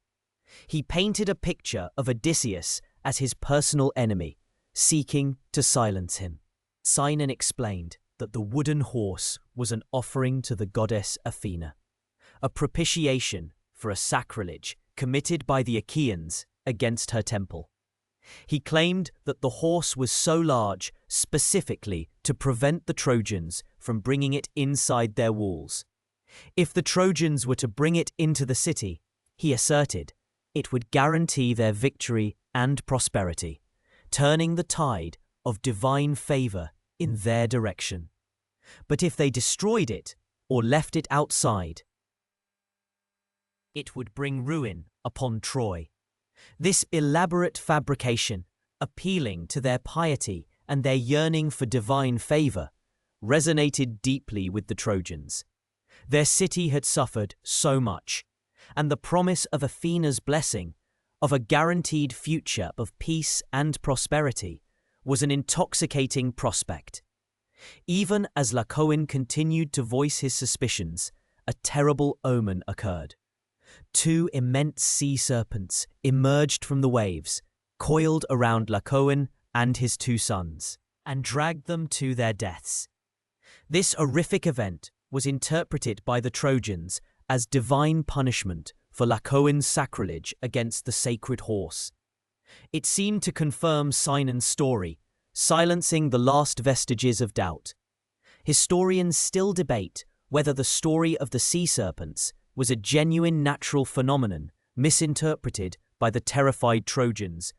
He painted a picture of Odysseus as his personal enemy, seeking to silence him. Sinon explained that the wooden horse was an offering to the goddess Athena, a propitiation for a sacrilege committed by the Achaeans against her temple. He claimed that the horse was so large specifically to prevent the Trojans from bringing it inside their walls. If the Trojans were to bring it into the city, he asserted, it would guarantee their victory and prosperity, turning the tide of divine favor in their direction. But if they destroyed it or left it outside, it would bring ruin upon Troy. This elaborate fabrication, appealing to their piety and their yearning for divine favor, resonated deeply with the Trojans. Their city had suffered so much, and the promise of Athena's blessing, of a guaranteed future of peace and prosperity, was an intoxicating prospect. Even as Laocoon continued to voice his suspicions, a terrible omen occurred. 2 immense sea serpents emerged from the waves, coiled around Laocoon and his 2 sons, and dragged them to their deaths. This horrific event was interpreted by the Trojans as divine punishment for Laocoon's sacrilege against the sacred horse. It seemed to confirm Sinon's story, silencing the last vestiges of doubt. Historians still debate whether the story of the sea serpents was a genuine natural phenomenon misinterpreted by the terrified Trojans,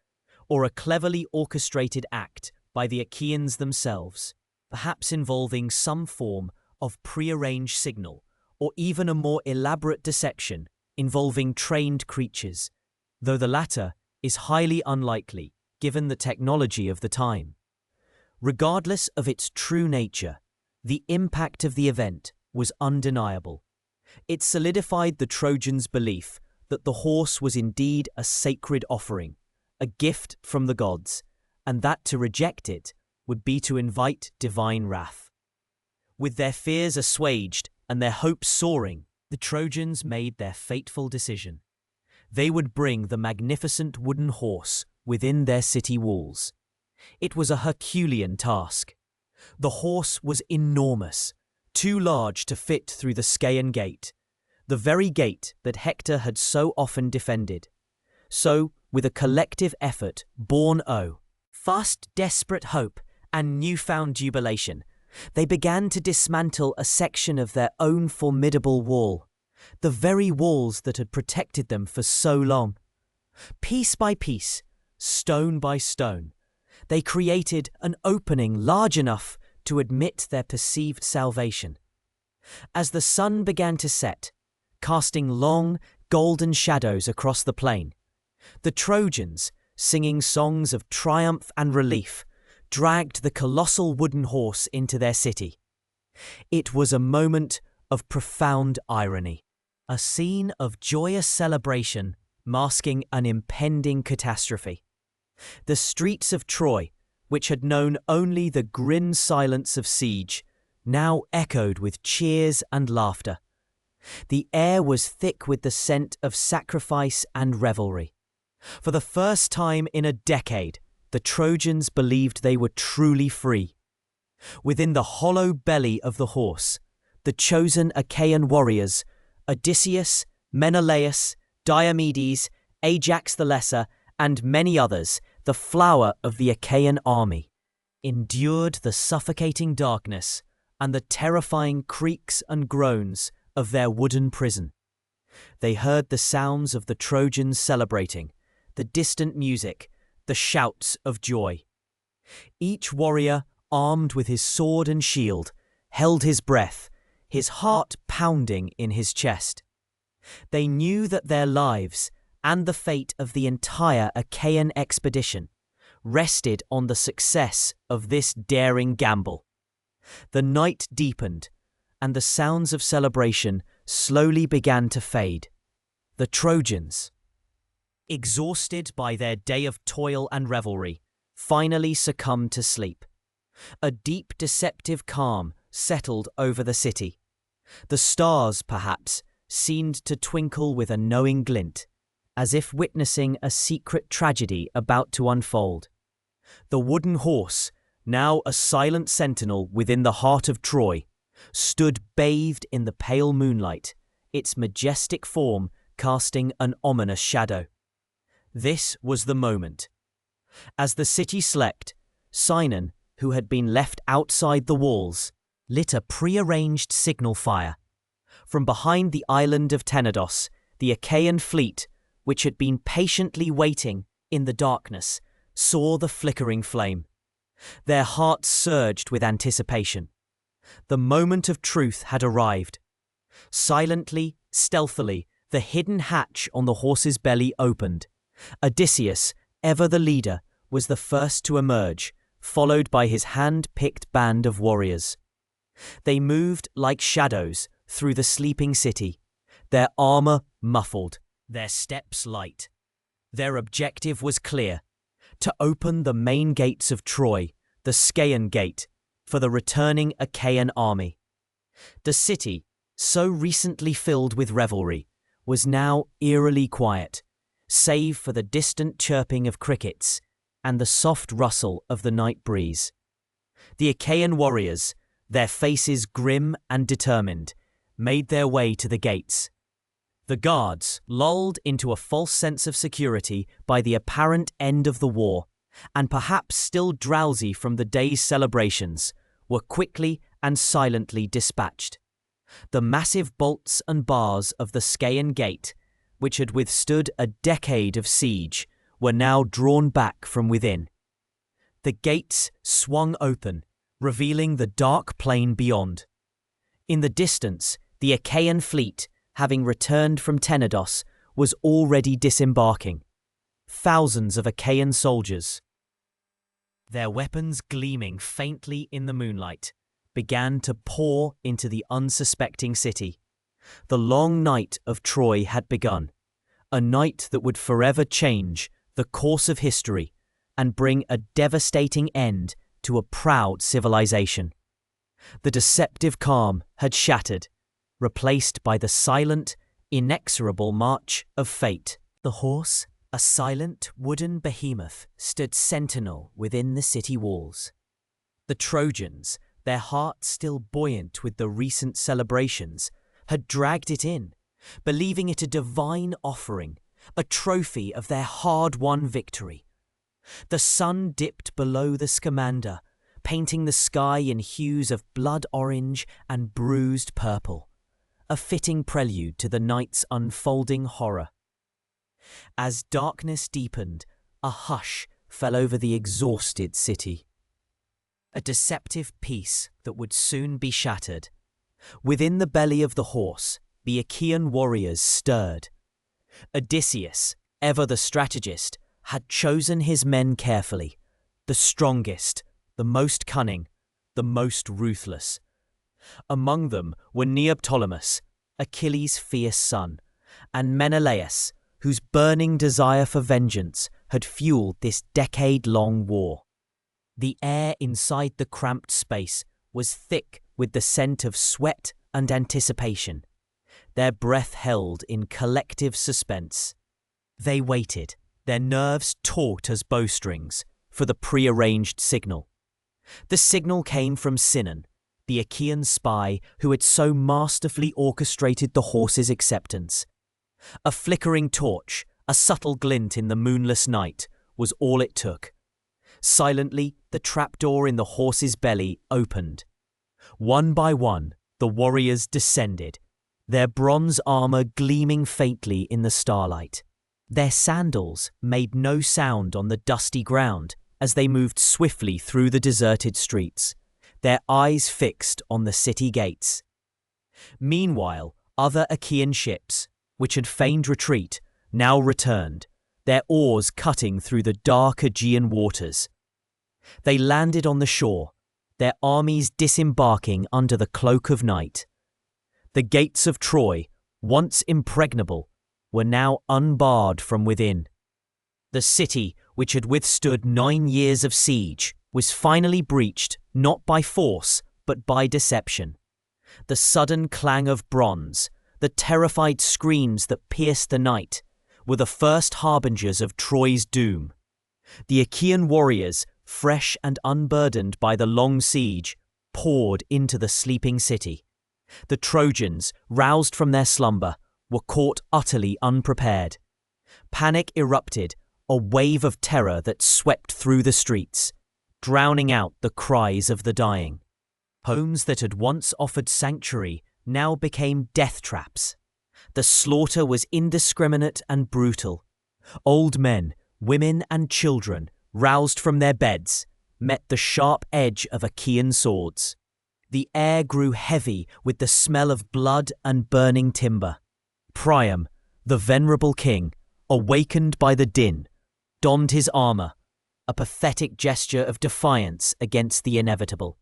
or a cleverly orchestrated act by the Achaeans themselves, perhaps involving some form of prearranged signal, or even a more elaborate deception involving trained creatures, though the latter is highly unlikely given the technology of the time. Regardless of its true nature, the impact of the event was undeniable. It solidified the Trojans' belief that the horse was indeed a sacred offering, a gift from the gods, and that to reject it would be to invite divine wrath. With their fears assuaged and their hopes soaring, the Trojans made their fateful decision. They would bring the magnificent wooden horse within their city walls. It was a Herculean task. The horse was enormous, too large to fit through the Scaean gate, the very gate that Hector had so often defended. So, with a collective effort born of fast, desperate hope and newfound jubilation, they began to dismantle a section of their own formidable wall, the very walls that had protected them for so long. Piece by piece, stone by stone, they created an opening large enough to admit their perceived salvation. As the sun began to set, casting long, golden shadows across the plain, the Trojans, singing songs of triumph and relief, dragged the colossal wooden horse into their city. It was a moment of profound irony. a scene of joyous celebration masking an impending catastrophe. The streets of Troy, which had known only the grim silence of siege, now echoed with cheers and laughter. The air was thick with the scent of sacrifice and revelry. For the first time in a decade, the Trojans believed they were truly free. Within the hollow belly of the horse, the chosen Achaean warriors, Odysseus, Menelaus, Diomedes, Ajax the Lesser, and many others, the flower of the Achaean army, endured the suffocating darkness and the terrifying creaks and groans of their wooden prison. They heard the sounds of the Trojans celebrating, the distant music, the shouts of joy. Each warrior, armed with his sword and shield, held his breath, his heart pounding in his chest. They knew that their lives and the fate of the entire Achaean expedition rested on the success of this daring gamble. The night deepened, and the sounds of celebration slowly began to fade. The Trojans, exhausted by their day of toil and revelry, finally succumbed to sleep. A deep, deceptive calm settled over the city. The stars, perhaps, seemed to twinkle with a knowing glint, as if witnessing a secret tragedy about to unfold. The wooden horse, now a silent sentinel within the heart of Troy, stood bathed in the pale moonlight, its majestic form casting an ominous shadow. This was the moment. As the city slept, Sinon, who had been left outside the walls, lit a prearranged signal fire. From behind the island of Tenedos, the Achaean fleet, which had been patiently waiting in the darkness, saw the flickering flame. Their hearts surged with anticipation. The moment of truth had arrived. Silently, stealthily, the hidden hatch on the horse's belly opened. Odysseus, ever the leader, was the first to emerge, followed by his hand-picked band of warriors. They moved like shadows through the sleeping city, their armor muffled, their steps light. Their objective was clear: to open the main gates of Troy, the Scaean Gate, for the returning Achaean army. The city, so recently filled with revelry, was now eerily quiet, save for the distant chirping of crickets and the soft rustle of the night breeze. The Achaean warriors, their faces grim and determined, made their way to the gates. The guards, lulled into a false sense of security by the apparent end of the war, and perhaps still drowsy from the day's celebrations, were quickly and silently dispatched. The massive bolts and bars of the Scaean Gate, which had withstood a decade of siege, were now drawn back from within. The gates swung open, revealing the dark plain beyond. In the distance, the Achaean fleet, having returned from Tenedos, was already disembarking. Thousands of Achaean soldiers, their weapons gleaming faintly in the moonlight, began to pour into the unsuspecting city. The long night of Troy had begun, a night that would forever change the course of history and bring a devastating end to a proud civilization. The deceptive calm had shattered, replaced by the silent, inexorable march of fate. The horse, a silent wooden behemoth, stood sentinel within the city walls. The Trojans, their hearts still buoyant with the recent celebrations, had dragged it in, believing it a divine offering, a trophy of their hard-won victory. The sun dipped below the Scamander, painting the sky in hues of blood orange and bruised purple, a fitting prelude to the night's unfolding horror. As darkness deepened, a hush fell over the exhausted city. A deceptive peace that would soon be shattered. Within the belly of the horse, the Achaean warriors stirred. Odysseus, ever the strategist, had chosen his men carefully, the strongest, the most cunning, the most ruthless. Among them were Neoptolemus, Achilles' fierce son, and Menelaus, whose burning desire for vengeance had fueled this decade-long war. The air inside the cramped space was thick with the scent of sweat and anticipation, their breath held in collective suspense. They waited, their nerves taut as bowstrings, for the prearranged signal. The signal came from Sinon, the Achaean spy who had so masterfully orchestrated the horse's acceptance. A flickering torch, a subtle glint in the moonless night, was all it took. Silently, the trapdoor in the horse's belly opened. One by one, the warriors descended, their bronze armor gleaming faintly in the starlight. Their sandals made no sound on the dusty ground as they moved swiftly through the deserted streets, their eyes fixed on the city gates. Meanwhile, other Achaean ships, which had feigned retreat, now returned, their oars cutting through the dark Aegean waters. They landed on the shore, their armies disembarking under the cloak of night. The gates of Troy, once impregnable, were now unbarred from within. The city, which had withstood 9 years of siege, was finally breached not by force but by deception. The sudden clang of bronze, the terrified screams that pierced the night, were the first harbingers of Troy's doom. The Achaean warriors, fresh and unburdened by the long siege, poured into the sleeping city. The Trojans, roused from their slumber, were caught utterly unprepared. Panic erupted, a wave of terror that swept through the streets, drowning out the cries of the dying. Homes that had once offered sanctuary now became death traps. The slaughter was indiscriminate and brutal. Old men, women, and children, roused from their beds, met the sharp edge of Achaean swords. The air grew heavy with the smell of blood and burning timber. Priam, the venerable king, awakened by the din, donned his armor, a pathetic gesture of defiance against the inevitable.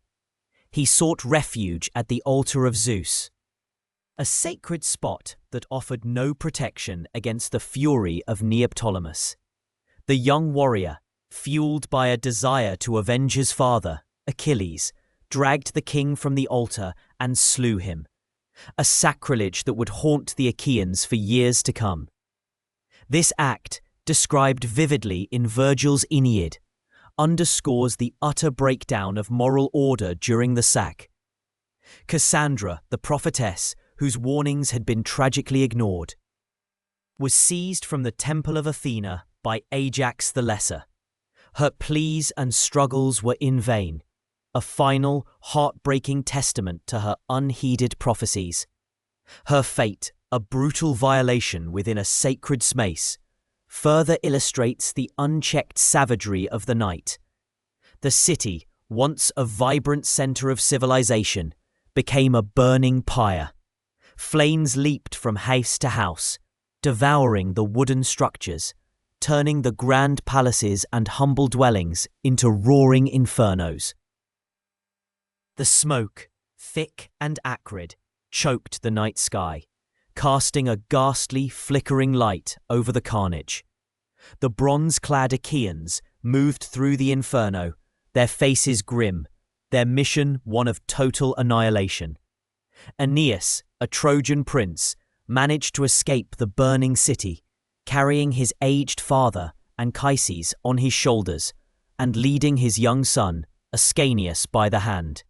He sought refuge at the altar of Zeus, a sacred spot that offered no protection against the fury of Neoptolemus. The young warrior, fueled by a desire to avenge his father, Achilles, dragged the king from the altar and slew him, a sacrilege that would haunt the Achaeans for years to come. This act, described vividly in Virgil's Aeneid, underscores the utter breakdown of moral order during the sack. Cassandra, the prophetess, whose warnings had been tragically ignored, was seized from the temple of Athena by Ajax the Lesser. Her pleas and struggles were in vain, a final, heartbreaking testament to her unheeded prophecies. Her fate, a brutal violation within a sacred space, further illustrates the unchecked savagery of the night. The city, once a vibrant center of civilization, became a burning pyre. Flames leaped from house to house, devouring the wooden structures, turning the grand palaces and humble dwellings into roaring infernos. The smoke, thick and acrid, choked the night sky, casting a ghastly, flickering light over the carnage. The bronze-clad Achaeans moved through the inferno, their faces grim, their mission one of total annihilation. Aeneas, a Trojan prince, managed to escape the burning city, carrying his aged father, Anchises, on his shoulders, and leading his young son, Ascanius, by the hand.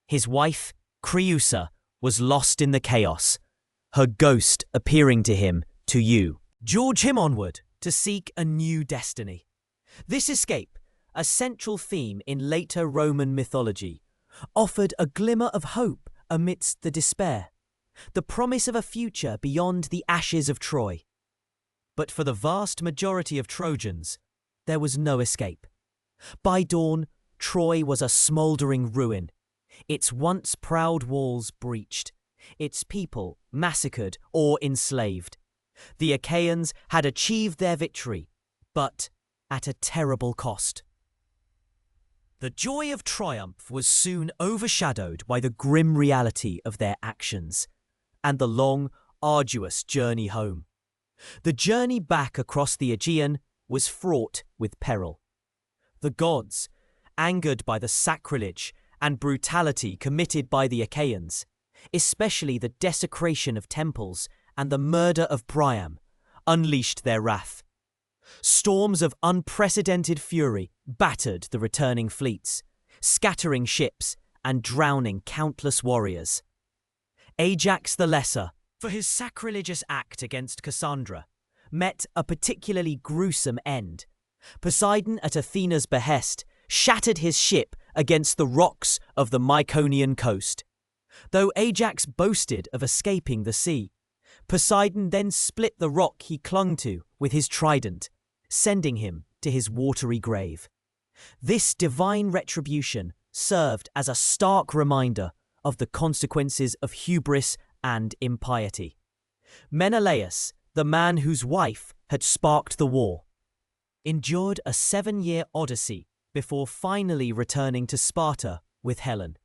His wife, Creusa, was lost in the chaos, her ghost appearing to him, to you. Urge him onward to seek a new destiny. This escape, a central theme in later Roman mythology, offered a glimmer of hope amidst the despair, the promise of a future beyond the ashes of Troy. But for the vast majority of Trojans, there was no escape. By dawn, Troy was a smouldering ruin, its once proud walls breached, its people massacred or enslaved. The Achaeans had achieved their victory, but at a terrible cost. The joy of triumph was soon overshadowed by the grim reality of their actions. and the long, arduous journey home. The journey back across the Aegean was fraught with peril. The gods, angered by the sacrilege and brutality committed by the Achaeans, especially the desecration of temples and the murder of Priam, unleashed their wrath. Storms of unprecedented fury battered the returning fleets, scattering ships and drowning countless warriors. Ajax the Lesser, for his sacrilegious act against Cassandra, met a particularly gruesome end. Poseidon, at Athena's behest, shattered his ship against the rocks of the Myconian coast. Though Ajax boasted of escaping the sea, Poseidon then split the rock he clung to with his trident, sending him to his watery grave. This divine retribution served as a stark reminder of the consequences of hubris and impiety. Menelaus, the man whose wife had sparked the war, endured a 7-year odyssey before finally returning to Sparta with Helen.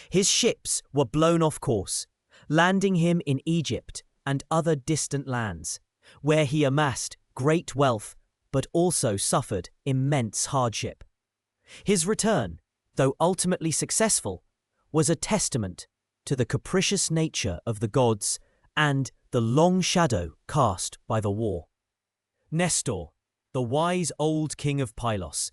His ships were blown off course, landing him in Egypt and other distant lands, where he amassed great wealth but also suffered immense hardship. His return, though ultimately successful, was a testament to the capricious nature of the gods and the long shadow cast by the war. Nestor, the wise old king of Pylos,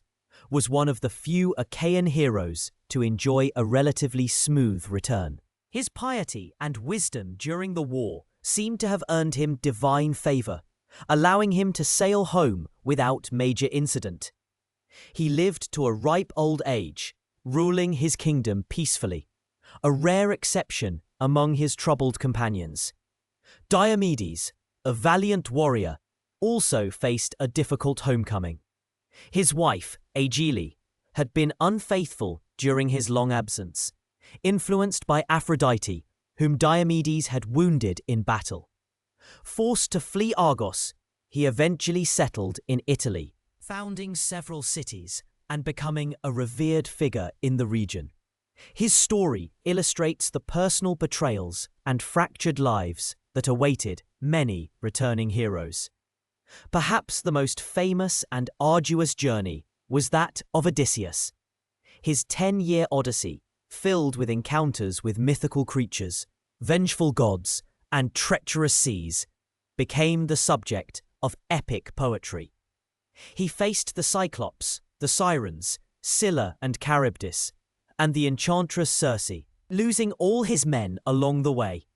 was one of the few Achaean heroes to enjoy a relatively smooth return. His piety and wisdom during the war seemed to have earned him divine favor, allowing him to sail home without major incident. He lived to a ripe old age, ruling his kingdom peacefully, a rare exception among his troubled companions. Diomedes, a valiant warrior, also faced a difficult homecoming. His wife, Achilles, had been unfaithful during his long absence, influenced by Aphrodite, whom Diomedes had wounded in battle. Forced to flee Argos, he eventually settled in Italy, founding several cities and becoming a revered figure in the region. His story illustrates the personal betrayals and fractured lives that awaited many returning heroes. Perhaps the most famous and arduous journey was that of Odysseus. His 10-year odyssey, filled with encounters with mythical creatures, vengeful gods, and treacherous seas, became the subject of epic poetry. He faced the Cyclops, the Sirens, Scylla and Charybdis, and the enchantress Circe, losing all his men along the way.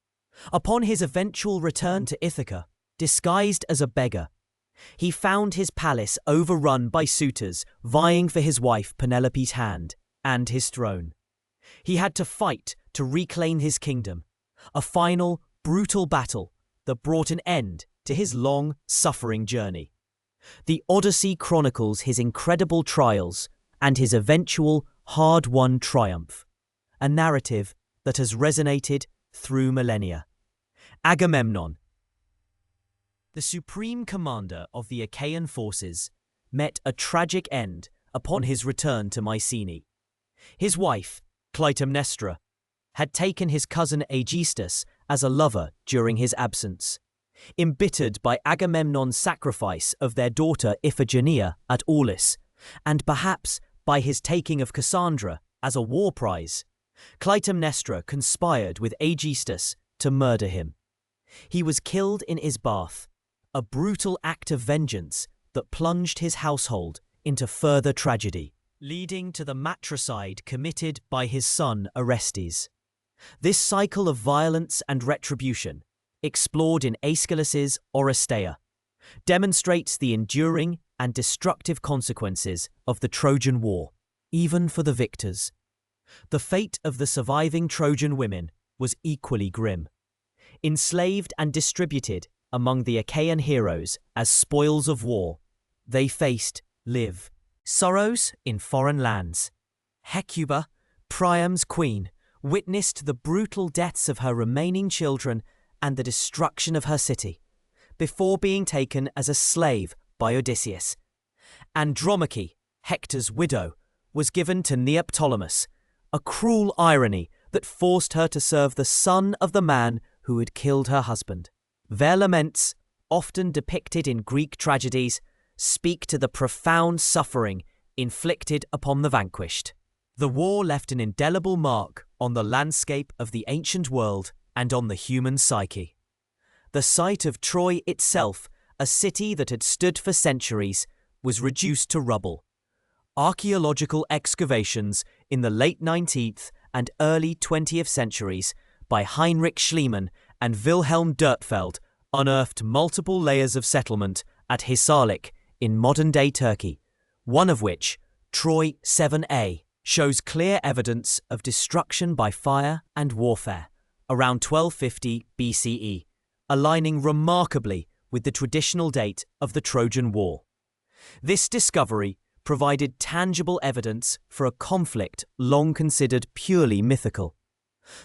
Upon his eventual return to Ithaca, disguised as a beggar, he found his palace overrun by suitors vying for his wife Penelope's hand and his throne. He had to fight to reclaim his kingdom, a final, brutal battle that brought an end to his long, suffering journey. The Odyssey chronicles his incredible trials and his eventual, hard-won triumph, a narrative that has resonated through millennia. Agamemnon, the supreme commander of the Achaean forces, met a tragic end upon his return to Mycenae. His wife, Clytemnestra, had taken his cousin Aegisthus as a lover during his absence. Embittered by Agamemnon's sacrifice of their daughter Iphigenia at Aulis, and perhaps by his taking of Cassandra as a war prize, Clytemnestra conspired with Aegisthus to murder him. He was killed in his bath, a brutal act of vengeance that plunged his household into further tragedy, leading to the matricide committed by his son Orestes. This cycle of violence and retribution, explored in Aeschylus's Oresteia, demonstrates the enduring and destructive consequences of the Trojan War, even for the victors. The fate of the surviving Trojan women was equally grim. Enslaved and distributed among the Achaean heroes as spoils of war, they faced sorrows in foreign lands. Hecuba, Priam's queen, witnessed the brutal deaths of her remaining children and the destruction of her city, before being taken as a slave by Odysseus. Andromache, Hector's widow, was given to Neoptolemus, a cruel irony that forced her to serve the son of the man who had killed her husband. Their laments, often depicted in Greek tragedies, speak to the profound suffering inflicted upon the vanquished. The war left an indelible mark on the landscape of the ancient world and on the human psyche. The site of Troy itself, a city that had stood for centuries, was reduced to rubble. Archaeological excavations in the late 19th and early 20th centuries by Heinrich Schliemann and Wilhelm Dörpfeld unearthed multiple layers of settlement at Hisarlik in modern-day Turkey, one of which, Troy 7a, shows clear evidence of destruction by fire and warfare around 1250 BCE, aligning remarkably with the traditional date of the Trojan War. This discovery provided tangible evidence for a conflict long considered purely mythical.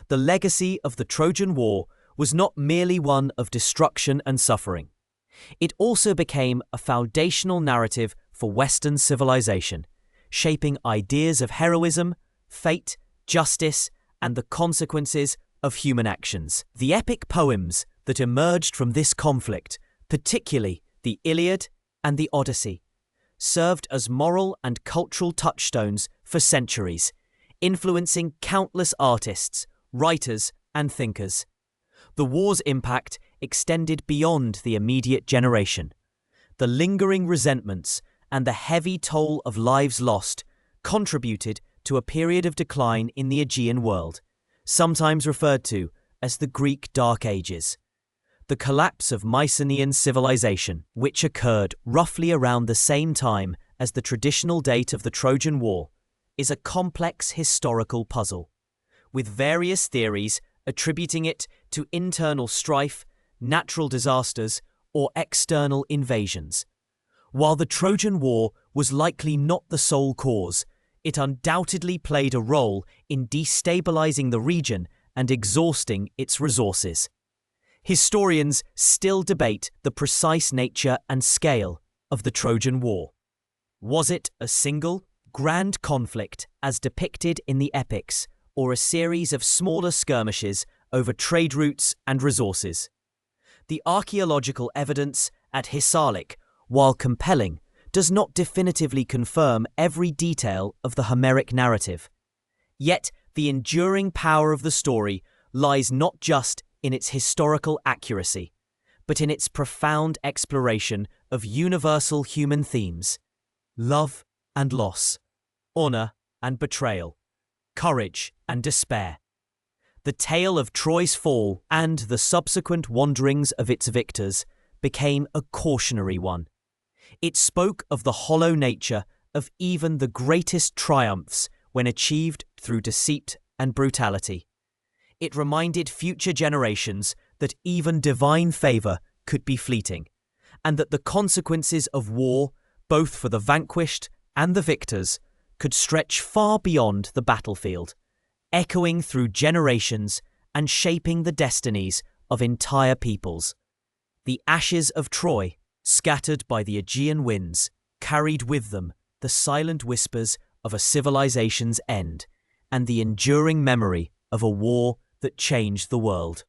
The legacy of the Trojan War was not merely one of destruction and suffering. It also became a foundational narrative for Western civilization, shaping ideas of heroism, fate, justice, and the consequences of human actions. The epic poems that emerged from this conflict, particularly the Iliad and the Odyssey, served as moral and cultural touchstones for centuries, influencing countless artists, writers, and thinkers. The war's impact extended beyond the immediate generation. The lingering resentments and the heavy toll of lives lost contributed to a period of decline in the Aegean world, sometimes referred to as the Greek Dark Ages. The collapse of Mycenaean civilization, which occurred roughly around the same time as the traditional date of the Trojan War, is a complex historical puzzle, with various theories attributing it to internal strife, natural disasters, or external invasions. While the Trojan War was likely not the sole cause, it undoubtedly played a role in destabilizing the region and exhausting its resources. Historians still debate the precise nature and scale of the Trojan War. Was it a single, grand conflict as depicted in the epics, or a series of smaller skirmishes over trade routes and resources? The archaeological evidence at Hisarlik, while compelling, does not definitively confirm every detail of the Homeric narrative. Yet, the enduring power of the story lies not just in its historical accuracy, but in its profound exploration of universal human themes: love and loss, honor and betrayal, courage and despair. The tale of Troy's fall and the subsequent wanderings of its victors became a cautionary one. It spoke of the hollow nature of even the greatest triumphs when achieved through deceit and brutality. It reminded future generations that even divine favor could be fleeting, and that the consequences of war, both for the vanquished and the victors, could stretch far beyond the battlefield, echoing through generations and shaping the destinies of entire peoples. The ashes of Troy, scattered by the Aegean winds, carried with them the silent whispers of a civilization's end and the enduring memory of a war that changed the world.